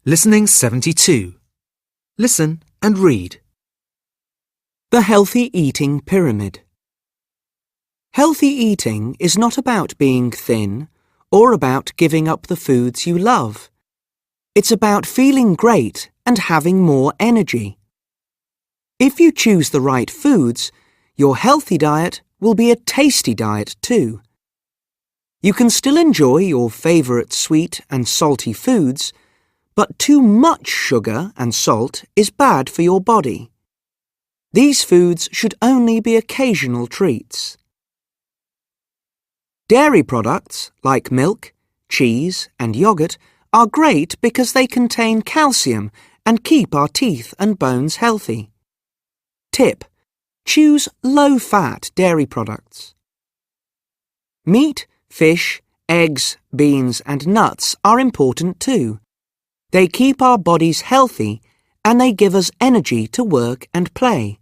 Listening 72. Listen and read. The Healthy Eating Pyramid. Healthy eating is not about being thin or about giving up the foods you love. It's about feeling great and having more energy. If you choose the right foods, your healthy diet will be a tasty diet too. You can still enjoy your favourite sweet and salty foods, but too much sugar and salt is bad for your body. These foods should only be occasional treats. Dairy products like milk, cheese and yogurt are great because they contain calcium and keep our teeth and bones healthy. Tip: choose low-fat dairy products. Meat, fish, eggs, beans and nuts are important too. They keep our bodies healthy and they give us energy to work and play.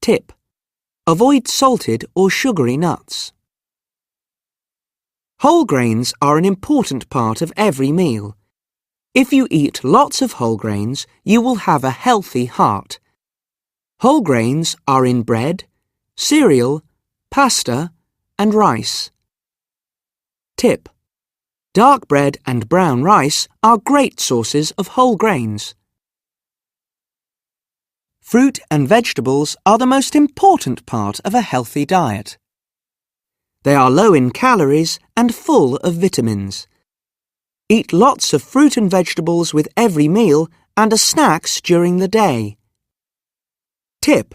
Tip: avoid salted or sugary nuts. Whole grains are an important part of every meal. If you eat lots of whole grains, you will have a healthy heart. Whole grains are in bread, cereal, pasta and rice. Tip: dark bread and brown rice are great sources of whole grains. Fruit and vegetables are the most important part of a healthy diet. They are low in calories and full of vitamins. Eat lots of fruit and vegetables with every meal and as snacks during the day. Tip: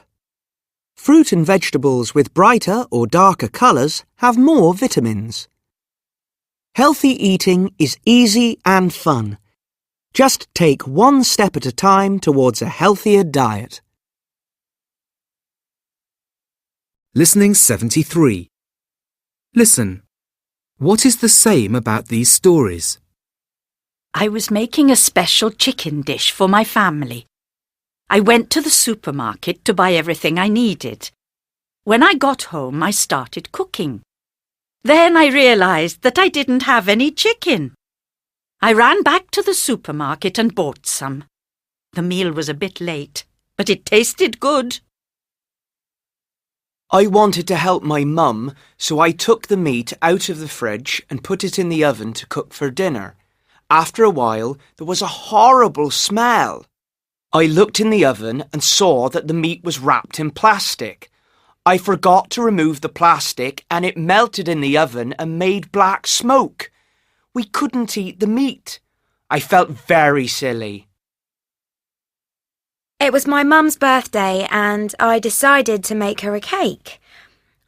fruit and vegetables with brighter or darker colours have more vitamins. Healthy eating is easy and fun. Just take one step at a time towards a healthier diet. Listening 73. Listen. What is the same about these stories? I was making a special chicken dish for my family. I went to the supermarket to buy everything I needed. When I got home, I started cooking. Then I realised that I didn't have any chicken. I ran back to the supermarket and bought some. The meal was a bit late, but it tasted good. I wanted to help my mum, so I took the meat out of the fridge and put it in the oven to cook for dinner. After a while, there was a horrible smell. I looked in the oven and saw that the meat was wrapped in plastic. I forgot to remove the plastic and it melted in the oven and made black smoke. We couldn't eat the meat. I felt very silly. It was my mum's birthday and I decided to make her a cake.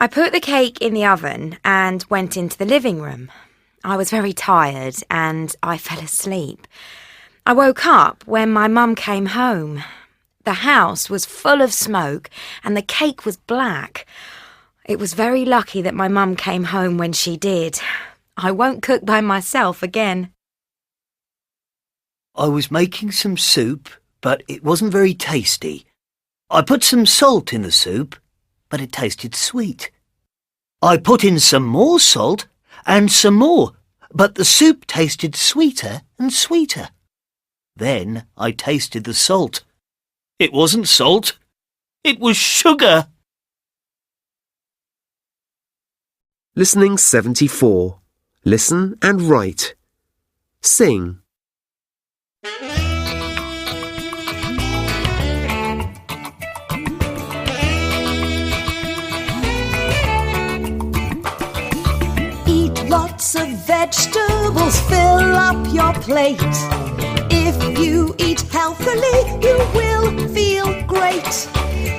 I put the cake in the oven and went into the living room. I was very tired and I fell asleep. I woke up when my mum came home. The house was full of smoke and the cake was black. It was very lucky that my mum came home when she did. I won't cook by myself again. I was making some soup, but it wasn't very tasty. I put some salt in the soup, but it tasted sweet. I put in some more salt and some more, but the soup tasted sweeter and sweeter. Then I tasted the salt. It wasn't salt. It was sugar. Listening 74. Listen and write. Sing. Eat lots of vegetables, fill up your plate. If you eat healthily, you will feel great.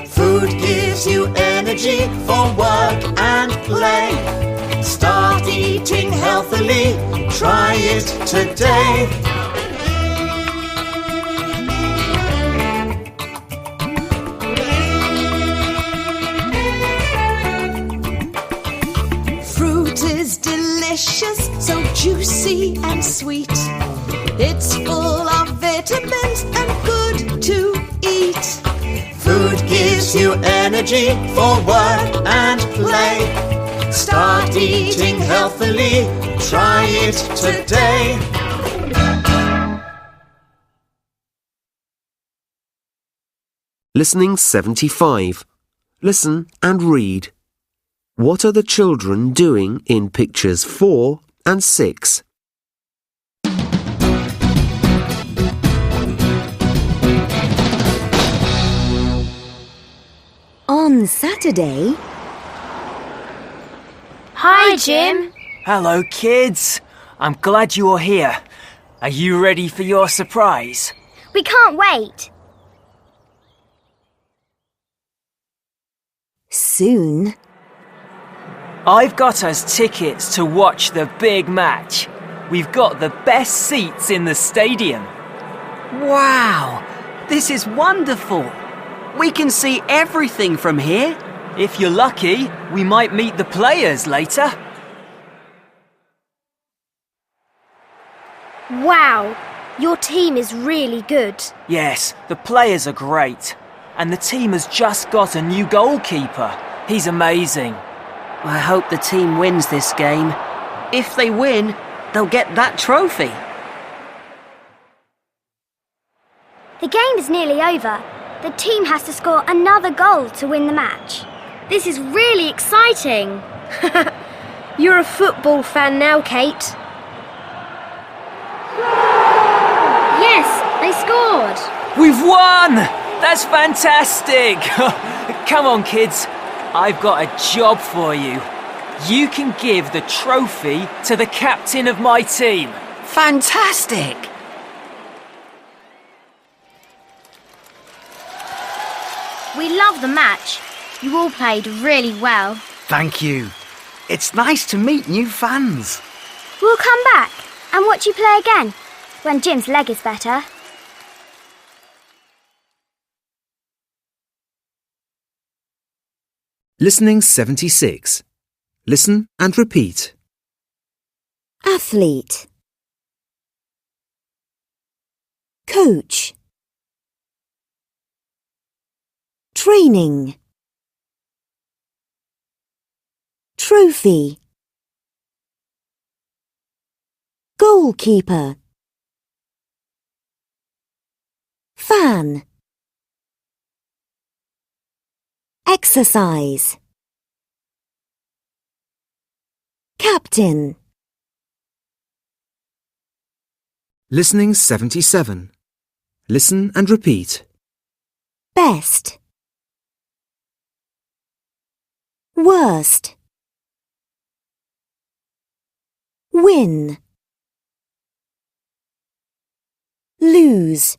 Food gives you energy for work and play. Start eating healthily, try it today. Fruit is delicious, so juicy and sweet. It's full of vitamins and good to eat. Food gives you energy for work and play. Start eating healthily, try it today. Listening 75. Listen and read. What are the children doing in pictures 4 and 6? On Saturday... Hi, Jim. Hello, kids. I'm glad you're here. Are you ready for your surprise? We can't wait. Soon... I've got us tickets to watch the big match. We've got the best seats in the stadium. Wow, this is wonderful. We can see everything from here. If you're lucky, we might meet the players later. Wow, your team is really good. Yes, the players are great. And the team has just got a new goalkeeper. He's amazing. I hope the team wins this game. If they win, they'll get that trophy. The game is nearly over. The team has to score another goal to win the match. This is really exciting. You're a football fan now, Kate. Yes, they scored. We've won! That's fantastic! Come on, kids. I've got a job for you. You can give the trophy to the captain of my team. Fantastic! We love the match. You all played really well. Thank you. It's nice to meet new fans. We'll come back and watch you play again when Jim's leg is better. Listening 76. Listen and repeat. Athlete. Coach. Training. Trophy. Goalkeeper. Fan. Exercise. Captain. Listening 77. Listen and repeat. Best. Worst. Win. Lose.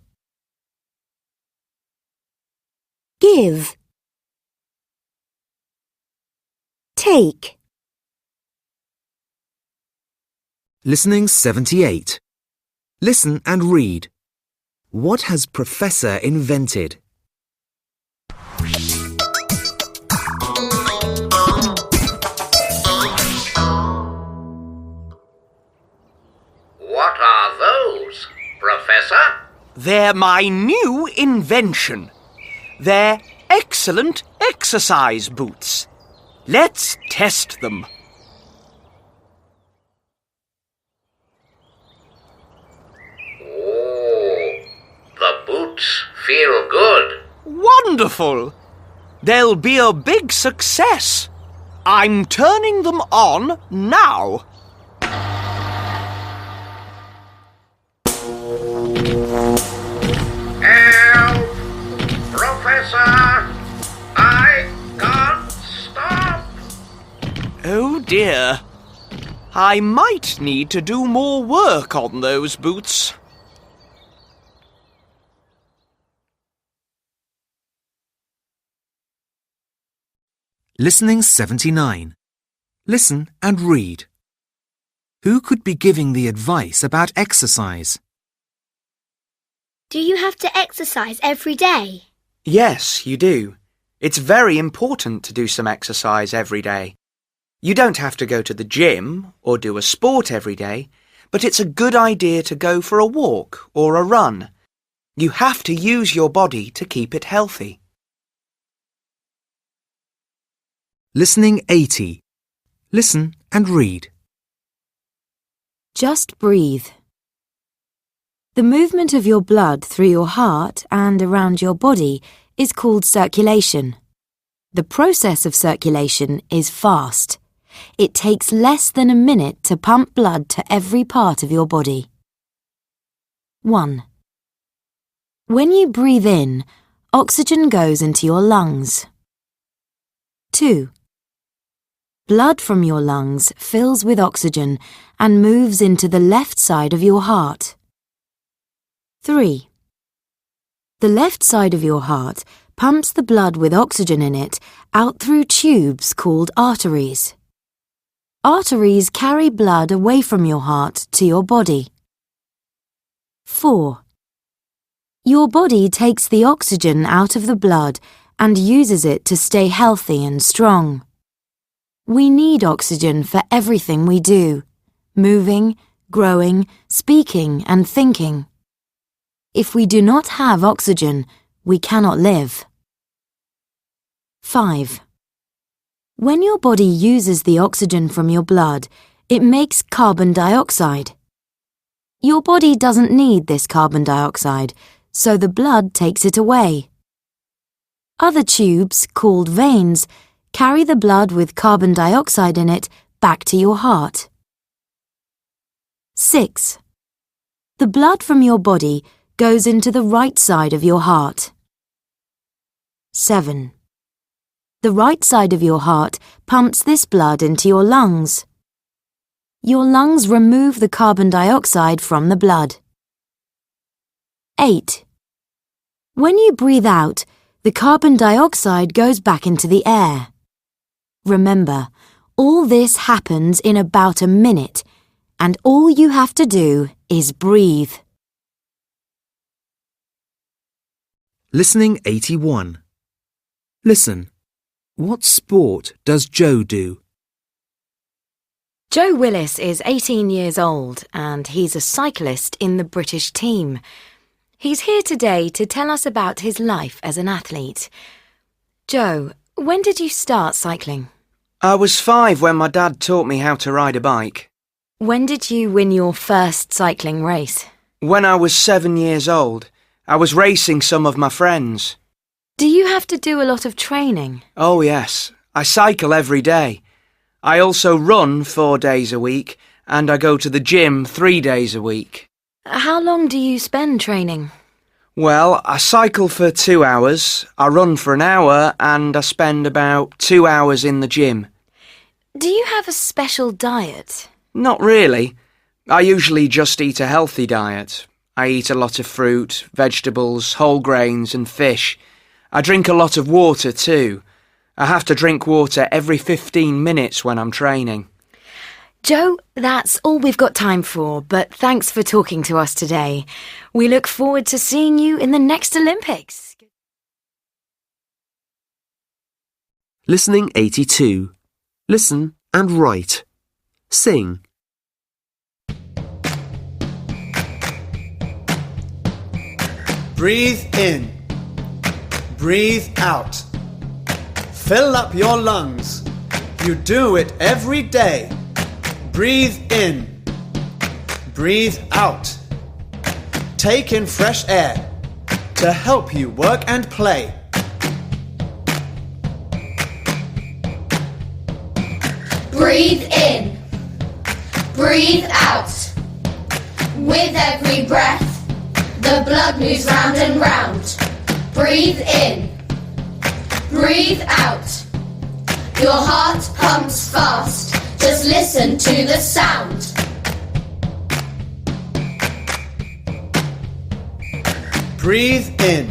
Give. Take. Listening 78. Listen and read. What has Professor invented? They're my new invention. They're excellent exercise boots. Let's test them. Oh, the boots feel good. Wonderful! They'll be a big success. I'm turning them on now. Help! Professor! I can't stop! Oh dear. I might need to do more work on those boots. Listening 79. Listen and read. Who could be giving the advice about exercise? Do you have to exercise every day? Yes, you do. It's very important to do some exercise every day. You don't have to go to the gym or do a sport every day, but it's a good idea to go for a walk or a run. You have to use your body to keep it healthy. Listening 80. Listen and read. Just breathe. The movement of your blood through your heart and around your body is called circulation. The process of circulation is fast. It takes less than a minute to pump blood to every part of your body. 1. When you breathe in, oxygen goes into your lungs. 2. Blood from your lungs fills with oxygen and moves into the left side of your heart. 3. The left side of your heart pumps the blood with oxygen in it out through tubes called arteries. Arteries carry blood away from your heart to your body. 4. Your body takes the oxygen out of the blood and uses it to stay healthy and strong. We need oxygen for everything we do, moving, growing, speaking and thinking. If we do not have oxygen, we cannot live. 5. When your body uses the oxygen from your blood, it makes carbon dioxide. Your body doesn't need this carbon dioxide, so the blood takes it away. Other tubes, called veins, carry the blood with carbon dioxide in it back to your heart. 6. The blood from your body goes into the right side of your heart. 7. The right side of your heart pumps this blood into your lungs. Your lungs remove the carbon dioxide from the blood. 8. When you breathe out, the carbon dioxide goes back into the air. Remember, all this happens in about a minute, and all you have to do is breathe. Listening 81. Listen. What sport does Joe do? Joe Willis is 18 years old and he's a cyclist in the British team. He's here today to tell us about his life as an athlete. Joe, when did you start cycling? I was 5 when my dad taught me how to ride a bike. When did you win your first cycling race? When I was 7 years old. I was racing some of my friends. Do you have to do a lot of training? Oh yes, I cycle every day. I also run 4 days a week and I go to the gym 3 days a week. How long do you spend training? Well, I cycle for 2 hours, I run for an hour and I spend about 2 hours in the gym. Do you have a special diet? Not really. I usually just eat a healthy diet. I eat a lot of fruit, vegetables, whole grains and fish. I drink a lot of water too. I have to drink water every 15 minutes when I'm training. Joe, that's all we've got time for, but thanks for talking to us today. We look forward to seeing you in the next Olympics. Listening 82. Listen and write. Sing. Breathe in. Breathe out. Fill up your lungs. You do it every day. Breathe in. Breathe out. Take in fresh air to help you work and play. Breathe in. Breathe out. With every breath, the blood moves round and round. Breathe in. Breathe out. Your heart pumps fast. Just listen to the sound. Breathe in.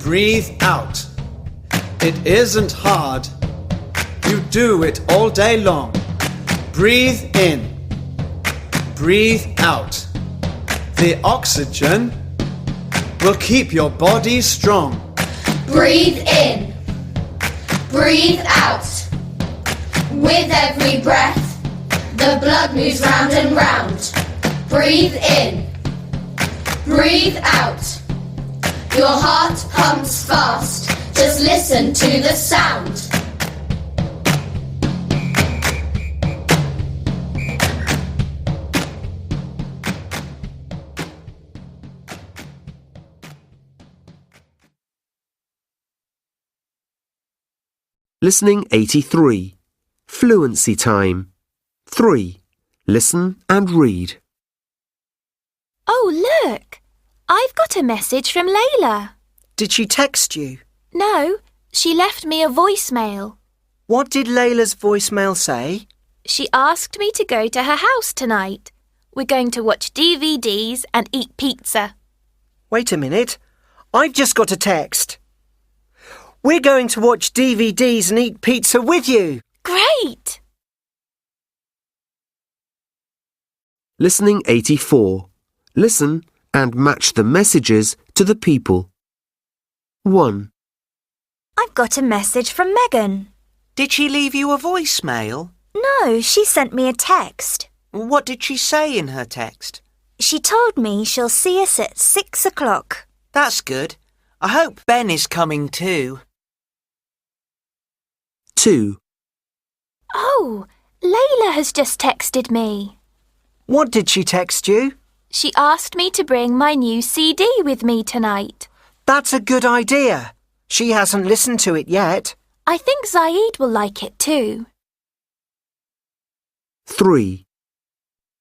Breathe out. It isn't hard. You do it all day long. Breathe in. Breathe out. The oxygen will keep your body strong. Breathe in. Breathe out. With every breath, the blood moves round and round. Breathe in. Breathe out. Your heart pumps fast. Just listen to the sound. Listening 83. Fluency time. 3. Listen and read. Oh, look! I've got a message from Layla. Did she text you? No, she left me a voicemail. What did Layla's voicemail say? She asked me to go to her house tonight. We're going to watch DVDs and eat pizza. Wait a minute. I've just got a text. We're going to watch DVDs and eat pizza with you. Great! Listening 84. Listen and match the messages to the people. 1. I've got a message from Megan. Did she leave you a voicemail? No, she sent me a text. What did she say in her text? She told me she'll see us at 6 o'clock. That's good. I hope Ben is coming too. 2. Oh, Layla has just texted me. What did she text you? She asked me to bring my new CD with me tonight. That's a good idea. She hasn't listened to it yet. I think Zaid will like it too. 3.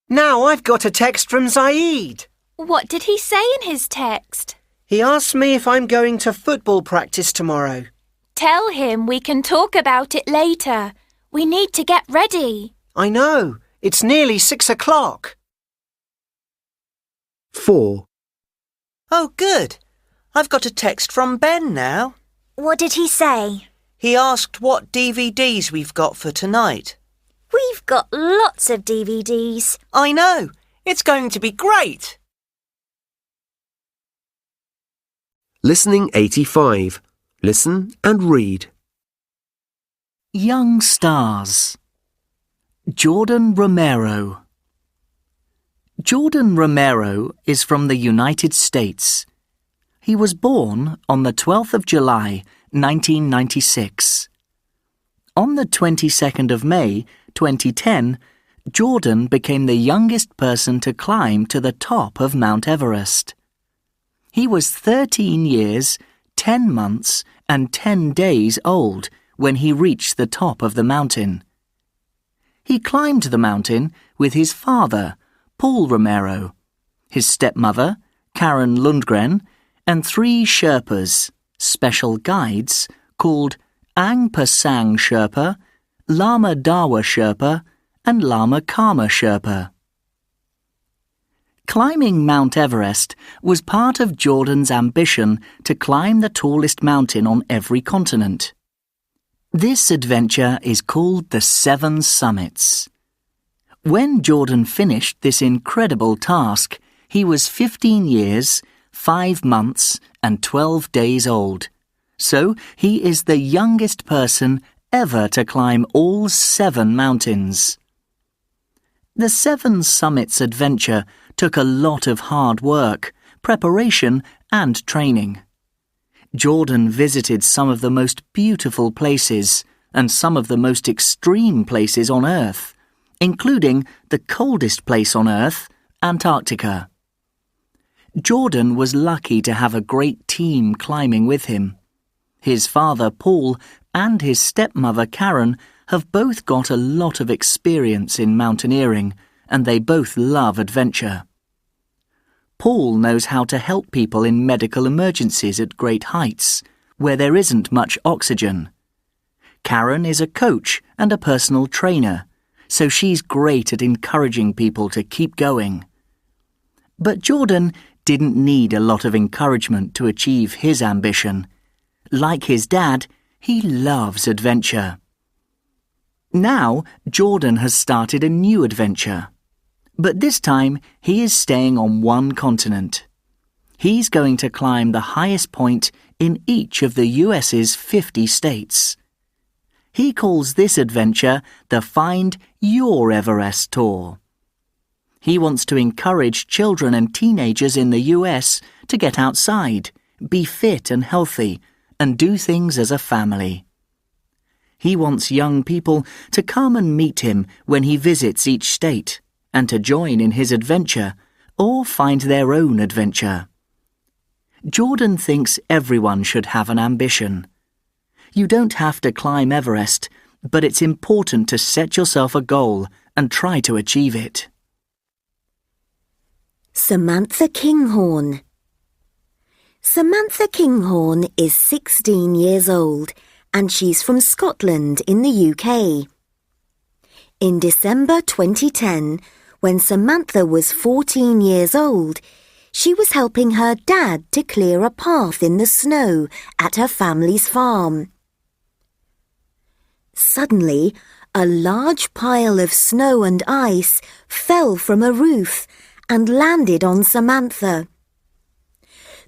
Now I've got a text from Zaid. What did he say in his text? He asked me if I'm going to football practice tomorrow. Tell him we can talk about it later. We need to get ready. I know. It's nearly 6 o'clock. 4. Oh, good. I've got a text from Ben now. What did he say? He asked what DVDs we've got for tonight. We've got lots of DVDs. I know. It's going to be great. Listening 85. Listen and read. Young Stars. Jordan Romero. Jordan Romero is from the United States. He was born on the 12th of July, 1996. On the 22nd of May, 2010, Jordan became the youngest person to climb to the top of Mount Everest. He was 13 years, 10 months, and 10 days old when he reached the top of the mountain. He climbed the mountain with his father, Paul Romero, his stepmother, Karen Lundgren, and 3 Sherpas, special guides, called Ang Pasang Sherpa, Lama Dawa Sherpa, and Lama Karma Sherpa. Climbing Mount Everest was part of Jordan's ambition to climb the tallest mountain on every continent. This adventure is called the 7 Summits. When Jordan finished this incredible task, he was 15 years, 5 months, and 12 days old. So he is the youngest person ever to climb all 7 mountains. The 7 Summits adventure took a lot of hard work, preparation and training. Jordan visited some of the most beautiful places and some of the most extreme places on Earth, including the coldest place on Earth, Antarctica. Jordan was lucky to have a great team climbing with him. His father, Paul, and his stepmother, Karen, have both got a lot of experience in mountaineering, and they both love adventure. Paul knows how to help people in medical emergencies at great heights, where there isn't much oxygen. Karen is a coach and a personal trainer, so she's great at encouraging people to keep going. But Jordan didn't need a lot of encouragement to achieve his ambition. Like his dad, he loves adventure. Now, Jordan has started a new adventure. But this time, he is staying on one continent. He's going to climb the highest point in each of the US's 50 states. He calls this adventure the Find Your Everest Tour. He wants to encourage children and teenagers in the US to get outside, be fit and healthy, and do things as a family. He wants young people to come and meet him when he visits each state, and to join in his adventure or find their own adventure. Jordan thinks everyone should have an ambition. You don't have to climb Everest, but it's important to set yourself a goal and try to achieve it. Samantha Kinghorn. Samantha Kinghorn is 16 years old and she's from Scotland in the UK. In December 2010, when Samantha was 14 years old, she was helping her dad to clear a path in the snow at her family's farm. Suddenly, a large pile of snow and ice fell from a roof and landed on Samantha.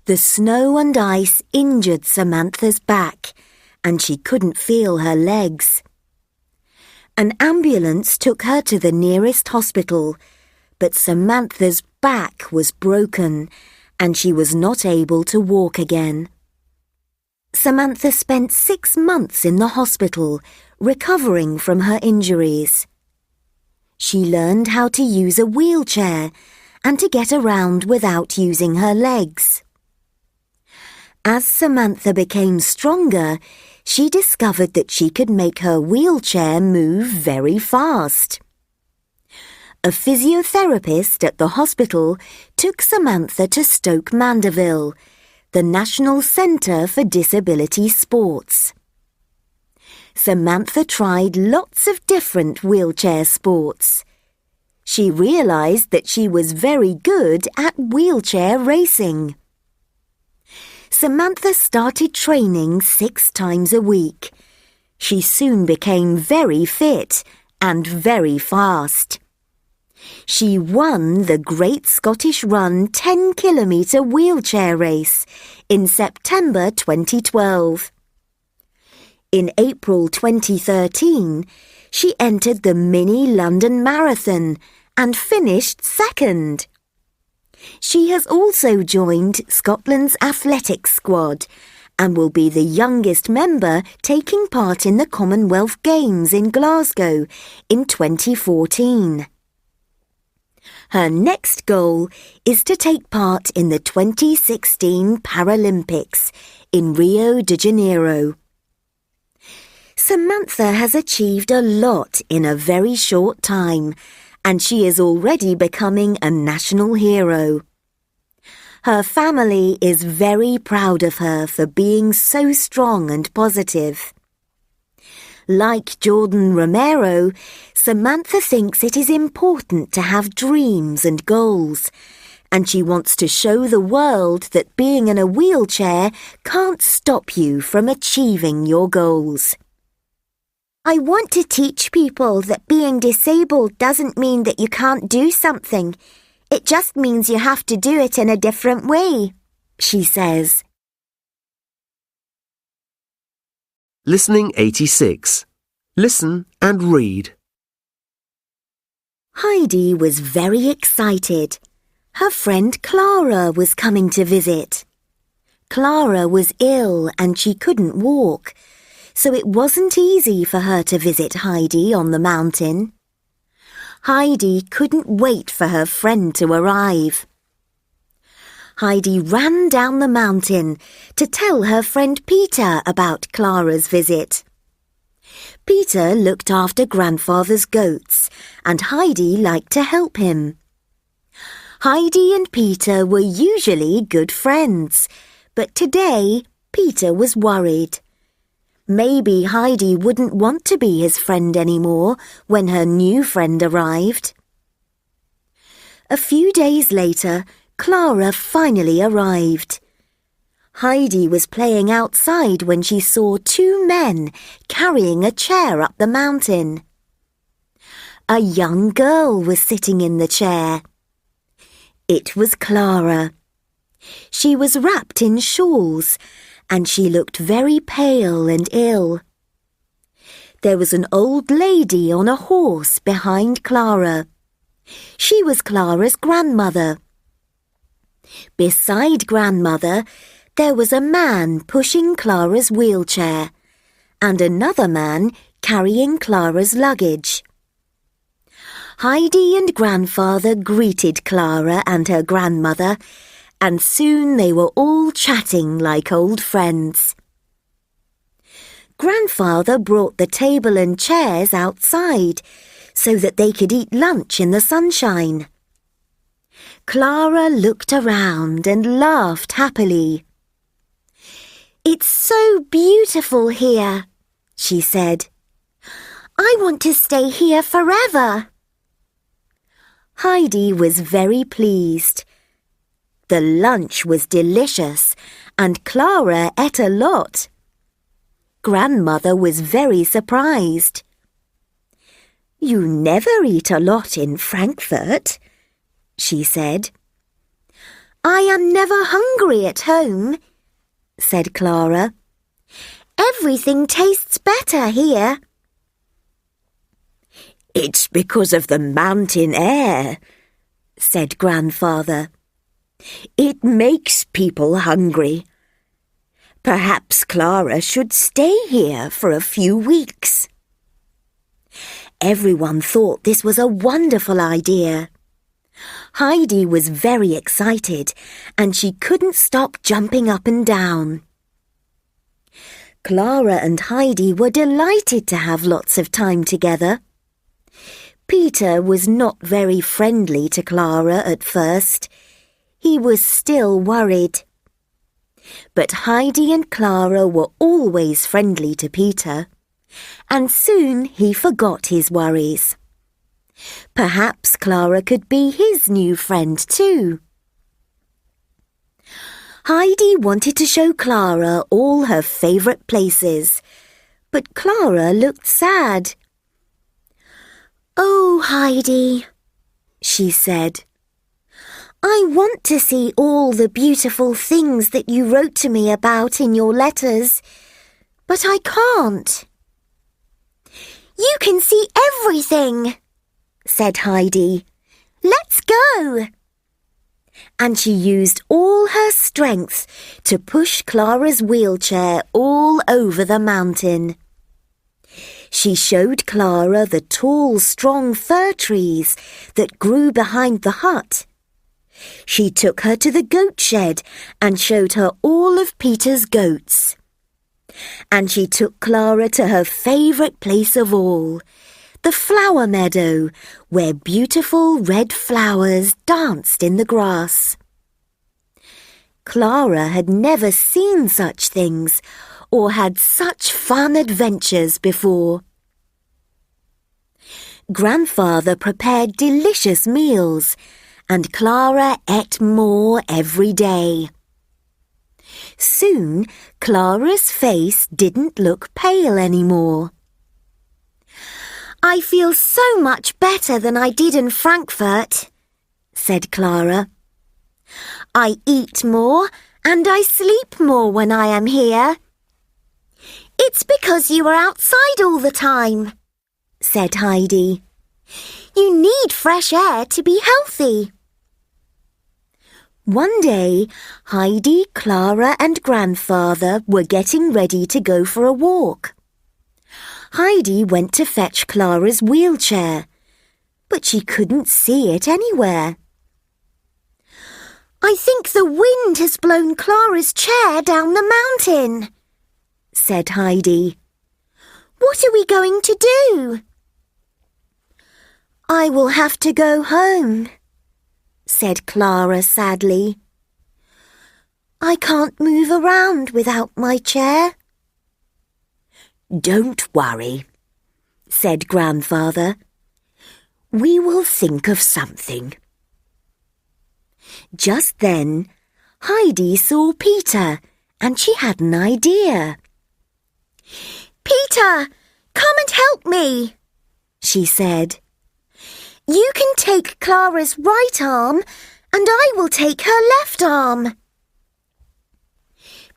The snow and ice injured Samantha's back, and she couldn't feel her legs. An ambulance took her to the nearest hospital, but Samantha's back was broken, and she was not able to walk again. Samantha spent 6 months in the hospital, recovering from her injuries. She learned how to use a wheelchair and to get around without using her legs. As Samantha became stronger, she discovered that she could make her wheelchair move very fast. A physiotherapist at the hospital took Samantha to Stoke Mandeville, the National Centre for Disability Sports. Samantha tried lots of different wheelchair sports. She realised that she was very good at wheelchair racing. Samantha started training 6 times a week. She soon became very fit and very fast. She won the Great Scottish Run 10-kilometre wheelchair race in September 2012. In April 2013, she entered the Mini London Marathon and finished second. She has also joined Scotland's athletics squad and will be the youngest member taking part in the Commonwealth Games in Glasgow in 2014. Her next goal is to take part in the 2016 Paralympics in Rio de Janeiro. Samantha has achieved a lot in a very short time, and she is already becoming a national hero. Her family is very proud of her for being so strong and positive. Like Jordan Romero, Samantha thinks it is important to have dreams and goals, and she wants to show the world that being in a wheelchair can't stop you from achieving your goals. I want to teach people that being disabled doesn't mean that you can't do something. It just means you have to do it in a different way, she says. Listening 86. Listen and read. Heidi was very excited. Her friend Clara was coming to visit. Clara was ill and she couldn't walk, so it wasn't easy for her to visit Heidi on the mountain. Heidi couldn't wait for her friend to arrive. Heidi ran down the mountain to tell her friend Peter about Clara's visit. Peter looked after grandfather's goats, and Heidi liked to help him. Heidi and Peter were usually good friends, but today Peter was worried. Maybe Heidi wouldn't want to be his friend anymore when her new friend arrived. A few days later, Clara finally arrived. Heidi was playing outside when she saw two men carrying a chair up the mountain. A young girl was sitting in the chair. It was Clara. She was wrapped in shawls, and she looked very pale and ill. There was an old lady on a horse behind Clara. She was Clara's grandmother. Beside grandmother, there was a man pushing Clara's wheelchair, and another man carrying Clara's luggage. Heidi and grandfather greeted Clara and her grandmother, and soon they were all chatting like old friends. Grandfather brought the table and chairs outside so that they could eat lunch in the sunshine. Clara looked around and laughed happily. "It's so beautiful here," she said. "I want to stay here forever." Heidi was very pleased. The lunch was delicious, and Clara ate a lot. Grandmother was very surprised. "You never eat a lot in Frankfurt," she said. "I am never hungry at home," said Clara. "Everything tastes better here." "It's because of the mountain air," said grandfather. "It makes people hungry. Perhaps Clara should stay here for a few weeks." Everyone thought this was a wonderful idea. Heidi was very excited, and she couldn't stop jumping up and down. Clara and Heidi were delighted to have lots of time together. Peter was not very friendly to Clara at first. He was still worried. But Heidi and Clara were always friendly to Peter, and soon he forgot his worries. Perhaps Clara could be his new friend too. Heidi wanted to show Clara all her favourite places, but Clara looked sad. "Oh, Heidi," she said, "I want to see all the beautiful things that you wrote to me about in your letters, but I can't." "You can see everything," said Heidi. "Let's go." And she used all her strength to push Clara's wheelchair all over the mountain. She showed Clara the tall, strong fir trees that grew behind the hut. She took her to the goat shed and showed her all of Peter's goats. And she took Clara to her favourite place of all, the flower meadow, where beautiful red flowers danced in the grass. Clara had never seen such things or had such fun adventures before. Grandfather prepared delicious meals, and Clara ate more every day. Soon, Clara's face didn't look pale anymore. "I feel so much better than I did in Frankfurt," said Clara. "I eat more and I sleep more when I am here." "It's because you are outside all the time," said Heidi. "You need fresh air to be healthy." One day, Heidi, Clara and Grandfather were getting ready to go for a walk. Heidi went to fetch Clara's wheelchair, but she couldn't see it anywhere. "I think the wind has blown Clara's chair down the mountain," said Heidi. "What are we going to do?" "I will have to go home," said Clara sadly. "I can't move around without my chair." "Don't worry," said Grandfather. "We will think of something." Just then, Heidi saw Peter and she had an idea. "Peter, come and help me," she said. "You can take Clara's right arm and I will take her left arm."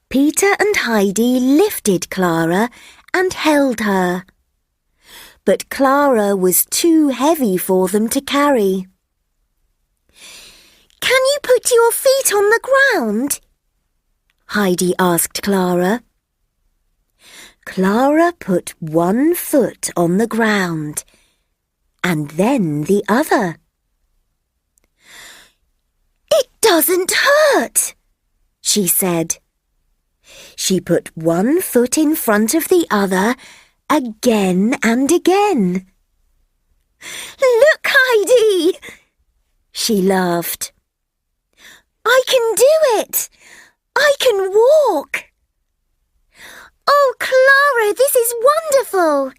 Peter and Heidi lifted Clara and held her. But Clara was too heavy for them to carry. "Can you put your feet on the ground?" Heidi asked Clara. Clara put one foot on the ground and then the other. "It doesn't hurt," she said. She put one foot in front of the other again and again. "Look, Heidi!" she laughed. "I can do it! I can walk!" "Oh, Clara, this is wonderful,"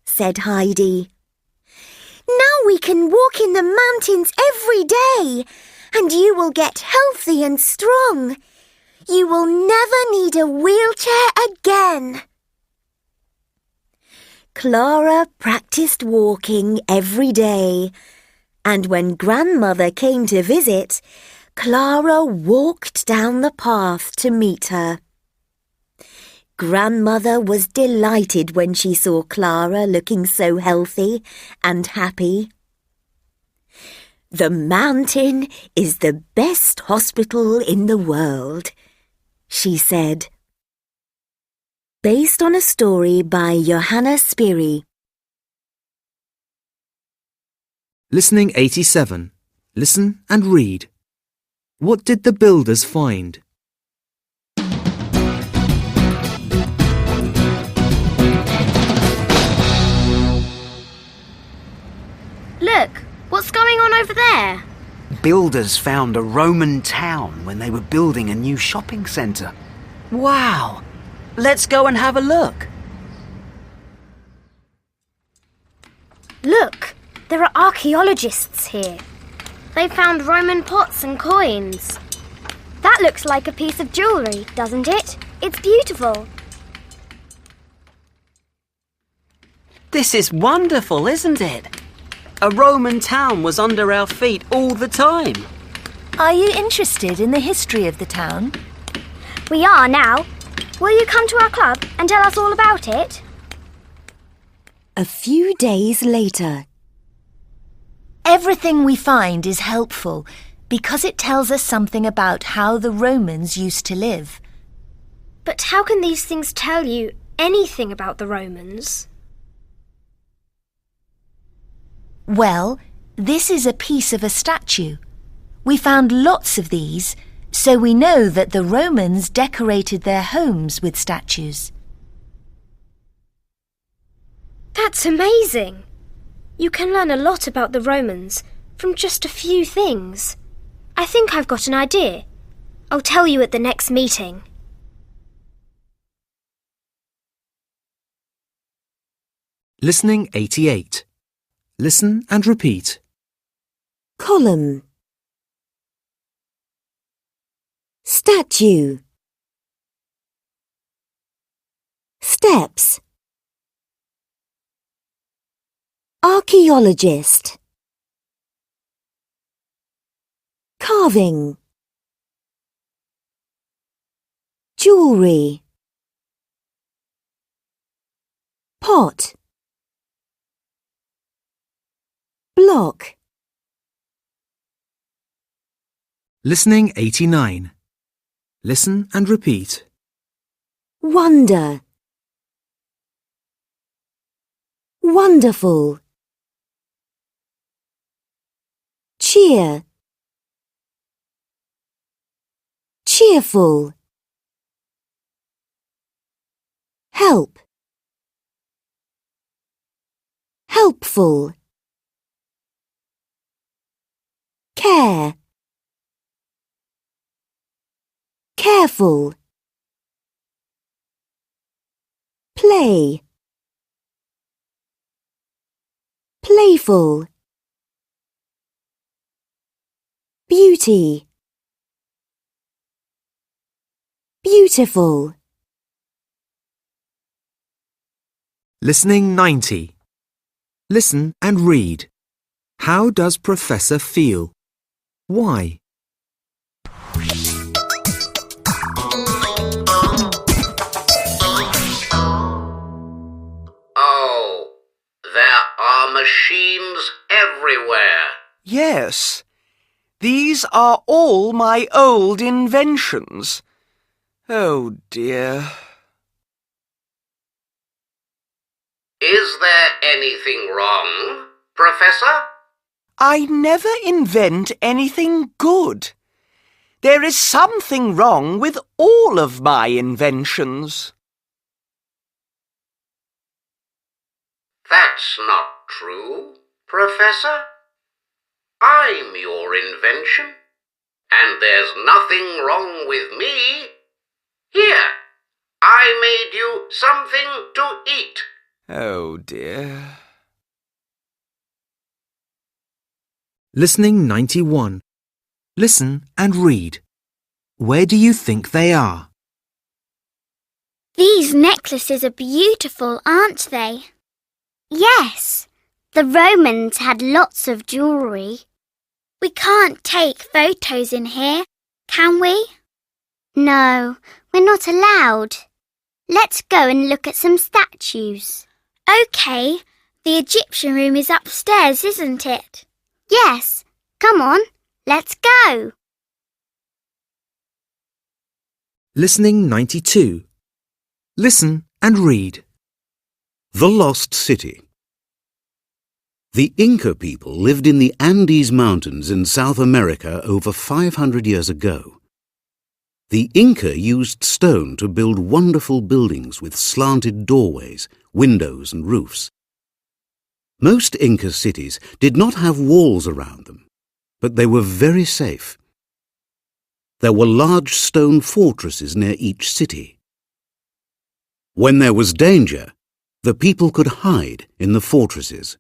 said Heidi. "Now we can walk in the mountains every day, and you will get healthy and strong. You will never need a wheelchair again." Clara practiced walking every day, and when Grandmother came to visit, Clara walked down the path to meet her. Grandmother was delighted when she saw Clara looking so healthy and happy. "The mountain is the best hospital in the world," she said. Based on a story by Johanna Spiri. Listening 87. Listen and read. What did the builders find? Look, what's going on over there? Builders found a Roman town when they were building a new shopping centre. Wow! Let's go and have a look. Look, there are archaeologists here. They found Roman pots and coins. That looks like a piece of jewellery, doesn't it? It's beautiful. This is wonderful, isn't it? A Roman town was under our feet all the time. Are you interested in the history of the town? We are now. Will you come to our club and tell us all about it? A few days later. Everything we find is helpful because it tells us something about how the Romans used to live. But how can these things tell you anything about the Romans? Well, this is a piece of a statue. We found lots of these, so we know that the Romans decorated their homes with statues. That's amazing! You can learn a lot about the Romans from just a few things. I think I've got an idea. I'll tell you at the next meeting. Listening 88. Listen and repeat. Column. Statue. Steps. Archaeologist. Carving. Jewelry. Pot. Block. Listening 89. Listen and repeat. Wonder. Wonderful. Cheer. Cheerful. Help. Helpful. Care. Careful. Play. Playful. Beauty. Beautiful. Listening 90. Listen and read. How does Professor feel? Why? Oh, there are machines everywhere. Yes, these are all my old inventions. Oh dear. Is there anything wrong, Professor? I never invent anything good. There is something wrong with all of my inventions. That's not true, Professor. I'm your invention, and there's nothing wrong with me. Here, I made you something to eat. Oh dear. Listening 91. Listen and read. Where do you think they are? These necklaces are beautiful, aren't they? Yes, the Romans had lots of jewellery. We can't take photos in here, can we? No, we're not allowed. Let's go and look at some statues. OK, the Egyptian room is upstairs, isn't it? Yes, come on, let's go. Listening 92. Listen and read. The Lost City. The Inca people lived in the Andes Mountains in South America over 500 years ago. The Inca used stone to build wonderful buildings with slanted doorways, windows and roofs. Most Inca cities did not have walls around them, but they were very safe. There were large stone fortresses near each city. When there was danger, the people could hide in the fortresses.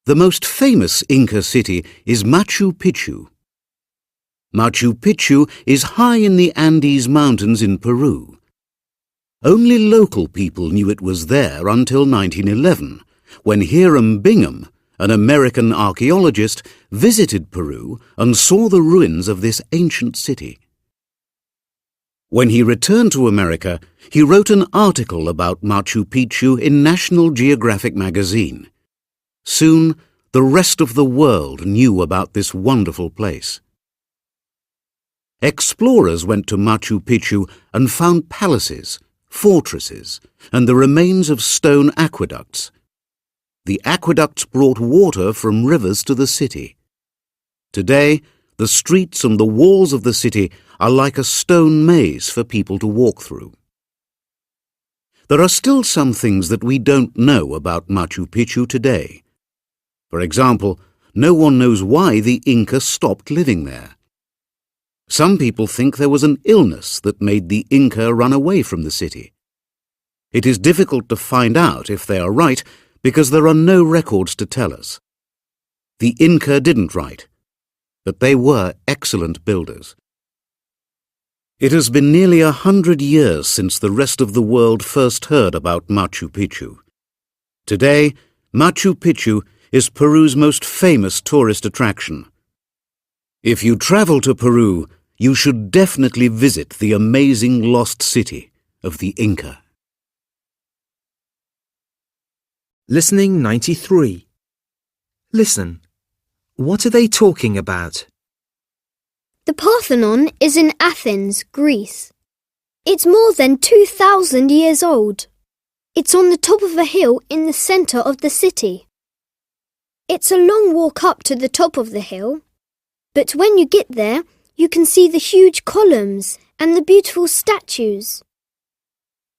The most famous Inca city is Machu Picchu. Machu Picchu is high in the Andes Mountains in Peru. Only local people knew it was there until 1911, when Hiram Bingham, an American archaeologist, visited Peru and saw the ruins of this ancient city. When he returned to America, he wrote an article about Machu Picchu in National Geographic magazine. Soon, the rest of the world knew about this wonderful place. Explorers went to Machu Picchu and found palaces, fortresses, and the remains of stone aqueducts. The aqueducts brought water from rivers to the city. Today, the streets and the walls of the city are like a stone maze for people to walk through. There are still some things that we don't know about Machu Picchu today. For example, no one knows why the Inca stopped living there. Some people think there was an illness that made the Inca run away from the city. It is difficult to find out if they are right because there are no records to tell us. The Inca didn't write, but they were excellent builders. It has been nearly 100 years since the rest of the world first heard about Machu Picchu. Today, Machu Picchu is Peru's most famous tourist attraction. If you travel to Peru, you should definitely visit the amazing lost city of the Inca. Listening 93. Listen. What are they talking about? The Parthenon is in Athens, Greece. It's more than 2,000 years old. It's on the top of a hill in the centre of the city. It's a long walk up to the top of the hill, but when you get there, you can see the huge columns and the beautiful statues.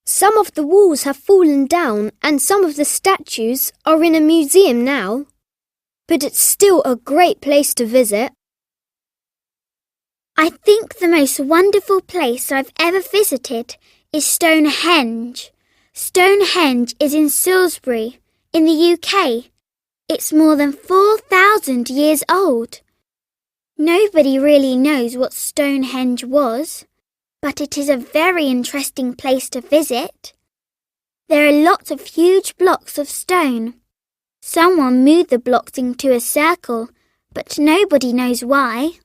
Some of the walls have fallen down and some of the statues are in a museum now, but it's still a great place to visit. I think the most wonderful place I've ever visited is Stonehenge. Stonehenge is in Salisbury, in the UK. It's more than 4,000 years old. Nobody really knows what Stonehenge was, but it is a very interesting place to visit. There are lots of huge blocks of stone. Someone moved the blocks into a circle, but nobody knows why.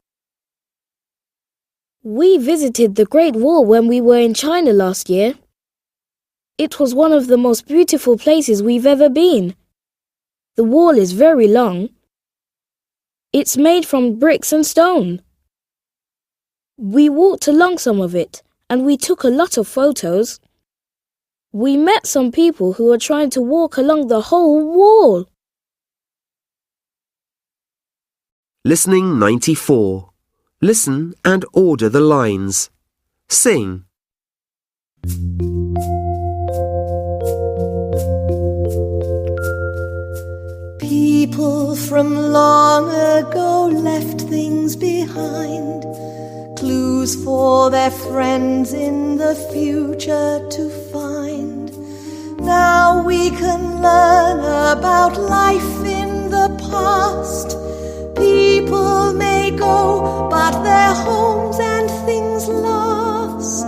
We visited the Great Wall when we were in China last year. It was one of the most beautiful places we've ever been. The wall is very long. It's made from bricks and stone. We walked along some of it and we took a lot of photos. We met some people who were trying to walk along the whole wall. Listening 94. Listen and order the lines. Sing. People from long ago left things behind, clues for their friends in the future to find. Now we can learn about life in the past. People may go, but their homes and things last.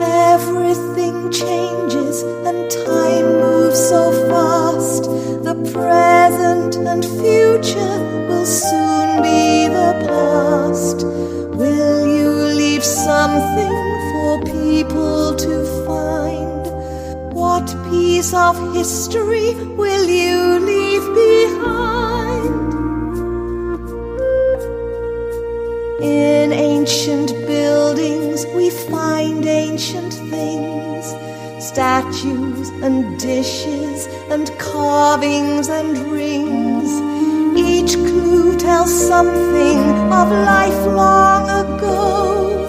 Everything changes and time moves so fast. The present and future will soon be the past. Will you leave something for people to find? What piece of history will you leave behind? In ancient buildings we find ancient things, statues and dishes and carvings and rings. Each clue tells something of life long ago.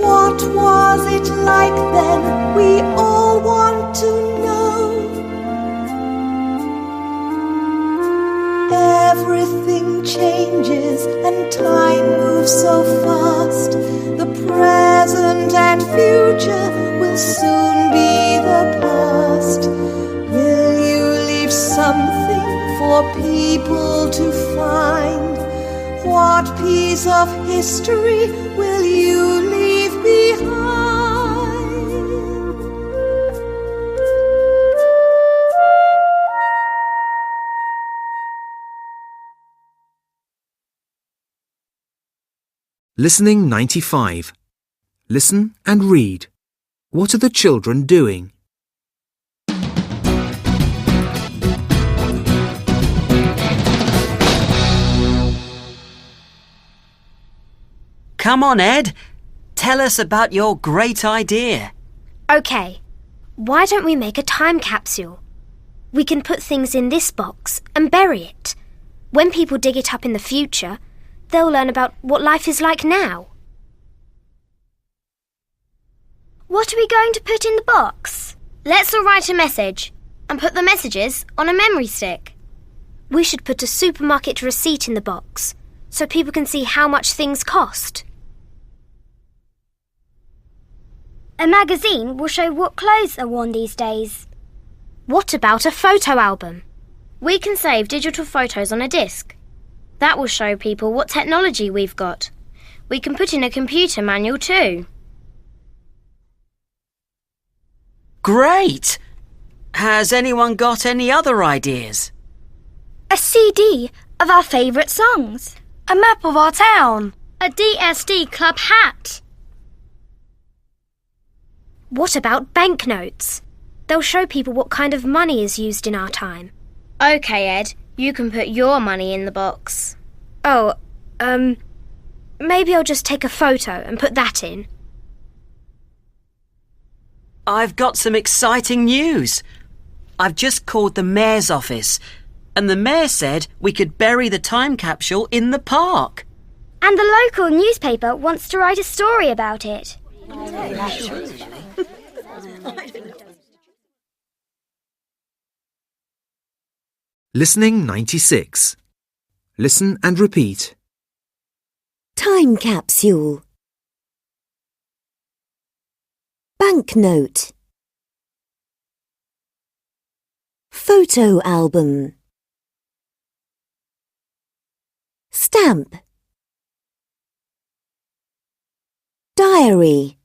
What was it like then? We all want to know. Everything changes and time moves so fast. The present and future will soon be the past. Will you leave something for people to find? What piece of history will you leave behind? Listening 95. Listen and read. What are the children doing? Come on, Ed. Tell us about your great idea. OK, why don't we make a time capsule? We can put things in this box and bury it. When people dig it up in the future, they'll learn about what life is like now. What are we going to put in the box? Let's all write a message and put the messages on a memory stick. We should put a supermarket receipt in the box so people can see how much things cost. A magazine will show what clothes are worn these days. What about a photo album? We can save digital photos on a disc. That will show people what technology we've got. We can put in a computer manual too. Great! Has anyone got any other ideas? A CD of our favourite songs. A map of our town. A DSD club hat. What about banknotes? They'll show people what kind of money is used in our time. OK, Ed, you can put your money in the box. Oh, maybe I'll just take a photo and put that in. I've got some exciting news. I've just called the mayor's office, and the mayor said we could bury the time capsule in the park. And the local newspaper wants to write a story about it. Listening 96. Listen and repeat. Time capsule. Banknote. Photo album. Stamp. Diary.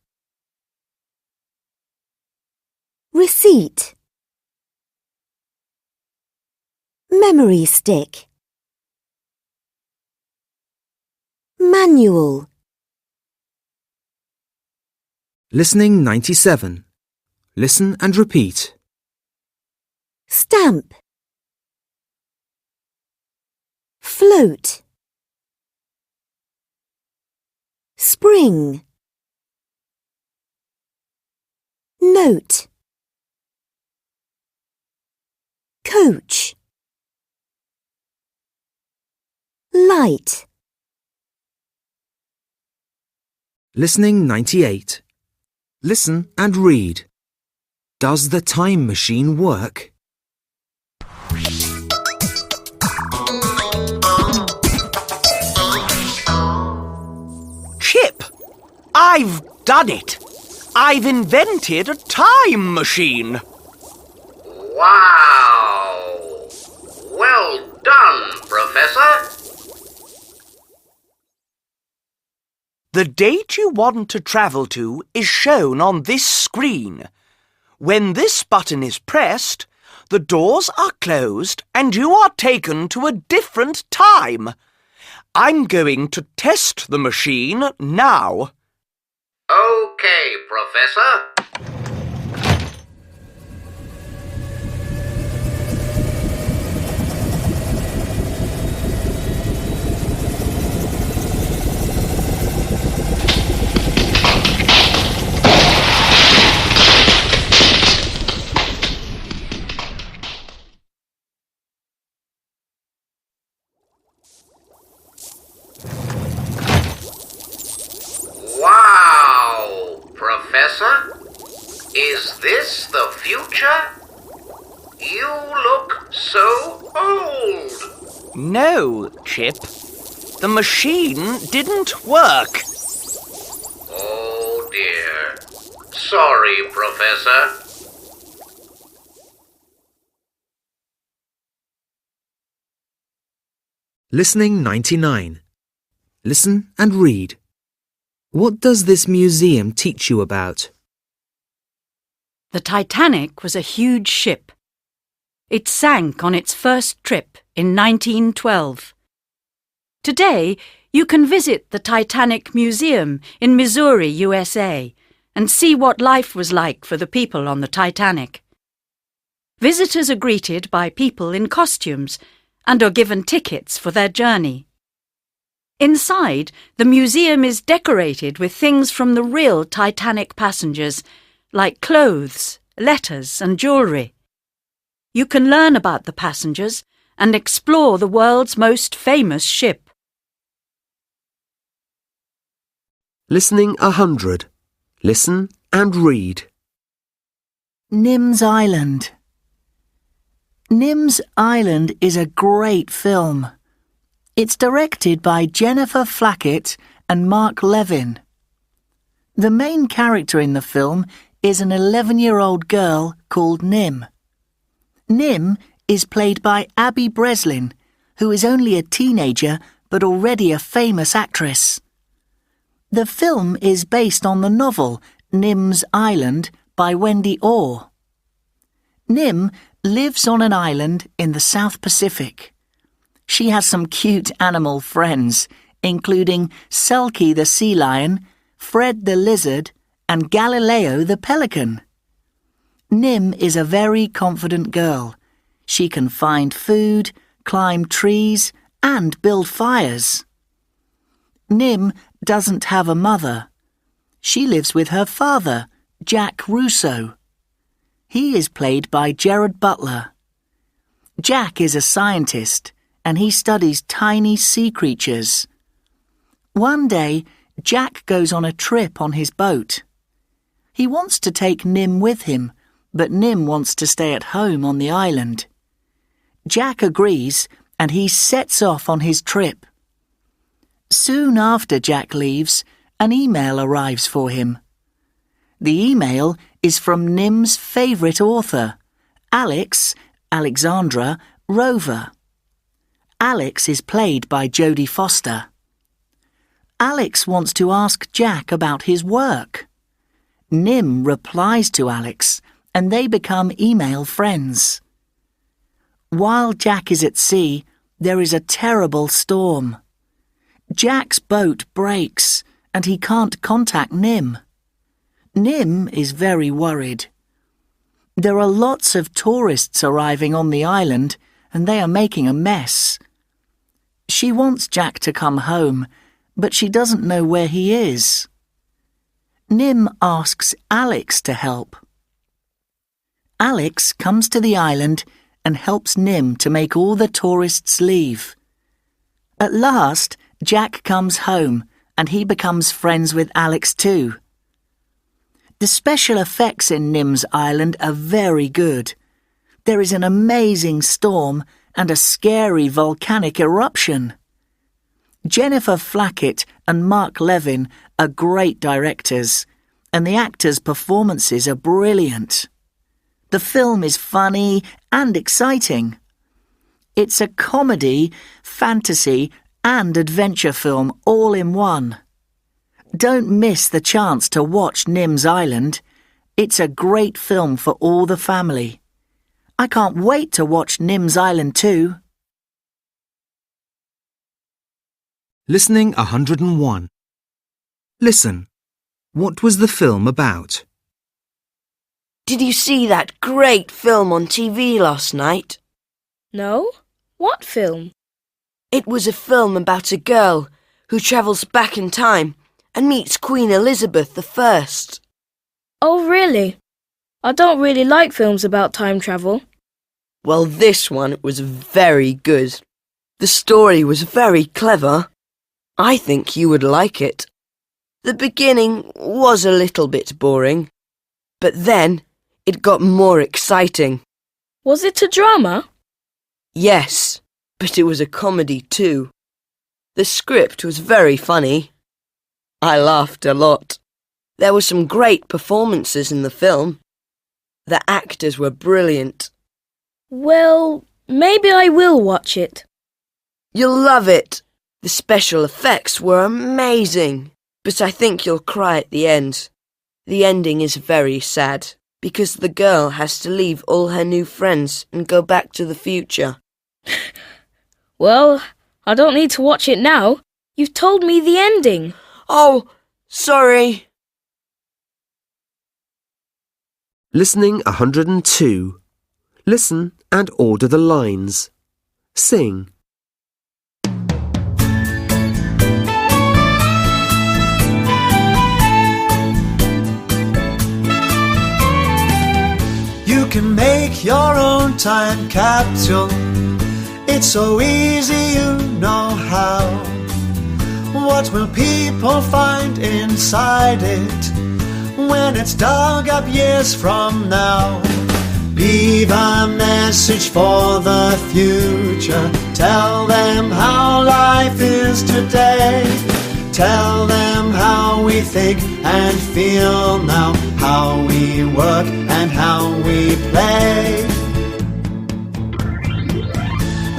Receipt. Memory stick. Manual. Listening 97. Listen and repeat. Stamp. Float. Spring. Note. Coach. Light. Listening 98. Listen and read. Does the time machine work? Chip, I've done it. I've invented a time machine. Wow! Well done, Professor. The date you want to travel to is shown on this screen. When this button is pressed, the doors are closed and you are taken to a different time. I'm going to test the machine now. Okay, Professor. Wow, Professor, is this the future? You look so old. No, Chip. The machine didn't work. Oh dear. Sorry, Professor. Listening 99. Listen and read. What does this museum teach you about? The Titanic was a huge ship. It sank on its first trip in 1912. Today, you can visit the Titanic Museum in Missouri, USA, and see what life was like for the people on the Titanic. Visitors are greeted by people in costumes and are given tickets for their journey. Inside, the museum is decorated with things from the real Titanic passengers, like clothes, letters and jewellery. You can learn about the passengers and explore the world's most famous ship. Listening 100. Listen and read. Nim's Island. Nim's Island is a great film. It's directed by Jennifer Flackett and Mark Levin. The main character in the film is an 11-year-old girl called Nim. Nim is played by Abby Breslin, who is only a teenager but already a famous actress. The film is based on the novel Nim's Island by Wendy Orr. Nim lives on an island in the South Pacific. She has some cute animal friends, including Selkie the sea lion, Fred the lizard, and Galileo the pelican. Nim is a very confident girl. She can find food, climb trees, and build fires. Nim doesn't have a mother. She lives with her father, Jack Russo. He is played by Gerard Butler. Jack is a scientist, and he studies tiny sea creatures. One day, Jack goes on a trip on his boat. He wants to take Nim with him, but Nim wants to stay at home on the island. Jack agrees, and he sets off on his trip. Soon after Jack leaves, an email arrives for him. The email is from Nim's favourite author, Alexandra Rover. Alex is played by Jodie Foster. Alex wants to ask Jack about his work. Nim replies to Alex, and they become email friends. While Jack is at sea, there is a terrible storm. Jack's boat breaks, and he can't contact Nim. Nim is very worried. There are lots of tourists arriving on the island, and they are making a mess. She wants Jack to come home, but she doesn't know where he is. Nim asks Alex to help. Alex comes to the island and helps Nim to make all the tourists leave. At last, Jack comes home, and he becomes friends with Alex too. The special effects in Nim's island are very good. There is an amazing storm and a scary volcanic eruption. Jennifer Flackett and Mark Levin are great directors, and the actors' performances are brilliant. The film is funny and exciting. It's a comedy, fantasy, and adventure film all in one. Don't miss the chance to watch Nim's Island. It's a great film for all the family. I can't wait to watch Nim's Island too. Listening 101. Listen. What was the film about? Did you see that great film on TV last night? No? What film? It was a film about a girl who travels back in time and meets Queen Elizabeth I. Oh, really? I don't really like films about time travel. Well, this one was very good. The story was very clever. I think you would like it. The beginning was a little bit boring, but then it got more exciting. Was it a drama? Yes, but it was a comedy too. The script was very funny. I laughed a lot. There were some great performances in the film. The actors were brilliant. Well, maybe I will watch it. You'll love it. The special effects were amazing, but I think you'll cry at the end. The ending is very sad, because the girl has to leave all her new friends and go back to the future. Well, I don't need to watch it now. You've told me the ending. Oh, sorry. Listening 102. Listen and order the lines. Sing. You can make your own time capsule. It's so easy, you know how. What will people find inside it when it's dug up years from now? Leave a message for the future. Tell them how life is today. Tell them how we think and feel now, how we work and how we play.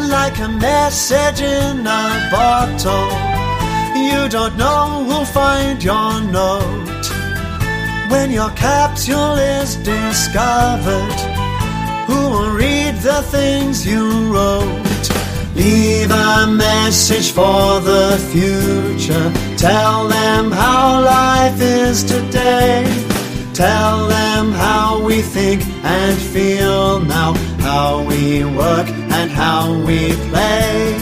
Like a message in a bottle, you don't know who'll find your note. When your capsule is discovered, who will read the things you wrote? Leave a message for the future. Tell them how life is today. Tell them how we think and feel now, how we work and how we play.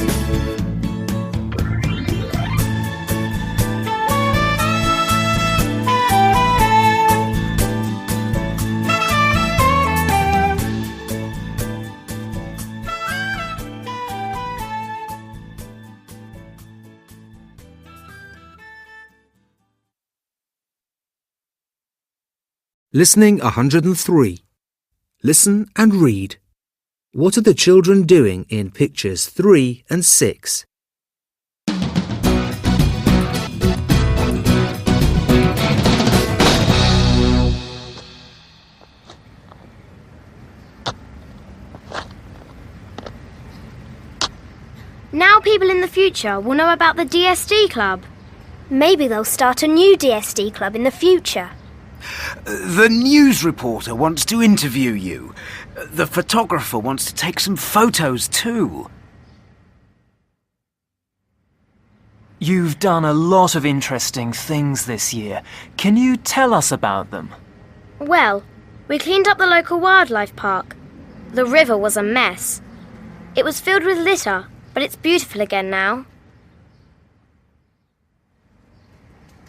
Listening 103. Listen and read. What are the children doing in pictures 3 and 6? Now people in the future will know about the DSD club. Maybe they'll start a new DSD club in the future. The news reporter wants to interview you. The photographer wants to take some photos too. You've done a lot of interesting things this year. Can you tell us about them? Well, we cleaned up the local wildlife park. The river was a mess. It was filled with litter, but it's beautiful again now.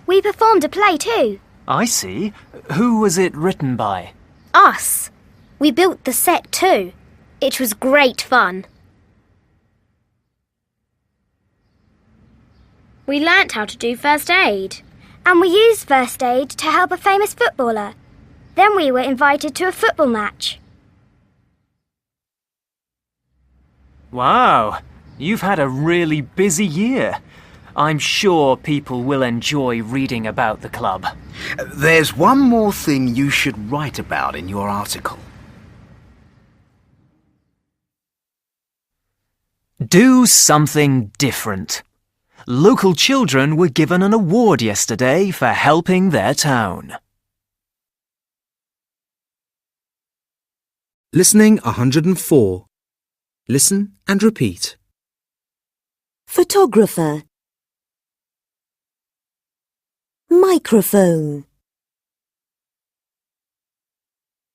We performed a play too. I see. Who was it written by? Us. We built the set too. It was great fun. We learnt how to do first aid. And we used first aid to help a famous footballer. Then we were invited to a football match. Wow, you've had a really busy year. I'm sure people will enjoy reading about the club. There's one more thing you should write about in your article. Do something different. Local children were given an award yesterday for helping their town. Listening 104. Listen and repeat. Photographer. Microphone.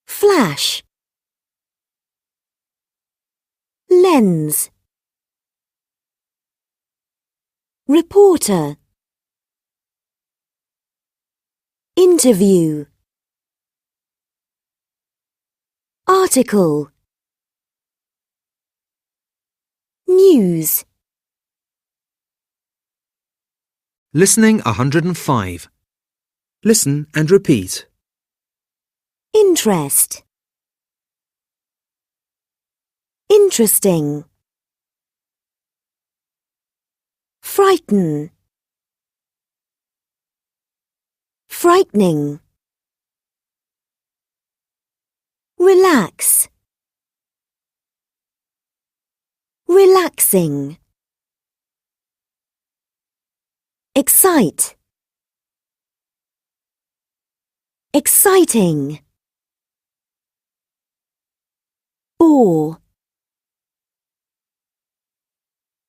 Flash. Lens. Reporter. Interview. Article. News. Listening 105. Listen and repeat. Interest. Interesting. Frighten. Frightening. Relax. Relaxing. Excite. Exciting. Bore.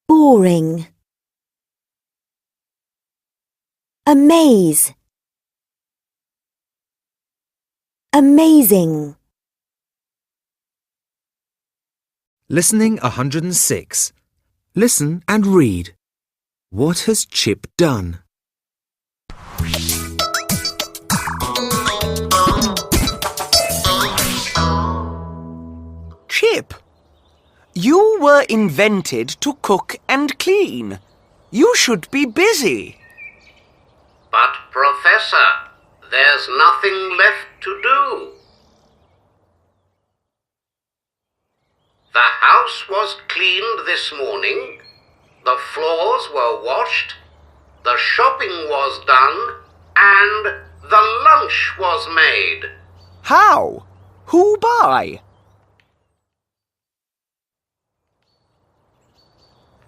Boring. Amaze. Amazing. Listening 106. Listen and read. What has Chip done? Chip, you were invented to cook and clean. You should be busy. But, Professor, there's nothing left to do. The house was cleaned this morning, the floors were washed, the shopping was done, and the lunch was made. How? Who by?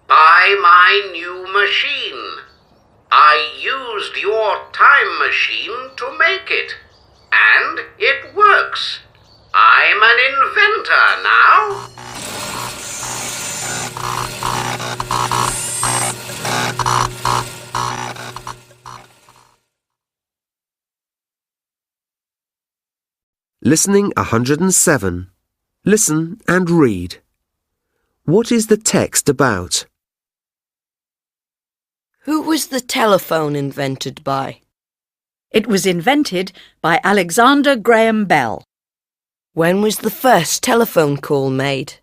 By my new machine. I used your time machine to make it, and it works. I'm an inventor now. Listening 107. Listen and read. What is the text about? Who was the telephone invented by? It was invented by Alexander Graham Bell. When was the first telephone call made?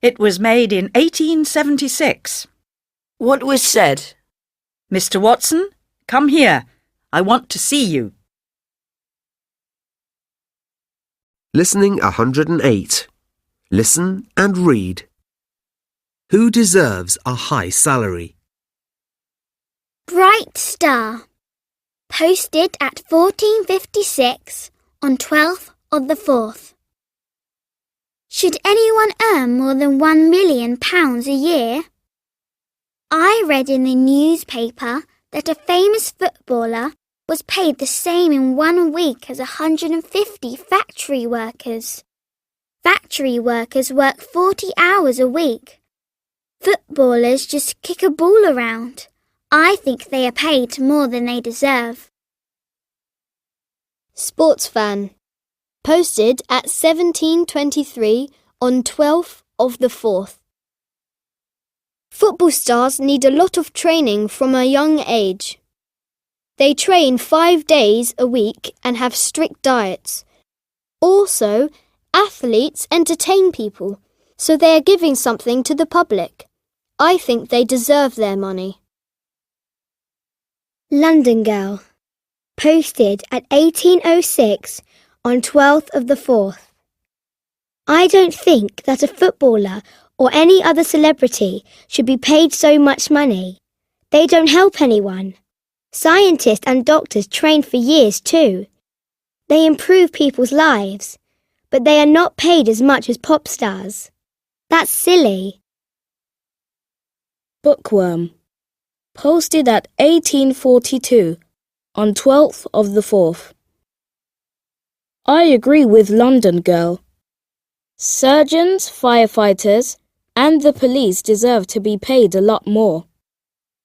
It was made in 1876. What was said? Mr. Watson, come here. I want to see you. Listening 108. Listen and read. Who deserves a high salary? Bright Star. Posted at 1456 on 12th of the 4th. Should anyone earn more than £1 million a year? I read in the newspaper that a famous footballer was paid the same in 1 week as 150 factory workers. Factory workers work 40 hours a week. Footballers just kick a ball around. I think they are paid more than they deserve. Sports fan. Posted at 1723 on 12th of the 4th. Football stars need a lot of training from a young age. They train 5 days a week and have strict diets. Also, athletes entertain people, so they are giving something to the public. I think they deserve their money. London Girl. Posted at 1806 on 12th of the 4th. I don't think that a footballer or any other celebrity should be paid so much money. They don't help anyone. Scientists and doctors train for years too. They improve people's lives, but they are not paid as much as pop stars. That's silly. Bookworm. Posted at 1842 on 12th of the 4th. I agree with London Girl. Surgeons, firefighters, and the police deserve to be paid a lot more.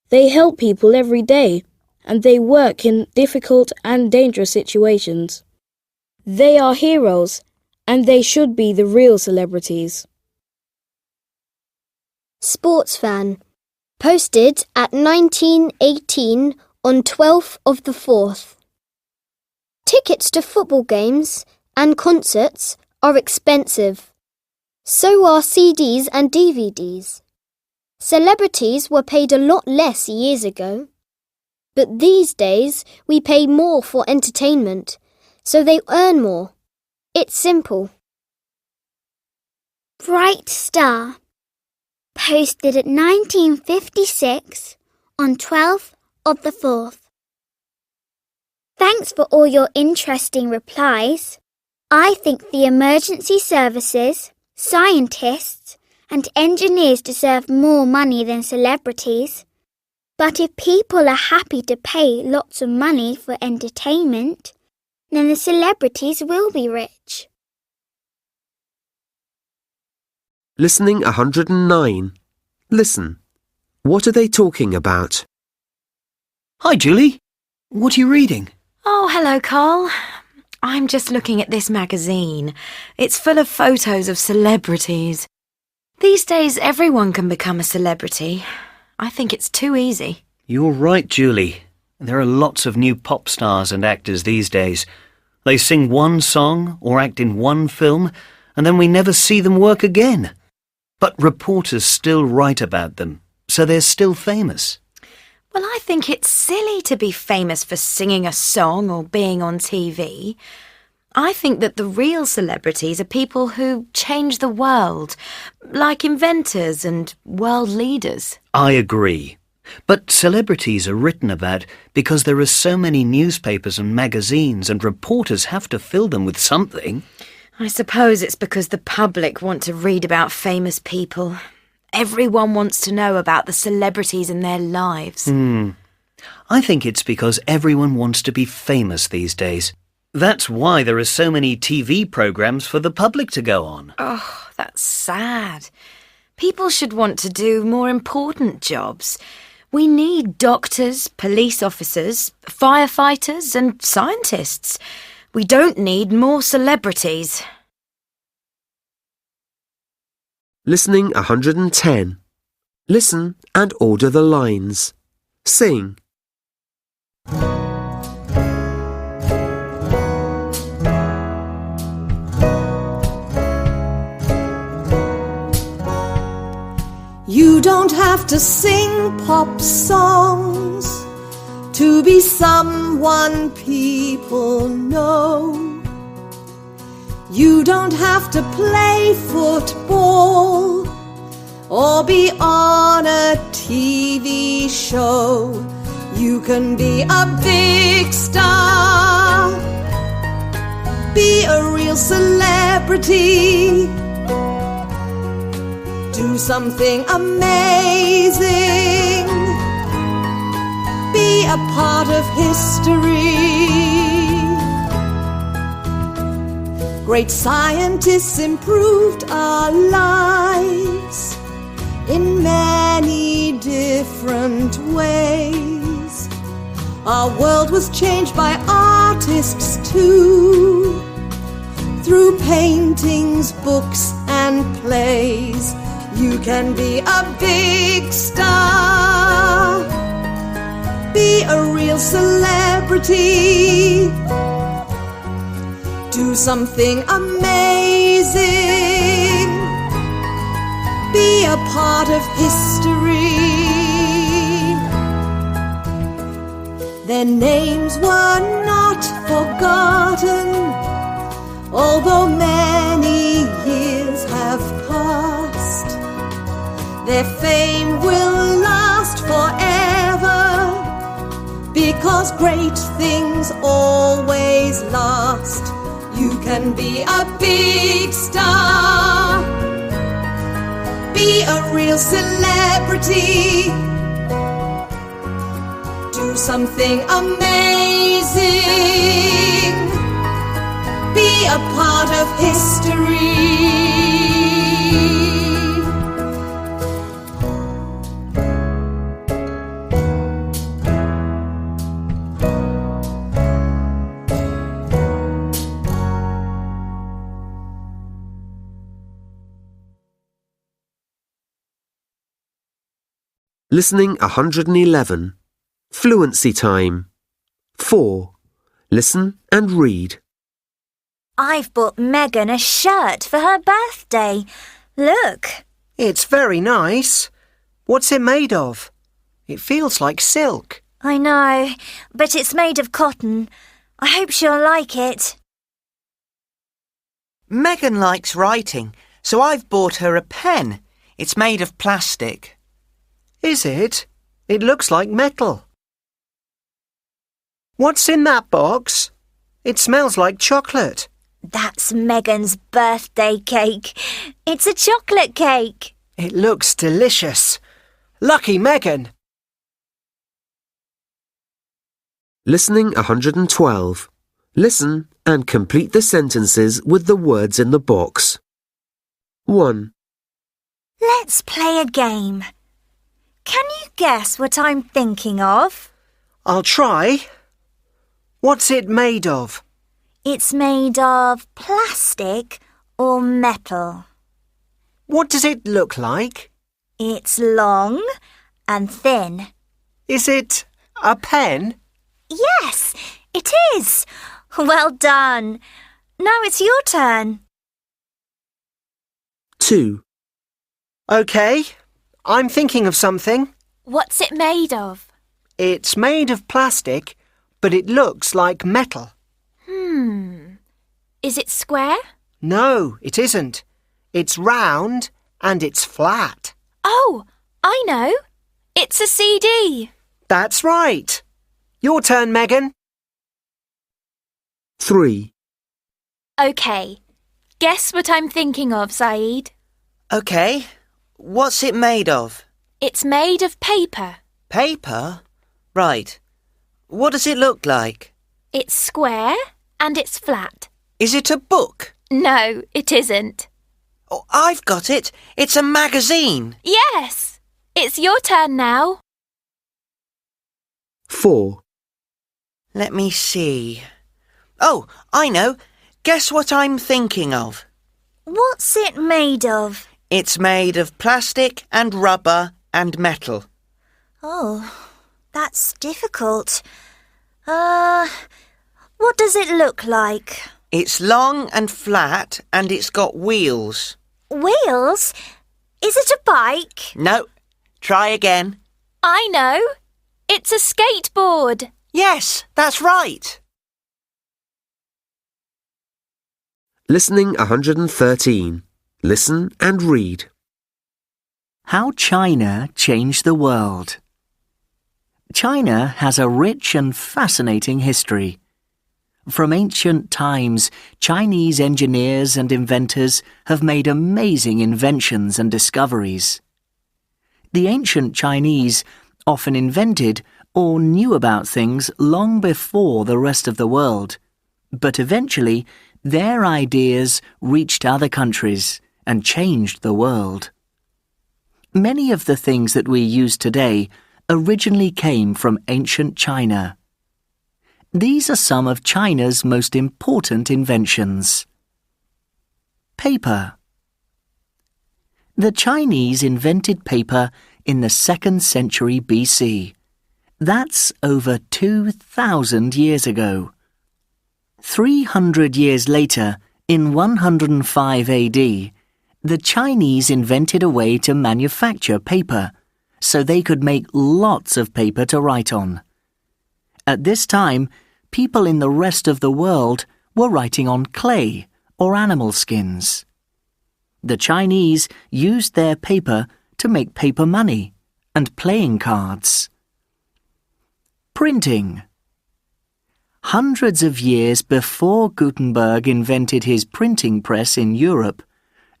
They help people every day, and they work in difficult and dangerous situations. They are heroes, and they should be the real celebrities. Sports fan. Posted at 1918 on 12th of the 4th. Tickets to football games and concerts are expensive. So are CDs and DVDs. Celebrities were paid a lot less years ago. But these days we pay more for entertainment, so they earn more. It's simple. Bright Star. Posted at 1956 on 12th of the 4th. Thanks for all your interesting replies. I think the emergency services, scientists, and engineers deserve more money than celebrities. But if people are happy to pay lots of money for entertainment, then the celebrities will be rich. Listening 109. Listen. What are they talking about? Hi, Julie. What are you reading? Oh, hello, Carl. I'm just looking at this magazine. It's full of photos of celebrities. These days, everyone can become a celebrity. I think it's too easy. You're right, Julie. There are lots of new pop stars and actors these days. They sing one song or act in one film, and then we never see them work again. But reporters still write about them, so they're still famous. Well, I think it's silly to be famous for singing a song or being on TV. I think that the real celebrities are people who change the world, like inventors and world leaders. I agree. But celebrities are written about because there are so many newspapers and magazines, and reporters have to fill them with something. I suppose it's because the public want to read about famous people. Everyone wants to know about the celebrities and their lives. I think it's because everyone wants to be famous these days. That's why there are so many TV programmes for the public to go on. Oh, that's sad. People should want to do more important jobs. We need doctors, police officers, firefighters and scientists. We don't need more celebrities. Listening 110. Listen and order the lines. Sing. You don't have to sing pop songs to be someone people know. You don't have to play football or be on a TV show. You can be a big star, be a real celebrity, do something amazing, be a part of history. Great scientists improved our lives in many different ways. Our world was changed by artists too, through paintings, books and plays. You can be a big star, be a real celebrity, do something amazing, be a part of history. Their names were not forgotten, although many years have passed. Their fame will last forever, because great things always last. You can be a big star, be a real celebrity, do something amazing, be a part of history. Listening 111. Fluency time. 4. Listen and read. I've bought Megan a shirt for her birthday. Look. It's very nice. What's it made of? It feels like silk. I know, but it's made of cotton. I hope she'll like it. Megan likes writing, so I've bought her a pen. It's made of plastic. Is it? It looks like metal. What's in that box? It smells like chocolate. That's Megan's birthday cake. It's a chocolate cake. It looks delicious. Lucky Megan. Listening 112. Listen and complete the sentences with the words in the box. 1. Let's play a game. Can you guess what I'm thinking of? I'll try. What's it made of? It's made of plastic or metal. What does it look like? It's long and thin. Is it a pen? Yes, it is. Well done. Now it's your turn. 2. OK, I'm thinking of something. What's it made of? It's made of plastic, but it looks like metal. Is it square? No, it isn't. It's round and it's flat. Oh, I know. It's a CD. That's right. Your turn, Megan. 3. OK. Guess what I'm thinking of, Saeed. OK. What's it made of? It's made of paper. Paper? Right. What does it look like? It's square and it's flat. Is it a book? No, it isn't. Oh, I've got it. It's a magazine. Yes. It's your turn now. 4. Let me see. Oh, I know. Guess what I'm thinking of? What's it made of? It's made of plastic and rubber and metal. Oh, that's difficult. What does it look like? It's long and flat and it's got wheels. Wheels? Is it a bike? No. Try again. I know. It's a skateboard. Yes, that's right. Listening 113. Listen and read. How China Changed the World. China has a rich and fascinating history. From ancient times, Chinese engineers and inventors have made amazing inventions and discoveries. The ancient Chinese often invented or knew about things long before the rest of the world, but eventually their ideas reached other countries and changed the world. Many of the things that we use today originally came from ancient China. These are some of China's most important inventions. Paper. The Chinese invented paper in the 2nd century BC. That's over 2,000 years ago. 300 years later, in 105 AD, the Chinese invented a way to manufacture paper, so they could make lots of paper to write on. At this time, people in the rest of the world were writing on clay or animal skins. The Chinese used their paper to make paper money and playing cards. Printing. Hundreds of years before Gutenberg invented his printing press in Europe,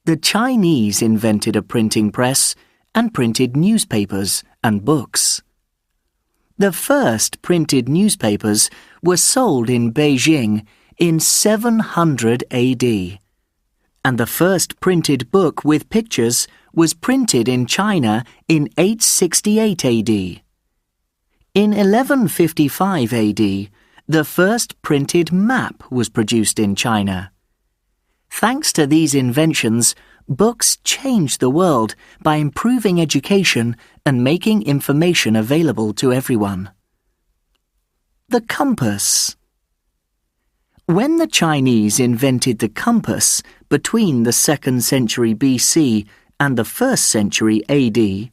the Chinese invented a printing press and printed newspapers and books. The first printed newspapers were sold in Beijing in 700 AD, and the first printed book with pictures was printed in China in 868 AD. In 1155 AD, the first printed map was produced in China. Thanks to these inventions, books changed the world by improving education and making information available to everyone. The compass. When the Chinese invented the compass between the 2nd century BC and the 1st century AD,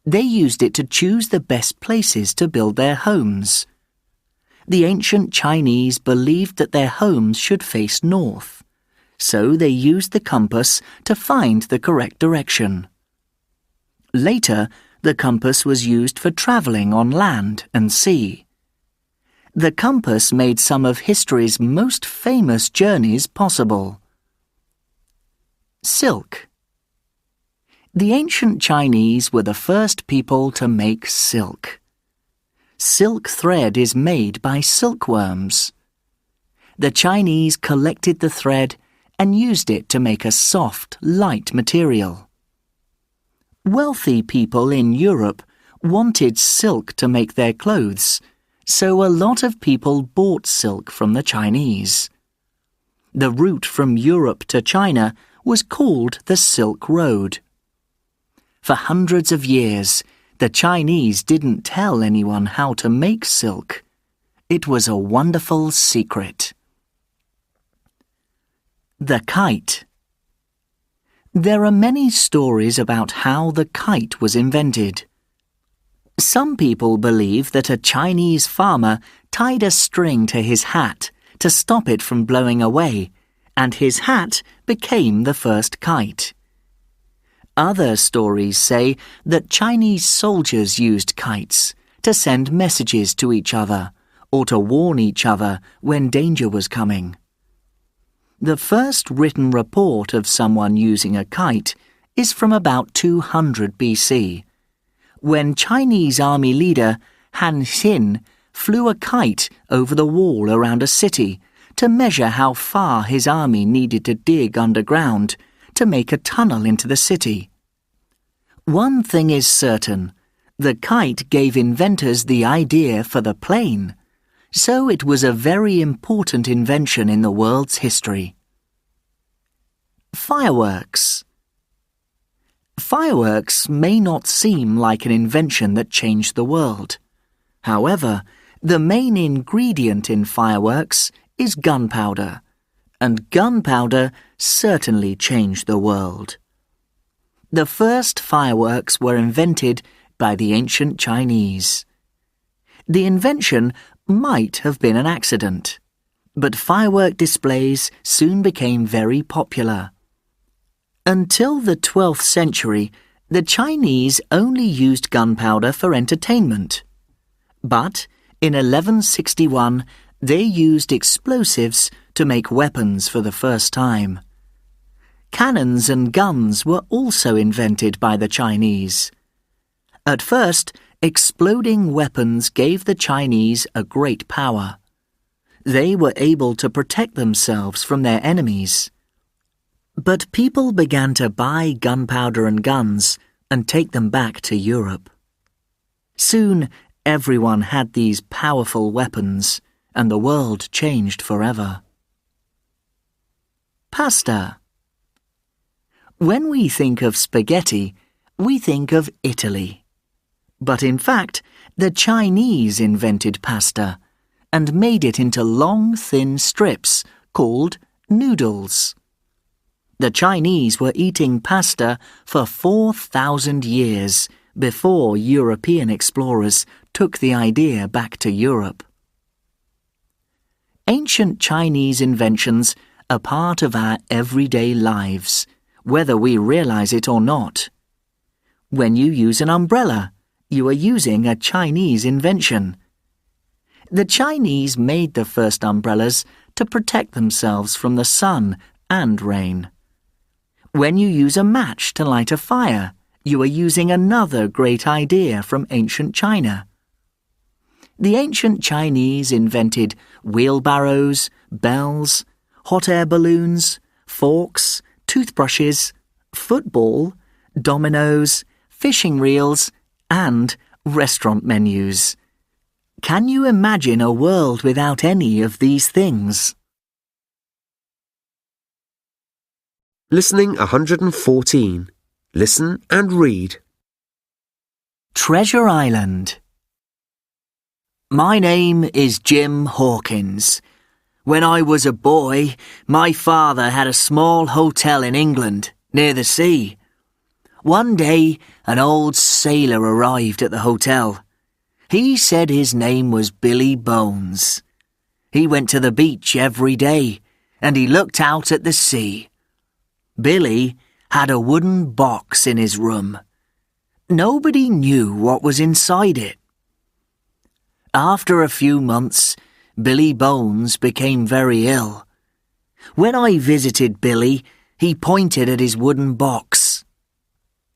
they used it to choose the best places to build their homes. The ancient Chinese believed that their homes should face north, so they used the compass to find the correct direction. Later, the compass was used for travelling on land and sea. The compass made some of history's most famous journeys possible. Silk. The ancient Chinese were the first people to make silk. Silk thread is made by silkworms. The Chinese collected the thread and used it to make a soft, light material. Wealthy people in Europe wanted silk to make their clothes, so a lot of people bought silk from the Chinese. The route from Europe to China was called the Silk Road. For hundreds of years, the Chinese didn't tell anyone how to make silk. It was a wonderful secret. The kite. There are many stories about how the kite was invented. Some people believe that a Chinese farmer tied a string to his hat to stop it from blowing away, and his hat became the first kite. Other stories say that Chinese soldiers used kites to send messages to each other or to warn each other when danger was coming. The first written report of someone using a kite is from about 200 BC, when Chinese army leader Han Xin flew a kite over the wall around a city to measure how far his army needed to dig underground to make a tunnel into the city. One thing is certain, the kite gave inventors the idea for the plane, so it was a very important invention in the world's history. Fireworks. Fireworks may not seem like an invention that changed the world. However, the main ingredient in fireworks is gunpowder, and gunpowder certainly changed the world. The first fireworks were invented by the ancient Chinese. The invention might have been an accident. But firework displays soon became very popular. Until the 12th century, the Chinese only used gunpowder for entertainment. But in 1161, they used explosives to make weapons for the first time. Cannons and guns were also invented by the Chinese. At first, exploding weapons gave the Chinese a great power. They were able to protect themselves from their enemies. But people began to buy gunpowder and guns and take them back to Europe. Soon, everyone had these powerful weapons, and the world changed forever. Pasta. When we think of spaghetti, we think of Italy. But in fact, the Chinese invented pasta and made it into long, thin strips called noodles. The Chinese were eating pasta for 4,000 years before European explorers took the idea back to Europe. Ancient Chinese inventions are part of our everyday lives, whether we realize it or not. When you use an umbrella, you are using a Chinese invention. The Chinese made the first umbrellas to protect themselves from the sun and rain. When you use a match to light a fire, you are using another great idea from ancient China. The ancient Chinese invented wheelbarrows, bells, hot air balloons, forks, toothbrushes, football, dominoes, fishing reels, and restaurant menus. Can you imagine a world without any of these things? Listening 114. Listen and read. Treasure Island. My name is Jim Hawkins. When I was a boy, my father had a small hotel in England, near the sea. One day, an old sailor arrived at the hotel. He said his name was Billy Bones. He went to the beach every day, and he looked out at the sea. Billy had a wooden box in his room. Nobody knew what was inside it. After a few months, Billy Bones became very ill. When I visited Billy, he pointed at his wooden box.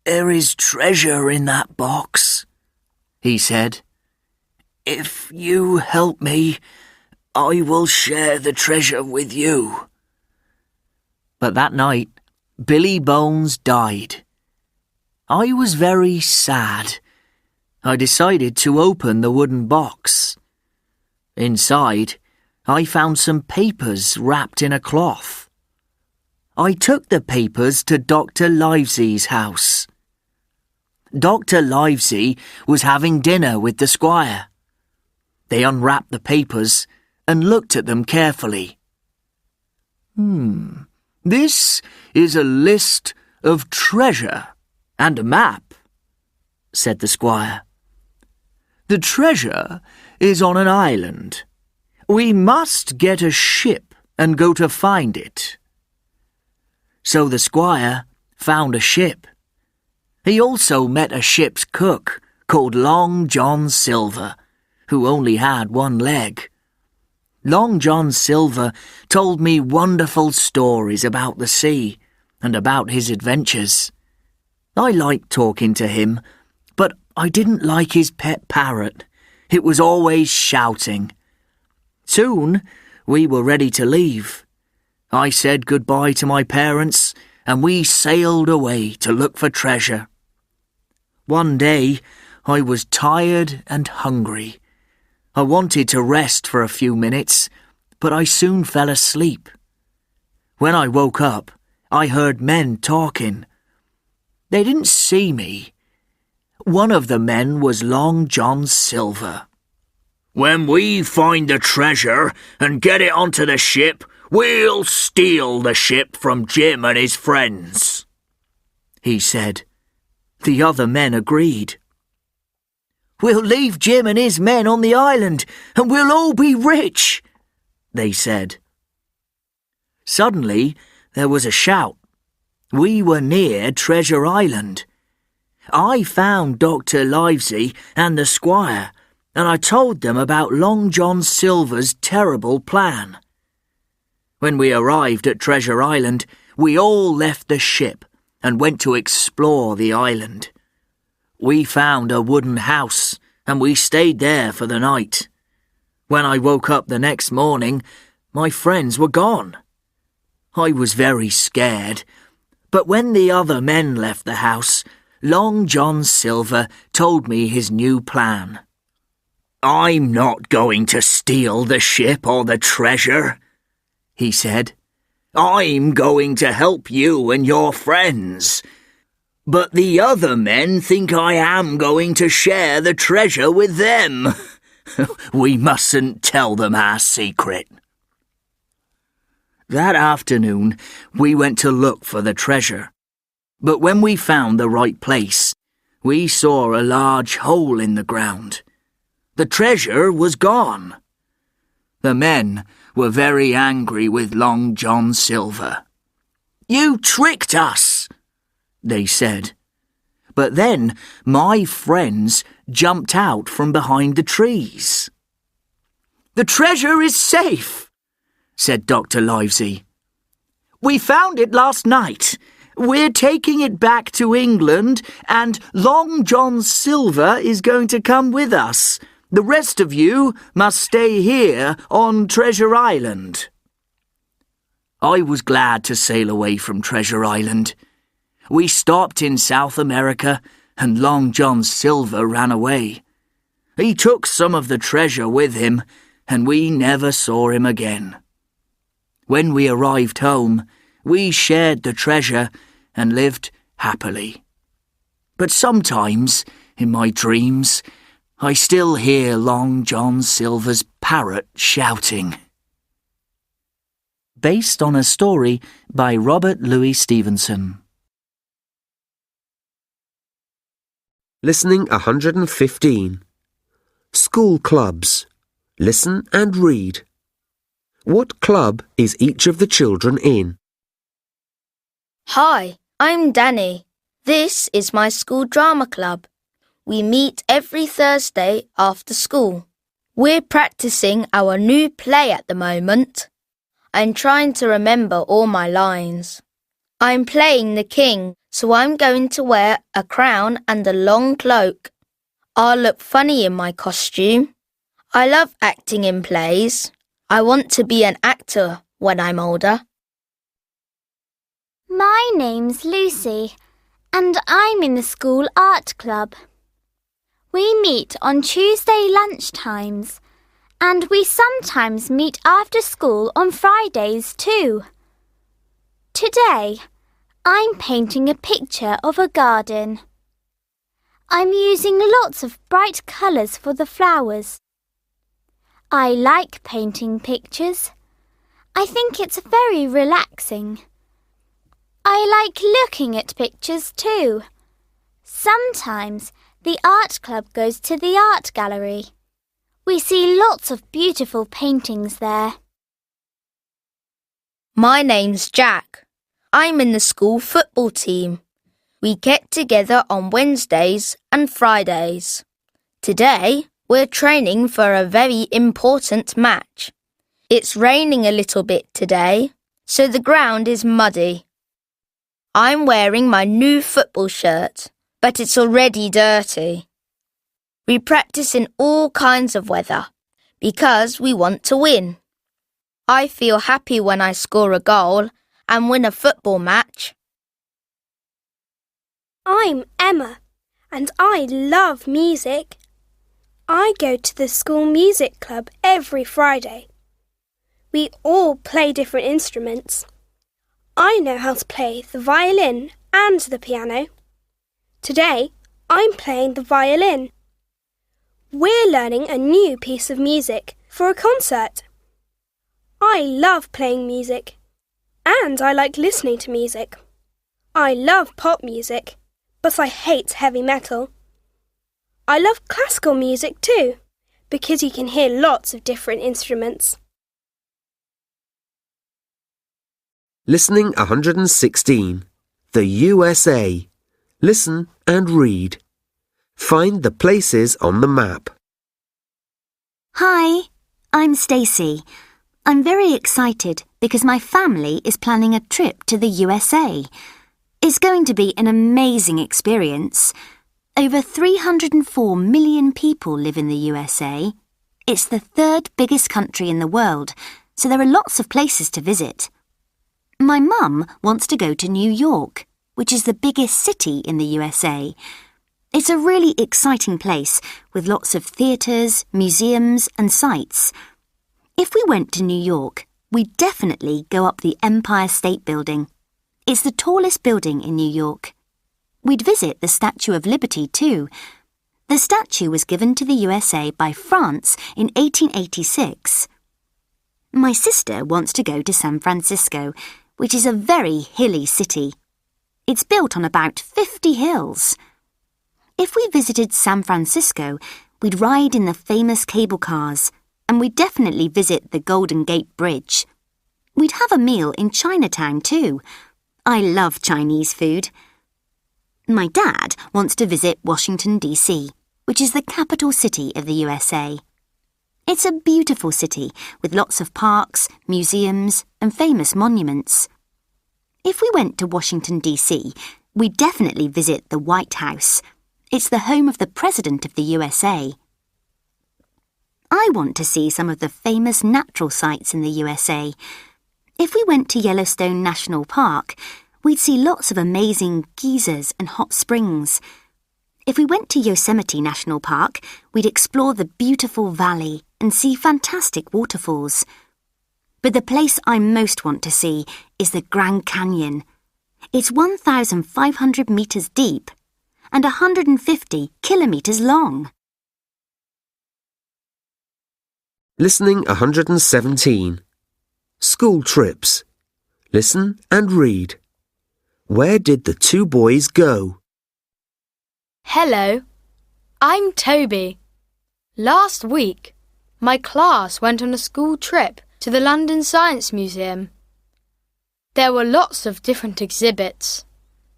"There is treasure in that box," he said. "If you help me, I will share the treasure with you." But that night, Billy Bones died. I was very sad. I decided to open the wooden box. Inside, I found some papers wrapped in a cloth. I took the papers to Dr. Livesey's house. Dr. Livesey was having dinner with the squire. They unwrapped the papers and looked at them carefully. This is a list of treasure and a map," said the squire. "The treasure is on an island. We must get a ship and go to find it." So the squire found a ship. He also met a ship's cook called Long John Silver, who only had one leg. Long John Silver told me wonderful stories about the sea and about his adventures. I liked talking to him, but I didn't like his pet parrot. It was always shouting. Soon, we were ready to leave. I said goodbye to my parents, and we sailed away to look for treasure. One day, I was tired and hungry. I wanted to rest for a few minutes, but I soon fell asleep. When I woke up, I heard men talking. They didn't see me. One of the men was Long John Silver. "When we find the treasure and get it onto the ship, we'll steal the ship from Jim and his friends," he said. The other men agreed. "We'll leave Jim and his men on the island, and we'll all be rich," they said. Suddenly, there was a shout. We were near Treasure Island. I found Dr. Livesey and the squire, and I told them about Long John Silver's terrible plan. When we arrived at Treasure Island, we all left the ship and went to explore the island. We found a wooden house, and we stayed there for the night. When I woke up the next morning, my friends were gone. I was very scared, but when the other men left the house, Long John Silver told me his new plan. "I'm not going to steal the ship or the treasure," he said. "I'm going to help you and your friends. But the other men think I am going to share the treasure with them. We mustn't tell them our secret." That afternoon, we went to look for the treasure. But when we found the right place, we saw a large hole in the ground. The treasure was gone. The men were very angry with Long John Silver. "You tricked us," they said. But then my friends jumped out from behind the trees. "The treasure is safe," said Dr. Livesey. "We found it last night. We're taking it back to England, and Long John Silver is going to come with us. The rest of you must stay here on Treasure Island." I was glad to sail away from Treasure Island. We stopped in South America, and Long John Silver ran away. He took some of the treasure with him, and we never saw him again. When we arrived home, we shared the treasure and lived happily. But sometimes, in my dreams, I still hear Long John Silver's parrot shouting. Based on a story by Robert Louis Stevenson. Listening 115. School clubs. Listen and read. What club is each of the children in? Hi, I'm Danny. This is my school drama club. We meet every Thursday after school. We're practicing our new play at the moment. I'm trying to remember all my lines. I'm playing the king, so I'm going to wear a crown and a long cloak. I'll look funny in my costume. I love acting in plays. I want to be an actor when I'm older. My name's Lucy, and I'm in the school art club. We meet on Tuesday lunchtimes, and we sometimes meet after school on Fridays too. Today, I'm painting a picture of a garden. I'm using lots of bright colours for the flowers. I like painting pictures. I think it's very relaxing. I like looking at pictures too. Sometimes the art club goes to the art gallery. We see lots of beautiful paintings there. My name's Jack. I'm in the school football team. We get together on Wednesdays and Fridays. Today, we're training for a very important match. It's raining a little bit today, so the ground is muddy. I'm wearing my new football shirt, but it's already dirty. We practice in all kinds of weather because we want to win. I feel happy when I score a goal and win a football match. I'm Emma, and I love music. I go to the school music club every Friday. We all play different instruments. I know how to play the violin and the piano. Today, I'm playing the violin. We're learning a new piece of music for a concert. I love playing music, and I like listening to music. I love pop music, but I hate heavy metal. I love classical music too, because you can hear lots of different instruments. Listening 116. The USA. Listen and read. Find the places on the map. Hi, I'm Stacey. I'm very excited because my family is planning a trip to the USA. It's going to be an amazing experience. Over 304 million people live in the USA. It's the third biggest country in the world, so there are lots of places to visit. My mum wants to go to New York, which is the biggest city in the USA. It's a really exciting place with lots of theatres, museums and sights. If we went to New York, we'd definitely go up the Empire State Building. It's the tallest building in New York. We'd visit the Statue of Liberty too. The statue was given to the USA by France in 1886. My sister wants to go to San Francisco, which is a very hilly city. It's built on about 50 hills. If we visited San Francisco, we'd ride in the famous cable cars, and we'd definitely visit the Golden Gate Bridge. We'd have a meal in Chinatown too. I love Chinese food. My dad wants to visit Washington, D.C., which is the capital city of the USA. It's a beautiful city with lots of parks, museums, and famous monuments. If we went to Washington, D.C., we'd definitely visit the White House. It's the home of the President of the USA. I want to see some of the famous natural sights in the USA. If we went to Yellowstone National Park, we'd see lots of amazing geysers and hot springs. If we went to Yosemite National Park, we'd explore the beautiful valley and see fantastic waterfalls. But the place I most want to see is the Grand Canyon. It's 1,500 metres deep and 150 kilometres long. Listening 117. School trips. Listen and read. Where did the two boys go? Hello, I'm Toby. Last week, my class went on a school trip to the London Science Museum. There were lots of different exhibits,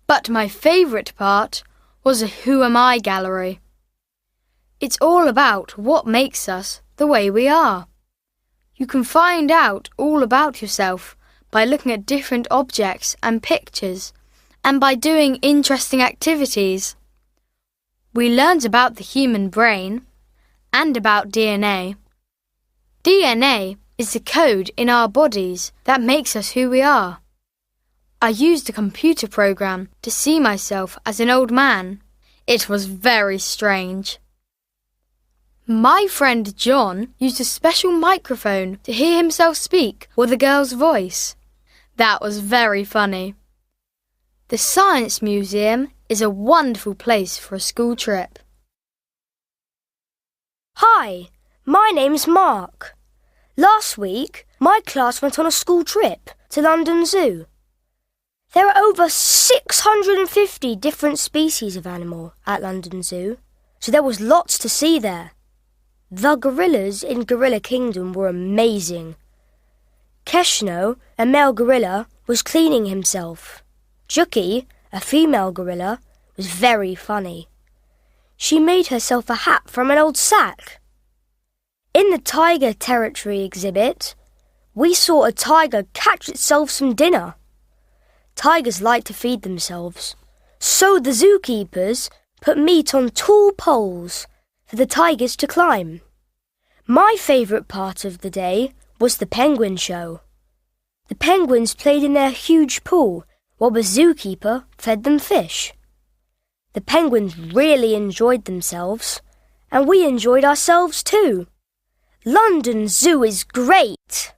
but my favourite part was a Who Am I gallery. It's all about what makes us the way we are. You can find out all about yourself by looking at different objects and pictures, and by doing interesting activities. We learned about the human brain and about DNA. DNA is the code in our bodies that makes us who we are. I used a computer program to see myself as an old man. It was very strange. My friend John used a special microphone to hear himself speak with a girl's voice. That was very funny. The Science Museum is a wonderful place for a school trip. Hi, my name's Mark. Last week, my class went on a school trip to London Zoo. There are over 650 different species of animal at London Zoo, so there was lots to see there. The gorillas in Gorilla Kingdom were amazing. Keshno, a male gorilla, was cleaning himself. Juki, a female gorilla, was very funny. She made herself a hat from an old sack. In the Tiger Territory exhibit, we saw a tiger catch itself some dinner. Tigers like to feed themselves, so the zookeepers put meat on tall poles for the tigers to climb. My favourite part of the day was the penguin show. The penguins played in their huge pool while the zookeeper fed them fish. The penguins really enjoyed themselves, and we enjoyed ourselves too. London Zoo is great!